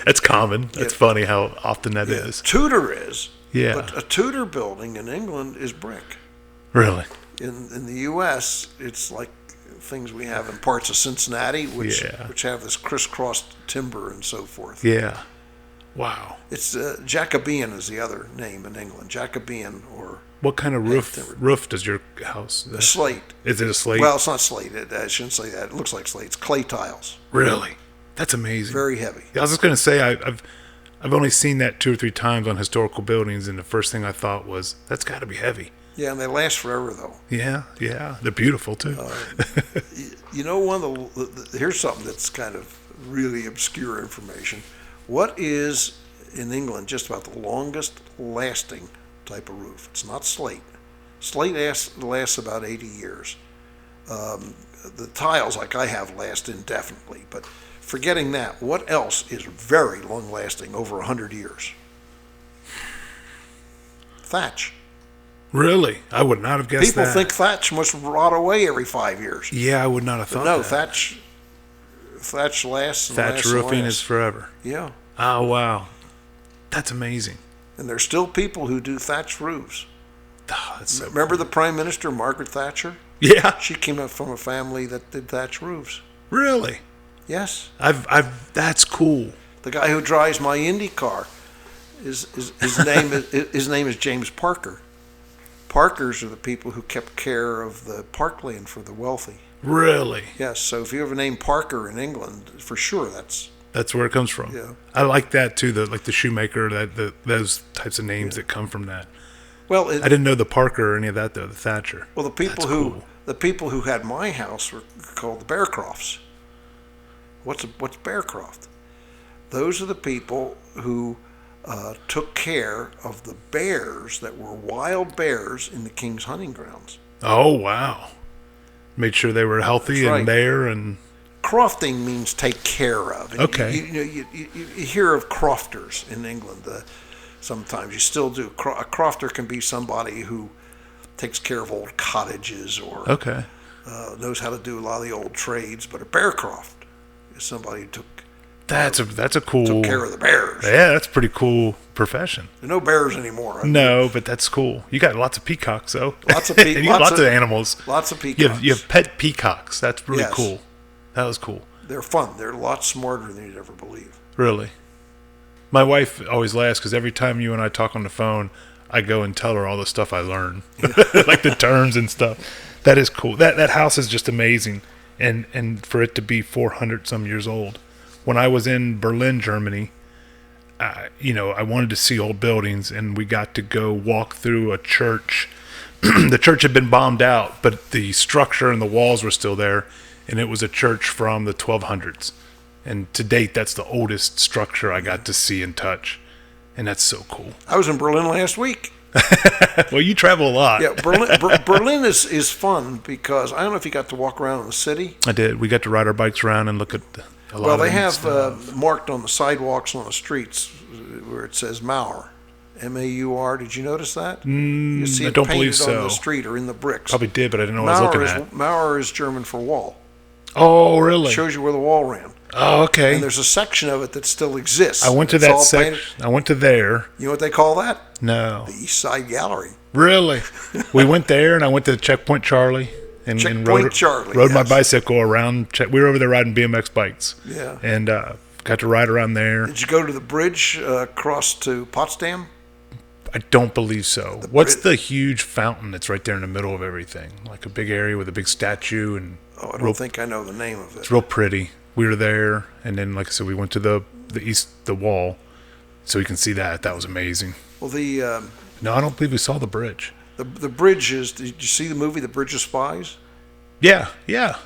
it's common. It's funny how often that is. Tudor is. Yeah. But a Tudor building in England is brick. Really? In the U.S., it's like things we have in parts of Cincinnati, which have this crisscrossed timber and so forth. Yeah. Wow. It's Jacobean is the other name in England. Jacobean or. What kind of roof does your house? A slate. Is it a slate? Well, it's not slate. I shouldn't say that. It looks like slate. It's clay tiles. Really? That's amazing. Very heavy. I was just going to say I've only seen that 2 or 3 times on historical buildings, and the first thing I thought was that's got to be heavy. Yeah, and they last forever though. Yeah, they're beautiful too. Here's something that's kind of really obscure information. What is in England just about the longest lasting type of roof? It's not slate. Slate lasts about 80 years. The tiles, like I have, last indefinitely. But forgetting that, what else is very long lasting over 100 years? Thatch. Really? I would not have guessed People that. think thatch must rot away every 5 years. Yeah, I would not have thought No, that. thatch lasts. Thatch roofing is forever. Yeah. Oh, wow. That's amazing. And there's still people who do thatch roofs. Oh, that's so Remember the Prime Minister, Margaret Thatcher? Yeah. She came up from a family that did thatch roofs. Really? Yes. That's cool. The guy who drives my Indy car, his name is James Parker. Parkers are the people who kept care of the parkland for the wealthy. Really? Yes. So if you have a name Parker in England, for sure that's where it comes from. Yeah. I like that too. The shoemaker, those types of names that come from that. Well, I didn't know the Parker or any of that though. The Thatcher. Well, the people who had my house were called the Bearcrofts. What's Bearcroft? Those are the people who took care of the bears that were wild bears in the king's hunting grounds. Oh wow! Made sure they were healthy and there and. Crofting means take care of. And okay. You hear of crofters in England. Sometimes you still do. A crofter can be somebody who takes care of old cottages or knows how to do a lot of the old trades. But a bearcroft is somebody who took care of the bears. Yeah, that's a pretty cool profession. There are no bears anymore. No, but that's cool. You got lots of peacocks though. Lots of peacocks. You got lots of animals. Lots of peacocks. You have pet peacocks. That's really cool. That was cool. They're fun. They're a lot smarter than you'd ever believe. Really? My wife always laughs because every time you and I talk on the phone, I go and tell her all the stuff I learn, like the terms and stuff. That is cool. That house is just amazing, and for it to be 400 some years old. When I was in Berlin, Germany, I wanted to see old buildings, and we got to go walk through a church. The church had been bombed out, but the structure and the walls were still there. And it was a church from the 1200s. And to date, that's the oldest structure I got to see and touch. And that's so cool. I was in Berlin last week. Well, you travel a lot. Yeah, Berlin is fun because I don't know if you got to walk around in the city. I did. We got to ride our bikes around and look at a lot Well, of they neat have stuff. marked on the sidewalks on the streets where it says Mauer, M-A-U-R. Did you notice that? You see I it don't painted believe on so. the street or in the bricks. Probably did, but I didn't know what I was looking at. Mauer is German for wall. Oh, really? It shows you where the wall ran. Oh, okay. And there's a section of it that still exists. I went to It's that all section. painted. I went to there. You know what they call that? No. The East Side Gallery. Really? We went there, and I went to Checkpoint Charlie. And Checkpoint Charlie, rode my yes. bicycle around. We were over there riding BMX bikes. Yeah. And got to ride around there. Did you go to the bridge across to Potsdam? I don't believe so. What's the huge fountain that's right there in the middle of everything? Like a big area with a big statue and Oh, I don't think I know the name of it. it's real pretty. We were there, and then, like I said, we went to the wall, so you can see that. That was amazing. Well, the No, I don't believe we saw the bridge. bridge is. Did you see the movie The Bridge of Spies? Yeah, yeah.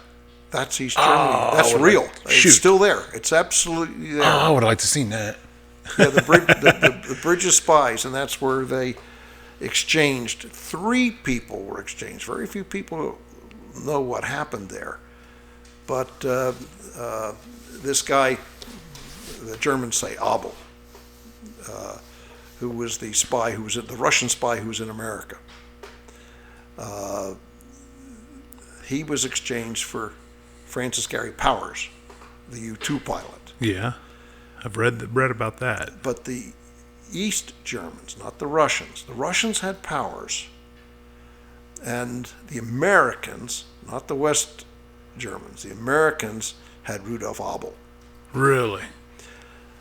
That's East Germany. That's well, real. shoot. It's still there. It's absolutely there. Oh, I would have liked to seen that. Yeah, the Bridge of Spies, and that's where they exchanged. 3 people were exchanged. Very few people know what happened there. But this guy, the Germans say Abel, who was the spy who was the Russian spy who was in America. He was exchanged for Francis Gary Powers, the U-2 pilot. Yeah, I've read about that. But the East Germans, not the Russians had Powers, and the Americans, not the West Germans, the Americans had Rudolf Abel. Really?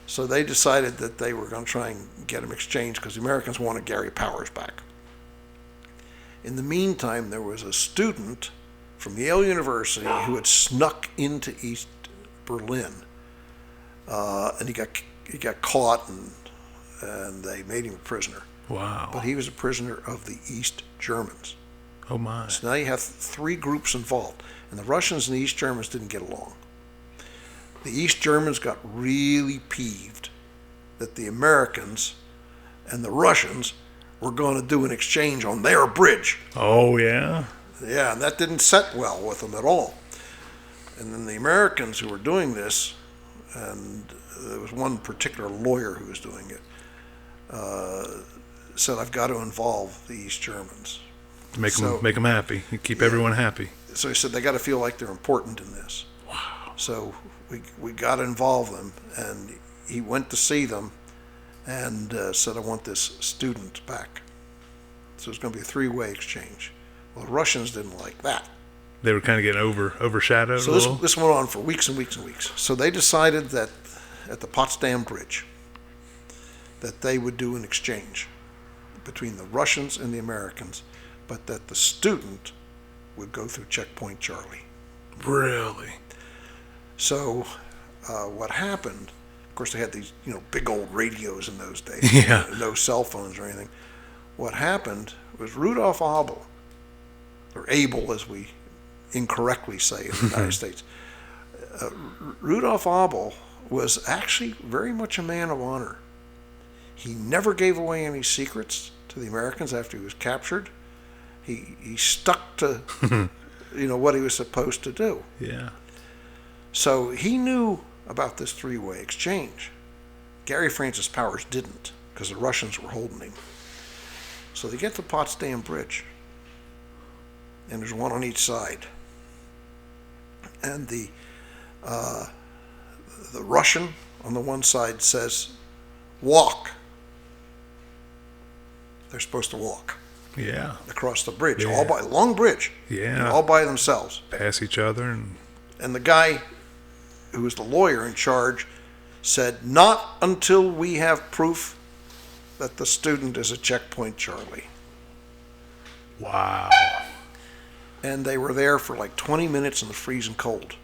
So they decided that they were going to try and get him exchanged because the Americans wanted Gary Powers back. In the meantime, there was a student from Yale University who had snuck into East Berlin, and he got caught, and they made him a prisoner. Wow. But he was a prisoner of the East Germans. Oh my. So now you have 3 groups involved, and the Russians and the East Germans didn't get along. The East Germans got really peeved that the Americans and the Russians were going to do an exchange on their bridge. Oh yeah. Yeah, and that didn't set well with them at all. And then the Americans who were doing this, and there was one particular lawyer who was doing it, said, I've got to involve the East Germans. Make them happy. You keep everyone happy. So he said, they got to feel like they're important in this. Wow. So we got to involve them, and he went to see them and said, I want this student back. So it's going to be a 3-way exchange. Well, the Russians didn't like that. They were kind of getting overshadowed So a little. this went on for weeks and weeks and weeks. So they decided that at the Potsdam Bridge that they would do an exchange between the Russians and the Americans, but that the student would go through Checkpoint Charlie. Really? So what happened, of course they had these big old radios in those days, Yeah. no cell phones or anything. What happened was Rudolf Abel, or Abel as we incorrectly say in the United States, Rudolf Abel was actually very much a man of honor. He never gave away any secrets to the Americans after he was captured. He stuck to what he was supposed to do. Yeah. So he knew about this 3-way exchange. Gary Francis Powers didn't, because the Russians were holding him. So they get to Potsdam Bridge, and there's one on each side. And the Russian on the one side says, walk. They're supposed to walk Yeah. across the bridge, Yeah. long bridge, Yeah. all by themselves. Pass each other and And the guy who was the lawyer in charge said, not until we have proof that the student is a Checkpoint Charlie. wow. And they were there for like 20 minutes in the freezing cold.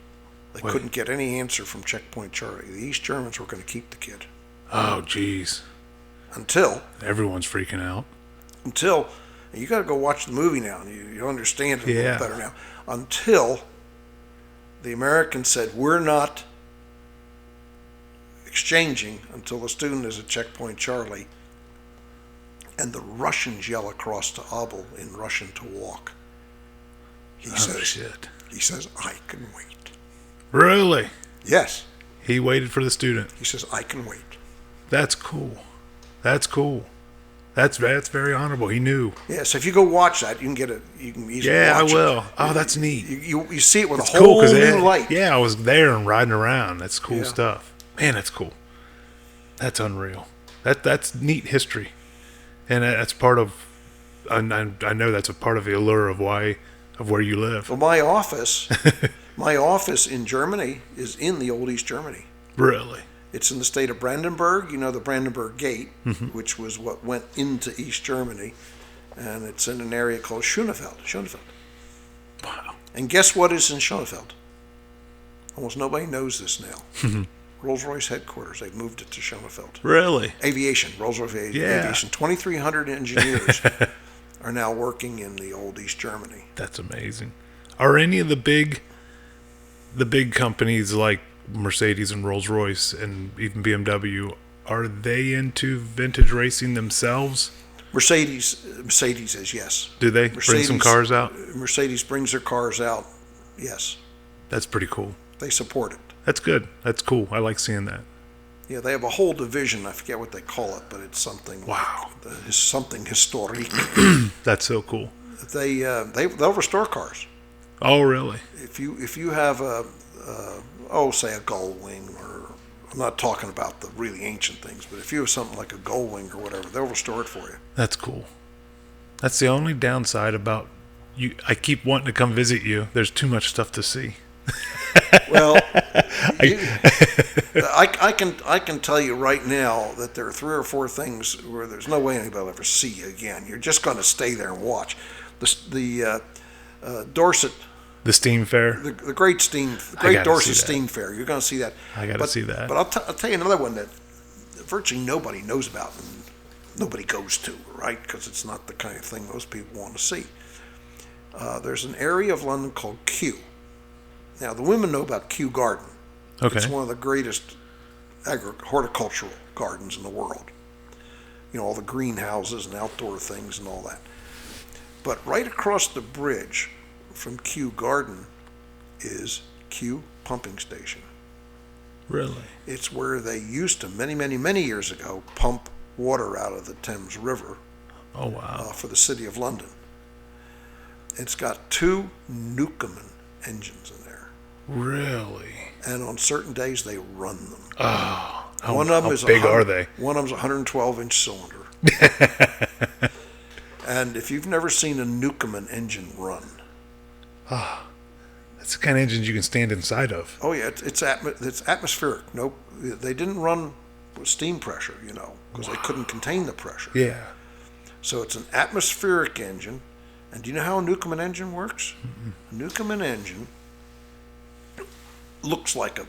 They Wait. couldn't get any answer from Checkpoint Charlie. The East Germans were going to keep the kid. Oh geez. Until, Everyone's freaking out. you got to go watch the movie now. You understand it a Yeah. little better now. Until the Americans said, we're not exchanging until the student is a Checkpoint Charlie. and the Russians yell across to Abel in Russian to walk. He Shit. He says, I can wait. Really? Yes. He waited for the student. He says, I can wait. That's cool. That's cool. That's very honorable. He knew. Yeah, so if you go watch that, you can get it. You can easily Yeah, I watch will. it. Oh, that's neat. You see it with It's a whole cool new light. Yeah, I was there and riding around. That's cool Yeah. stuff. Man, that's cool. That's unreal. That's neat history, and that's part of. I know that's a part of the allure of where you live. Well, my office in Germany is in the old East Germany. Really? It's in the state of Brandenburg. You know the Brandenburg Gate, Mm-hmm. which was what went into East Germany, and it's in an area called Schönefeld. Wow. And guess what is in Schönefeld? Almost nobody knows this now. Rolls-Royce headquarters. They've moved it to Schönefeld. Really? Aviation, Rolls-Royce Yeah. Aviation. 2,300 engineers are now working in the old East Germany. That's amazing. Are any of the big companies like Mercedes and Rolls-Royce and even BMW, are they into vintage racing themselves? Mercedes is yes. Do they bring some cars out? Mercedes brings their cars out. Yes, That's pretty cool. they support it. That's good. That's cool. I like seeing that. Yeah, they have a whole division. I forget what they call it, but it's something. Wow. Something historique. That's so cool. They'll restore cars. Oh, really? If you have say a Gull Wing, or I'm not talking about the really ancient things, but if you have something like a Gull Wing or whatever, they'll restore it for you. That's cool. That's the only downside about you. I keep wanting to come visit you. There's too much stuff to see. Well, I can tell you right now that there are 3 or 4 things where there's no way anybody will ever see you again. You're just going to stay there and watch. The Dorset, The steam fair. the Great gotta Dorset see that. Steam Fair. You're going to see that. I got to see that. But I'll tell you another one that virtually nobody knows about and nobody goes to, right? Because it's not the kind of thing most people want to see. There's an area of London called Kew. Now, the women know about Kew Garden. Okay. It's one of the greatest horticultural gardens in the world. You know, all the greenhouses and outdoor things and all that. But right across the bridge from Kew Garden is Kew Pumping Station. Really? It's where they used to, many, many, many years ago, pump water out of the Thames River Oh, wow. for the City of London. It's got 2 Newcomen engines in there. Really? And on certain days, they run them. Oh, how, One of them how is big are they? One of them's a 112-inch cylinder. And if you've never seen a Newcomen engine run, That's the kind of engines you can stand inside of. oh yeah, it's atmospheric. Nope, they didn't run with steam pressure, because they couldn't contain the pressure. Yeah. So it's an atmospheric engine. And do you know how a Newcomen engine works? A Newcomen engine looks like a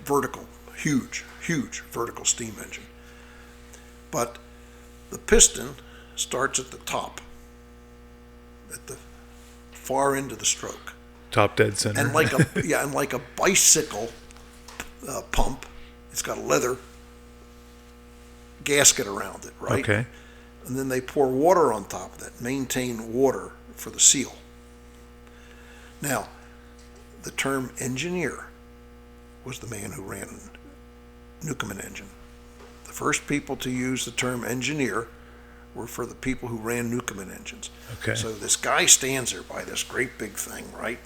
huge vertical steam engine. But the piston starts at the top, at the far end of the stroke. Top dead center. And like a bicycle pump, it's got a leather gasket around it, right? Okay. And then they pour water on top of that, maintain water for the seal. Now, the term engineer was the man who ran a Newcomen engine. The first people to use the term engineer were for the people who ran Newcomen engines. Okay. So this guy stands there by this great big thing, right?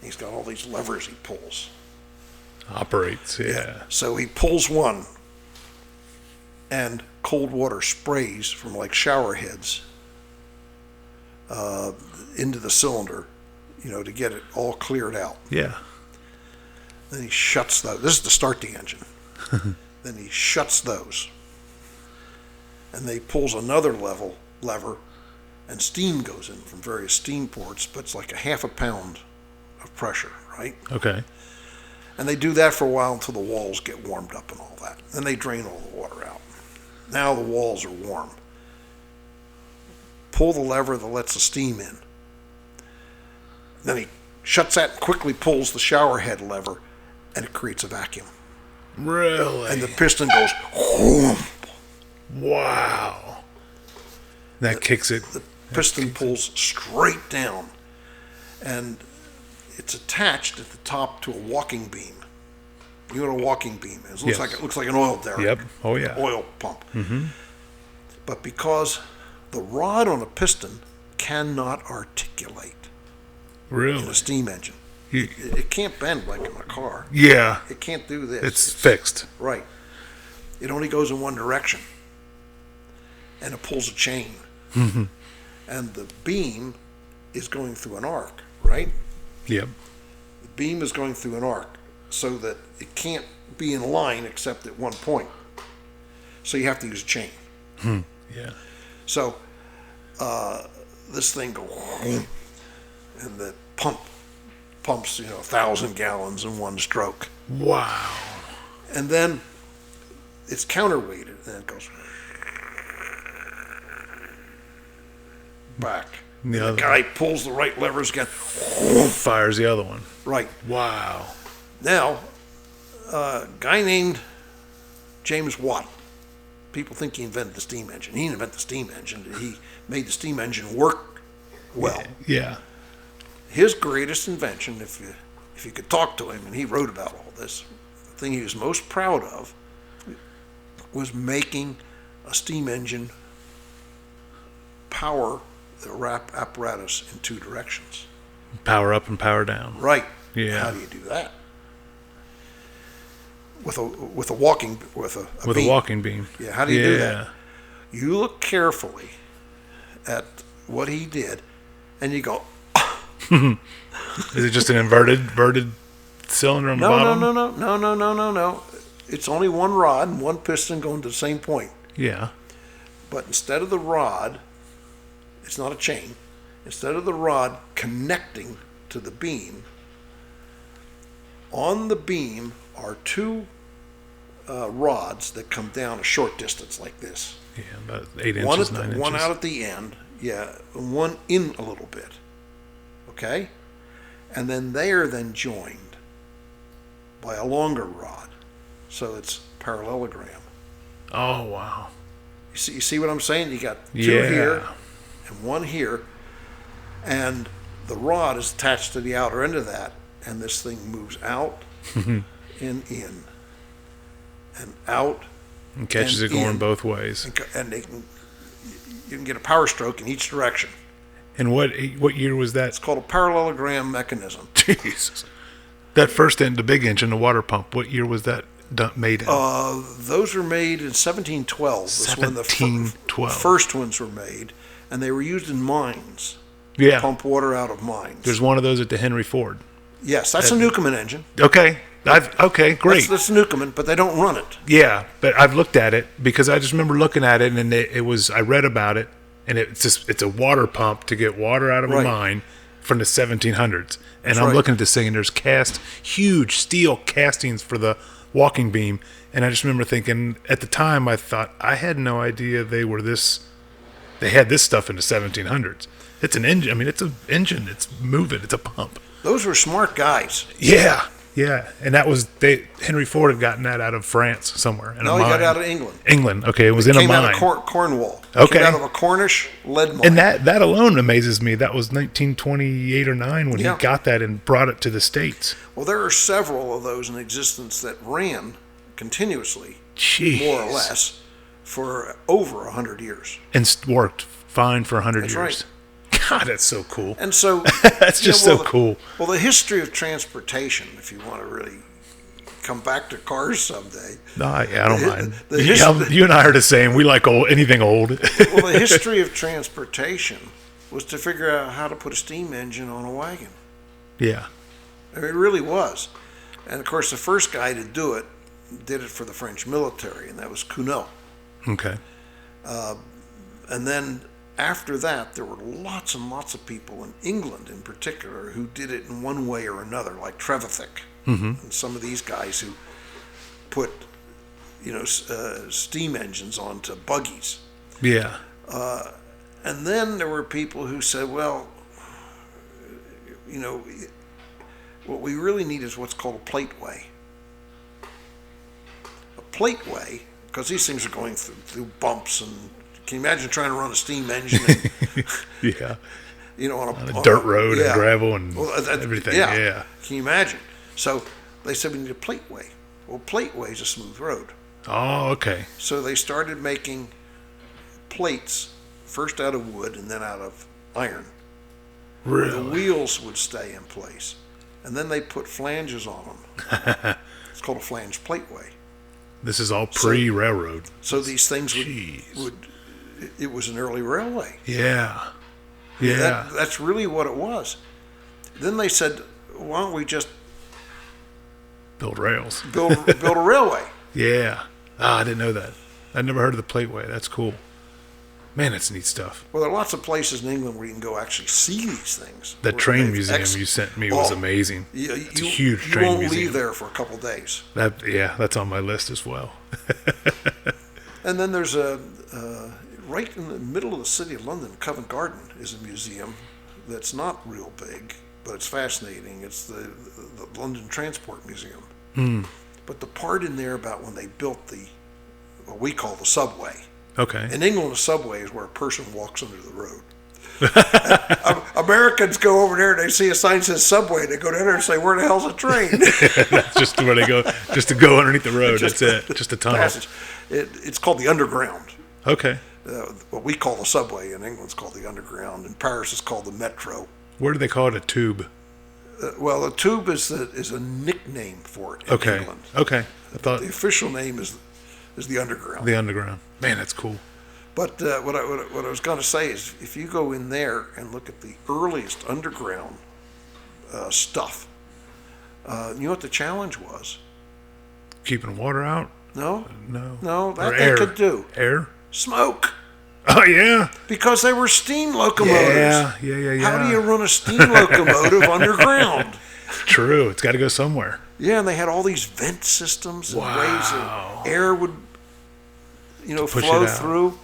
He's got all these levers he pulls. Operates, yeah. So he pulls one, and cold water sprays from like shower heads into the cylinder, to get it all cleared out. Yeah. Then he shuts those. This is to start the engine. Then he shuts those. And then he pulls another lever, and steam goes in from various steam ports, but it's like a half a pound of pressure, right? Okay. And they do that for a while until the walls get warmed up and all that. Then they drain all the water out. Now the walls are warm. Pull the lever that lets the steam in. Then he shuts that and quickly pulls the shower head lever, and it creates a vacuum. Really? And the piston goes, whoom. Wow. That kicks it. The piston pulls straight down, and it's attached at the top to a walking beam. You know what a walking beam is? Yes. It looks like an oil derrick. Yep. Oh, yeah. Oil pump. Mm-hmm. But because the rod on a piston cannot articulate in Really? a steam engine, You- it can't bend like in a car. yeah. It can't do this. It's fixed. Right. It only goes in one direction, and it pulls a chain. Mm-hmm. And the beam is going through an arc, right? Yep. The beam is going through an arc so that it can't be in line except at one point. So you have to use a chain. Yeah. So this thing goes, and the pumps 1,000 gallons in one stroke. Wow. And then it's counterweighted, and it goes back. The The other guy pulls the right levers again. fires the other one. Right. Wow. Now, a guy named James Watt. People think he invented the steam engine. He didn't invent the steam engine. He made the steam engine work well. Yeah. His greatest invention, if you could talk to him, and he wrote about all this, the thing he was most proud of was making a steam engine power the apparatus in two directions. Power up and power down. Right. Yeah. How do you do that? With a walking With beam. a walking beam. Yeah. How do you do that? You look carefully at what he did, and you go, Is it just an inverted cylinder on the bottom? No. It's only one rod and one piston going to the same point. Yeah. But instead of the rod, it's not a chain. Instead of the rod connecting to the beam, on the beam are two rods that come down a short distance like this. Yeah, about 8 One inches, at 9 inches. one out at the end, yeah, and one in a little bit. Okay? And then they are then joined by a longer rod. So it's parallelogram. Oh, wow. You see what I'm saying? You got two Yeah. here and one here, and the rod is attached to the outer end of that, and this thing moves out and in and out, And catches and it going in. both ways. and you can get a power stroke in each direction. And what year was that? It's called a parallelogram mechanism. Jesus. That first end, the big engine, the water pump, what year was that made in? Those were made in 1712. That's when the 1712. first ones were made, and they were used in mines. Yeah. Pump water out of mines. There's one of those at the Henry Ford. Yes, that's a Newcomen engine. Okay. Okay, great. That's Newcomen, but they don't run it. Yeah, but I've looked at it because I just remember looking at it, and I read about it, and it's a water pump to get water out of a Right. mine from the 1700s. And That's I'm right. looking at this thing, and there's huge steel castings for the walking beam, and I just remember thinking at the time I thought I had no idea they had this stuff in the 1700s. It's an engine. I mean, it's an engine. It's moving. It's a pump. Those were smart guys. Yeah. And that was Henry Ford had gotten that out of France somewhere in No, a he mine. got out of England. England. Okay, it was in a Came out mine. of Cornwall. Okay. Came out of a Cornish lead mine. And that alone amazes me. That was 1928 or 9 when Yeah. he got that and brought it to the States. Well, there are several of those in existence that ran continuously, Jeez. more or less, for over 100 years. And worked fine for 100 That's years. right. God, that's so cool. And so That's just so cool. Well, the history of transportation, if you want to really come back to cars someday. No, yeah, I don't mind. the You and I are the same. We like anything old. Well, the history of transportation was to figure out how to put a steam engine on a wagon. Yeah. I mean, it really was. And of course, the first guy to do it did it for the French military, and that was Cugnot. Okay. And then after that, there were lots and lots of people in England in particular who did it in one way or another, like Trevithick and some of these guys who put, steam engines onto buggies. Yeah. And then there were people who said, well, what we really need is what's called a plateway. A plateway, because these things are going through bumps and Can you imagine trying to run a steam engine and, Yeah. on A dirt road yeah. and gravel and Well, everything. Yeah. Yeah. Can you imagine? So they said we need a plateway. Well, plateway is a smooth road. Oh, okay. So they started making plates, first out of wood and then out of iron. The Really? wheels would stay in place. And then they put flanges on them. It's called a flange plateway. This is all pre-railroad. So these things Jeez. it was an early railway. Yeah. Yeah. That's really what it was. Then they said, why don't we just Build rails. build a railway? Yeah. Ah, I didn't know that. I'd never heard of the plateway. That's cool. Man, that's neat stuff. Well, there are lots of places in England where you can go actually see these things. That Where train they've museum you sent me was amazing. It's a huge train You won't museum. leave there for a couple days. That's on my list as well. And then there's right in the middle of the city of London, Covent Garden is a museum that's not real big, but it's fascinating. It's the London Transport Museum. But the part in there about when they built what we call the subway. Okay. In England, a subway is where a person walks under the road. Americans go over there and they see a sign that says subway. They go down there and say, "Where the hell's a train?" That's just where they go, just to go underneath the road. That's it. Just a tunnel. Passage. It's called the underground. Okay. What we call the subway in England's called the underground. In Paris, it's called the metro. Where do they call it a tube? Well, a tube is a nickname for it in Okay. England. Okay. I thought The official name is the underground. the underground. Man, that's cool. But what I was going to say is, if you go in there and look at the earliest underground stuff, you know what the challenge was? Keeping water out? No, No. that Or they air. could do. Air? Smoke, Oh, yeah. because they were steam locomotives. Yeah. How do you run a steam locomotive underground? True. It's got to go somewhere. Yeah, and they had all these vent systems and ways Wow. that air would, push flow it out. through,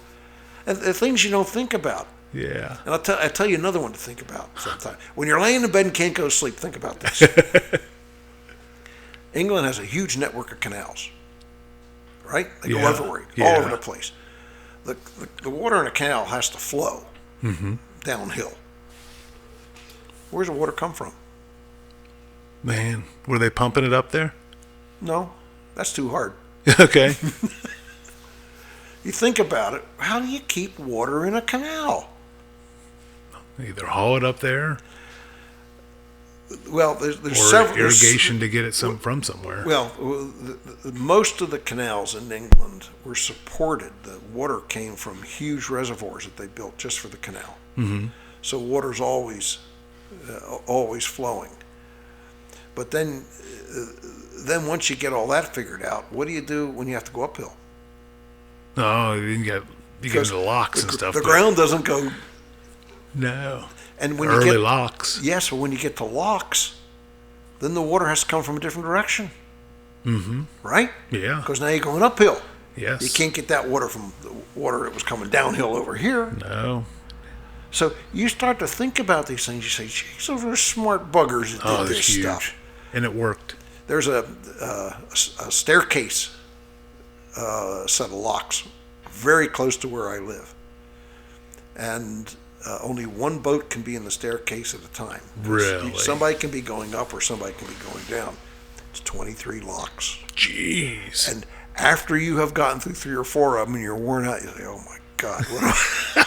and the things you don't think about. Yeah. And I'll tell you another one to think about sometime. When you're laying in bed and can't go to sleep, think about this. England has a huge network of canals, right? They go Yeah. everywhere, all Yeah. over the place. The water in a canal has to flow downhill. Where's the water come from? Man, were they pumping it up there? No, that's too hard. Okay. You think about it, how do you keep water in a canal? Either haul it up there Well, there's or several irrigation to get it from somewhere. Well, most of the canals in England were supported. The water came from huge reservoirs that they built just for the canal. Mm-hmm. So water's always flowing. But then once you get all that figured out, what do you do when you have to go uphill? No, you get into the locks and stuff. The but ground doesn't go. No. And when Early you get locks. Yes, but when you get to locks, then the water has to come from a different direction. Mm-hmm. Right? Yeah. Because now you're going uphill. Yes. You can't get that water from the water that was coming downhill over here. No. So you start to think about these things. You say, geez, those are smart buggers that Oh, did that's this huge. stuff. And it worked. There's a staircase set of locks very close to where I live. And only one boat can be in the staircase at a time. Really? Somebody can be going up or somebody can be going down. It's 23 locks. Jeez. And after you have gotten through 3 or 4 of them and you're worn out, you say, oh my God,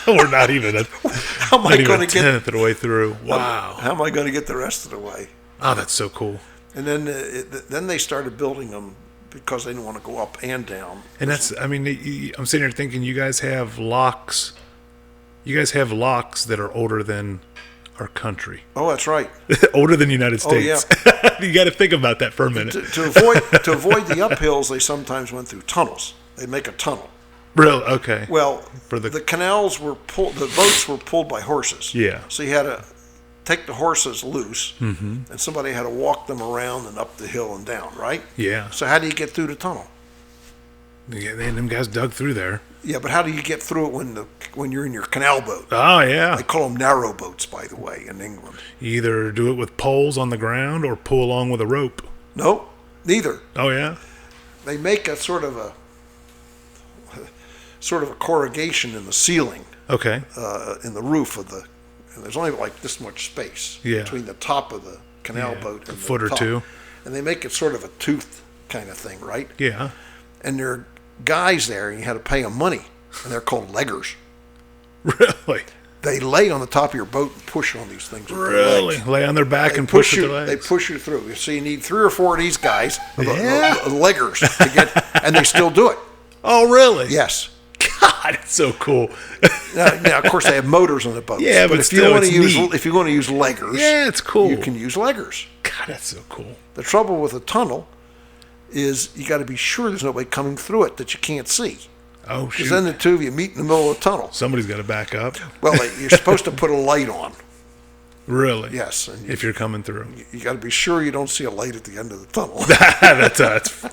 We're not even how am I going to get tenth of the way through. Wow. How am I going to get the rest of the way? Oh, that's so cool. And then they started building them because they didn't want to go up and down. And that's, I mean, I'm sitting here thinking you guys have locks. You guys have locks that are older than our country. Oh, that's right. Older than the United Oh, yeah. States. You got to think about that for a minute. To avoid the uphills, they sometimes went through tunnels. They'd make a tunnel. Real okay. Well, For the- the canals were pulled. The boats were pulled by horses. Yeah. So you had to take the horses loose, and somebody had to walk them around and up the hill and down. Right. Yeah. So how do you get through the tunnel? Yeah, them guys dug through there. Yeah, but how do you get through it when you're in your canal boat? Oh yeah. They call them narrow boats, by the way, in England. You either do it with poles on the ground or pull along with a rope. No, neither. Oh yeah. They make a sort of sort of a corrugation in the ceiling, Okay. in the roof of the. And there's only like this much space Yeah. between the top of the canal Yeah, boat a and the foot or top. two. And they make it sort of a tooth kind of thing, right? Yeah. And there are guys there, and you had to pay them money, and they're called leggers. Really? They lay on the top of your boat and push on these things. With their Really? legs. Lay on their back They and push you. with their They legs. push you through. So you need 3 or 4 of these guys, Yeah. the leggers, to get, and they still do it. Oh, really? Yes. God, it's so cool. Now, of course, they have motors on the boats. Yeah, but if still, you want it's to use, neat. if you want to use leggers, Yeah, it's cool. you can use leggers. God, that's so cool. The trouble with a tunnel is you got to be sure there's nobody coming through it that you can't see. Oh, Because shoot. then the two of you meet in the middle of the tunnel. Somebody's got to back up. Well, you're supposed to put a light on. Really? Yes, and If you're coming through. you got to be sure you don't see a light at the end of the tunnel.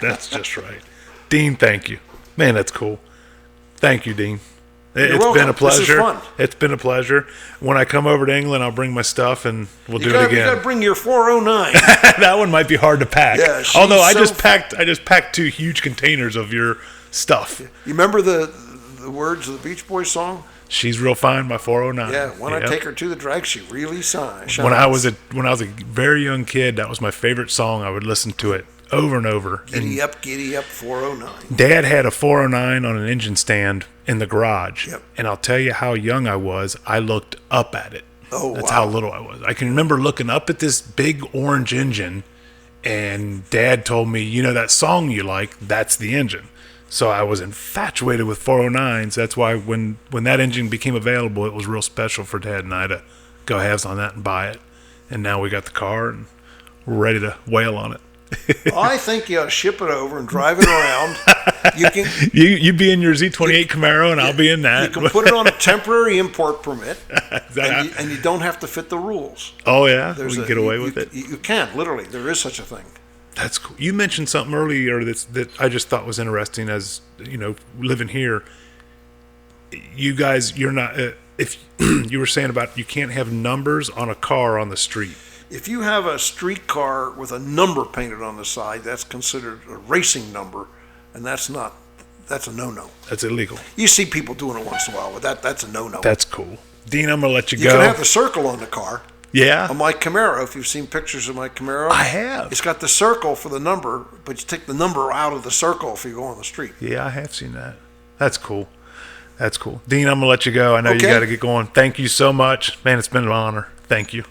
That's just right. Dean, thank you. Man, that's cool. Thank you, Dean. It's been welcome. a pleasure. This is fun. It's been a pleasure. When I come over to England, I'll bring my stuff and we'll do it You got again. to bring your 409. That one might be hard to pack. Yeah, she's Although I so just packed 2 huge containers of your stuff. You remember the words of the Beach Boys song? She's real fine, my 409. Yeah, when I Yep. take her to the drag, she really shines. When I was a very young kid, that was my favorite song. I would listen to it over and over. Giddy up, 409. Dad had a 409 on an engine stand in the garage. Yep. And I'll tell you how young I was. I looked up at it. Oh, That's wow. how little I was. I can remember looking up at this big orange engine, and Dad told me, you know, that song you like, that's the engine. So I was infatuated with 409s. That's why when that engine became available, it was real special for Dad and I to go halves on that and buy it. And now we got the car, and we're ready to wail on it. I think you ought to ship it over and drive it around. You can You be in your Z28 Camaro, and I'll be in that. you can put it on a temporary import permit, and you don't have to fit the rules. Oh, yeah? We There's can a- get away you- with you- it? You can, literally. There is such a thing. That's cool. You mentioned something earlier that I just thought was interesting. As you know, living here, you guys, you're not. If you were saying about you can't have numbers on a car on the street. If you have a street car with a number painted on the side, that's considered a racing number, and that's a no-no. That's illegal. You see people doing it once in a while, but that's a no-no. That's cool. Dean, I'm gonna let you You go. can have the circle on the car. Yeah, On my Camaro, if you've seen pictures of my Camaro, I have. It's got the circle for the number, but you take the number out of the circle if you go on the street. Yeah, I have seen that. That's cool. That's cool. Dean, I'm gonna let you go. I know you Okay. got to get going. Thank you so much, man. It's been an honor. Thank you.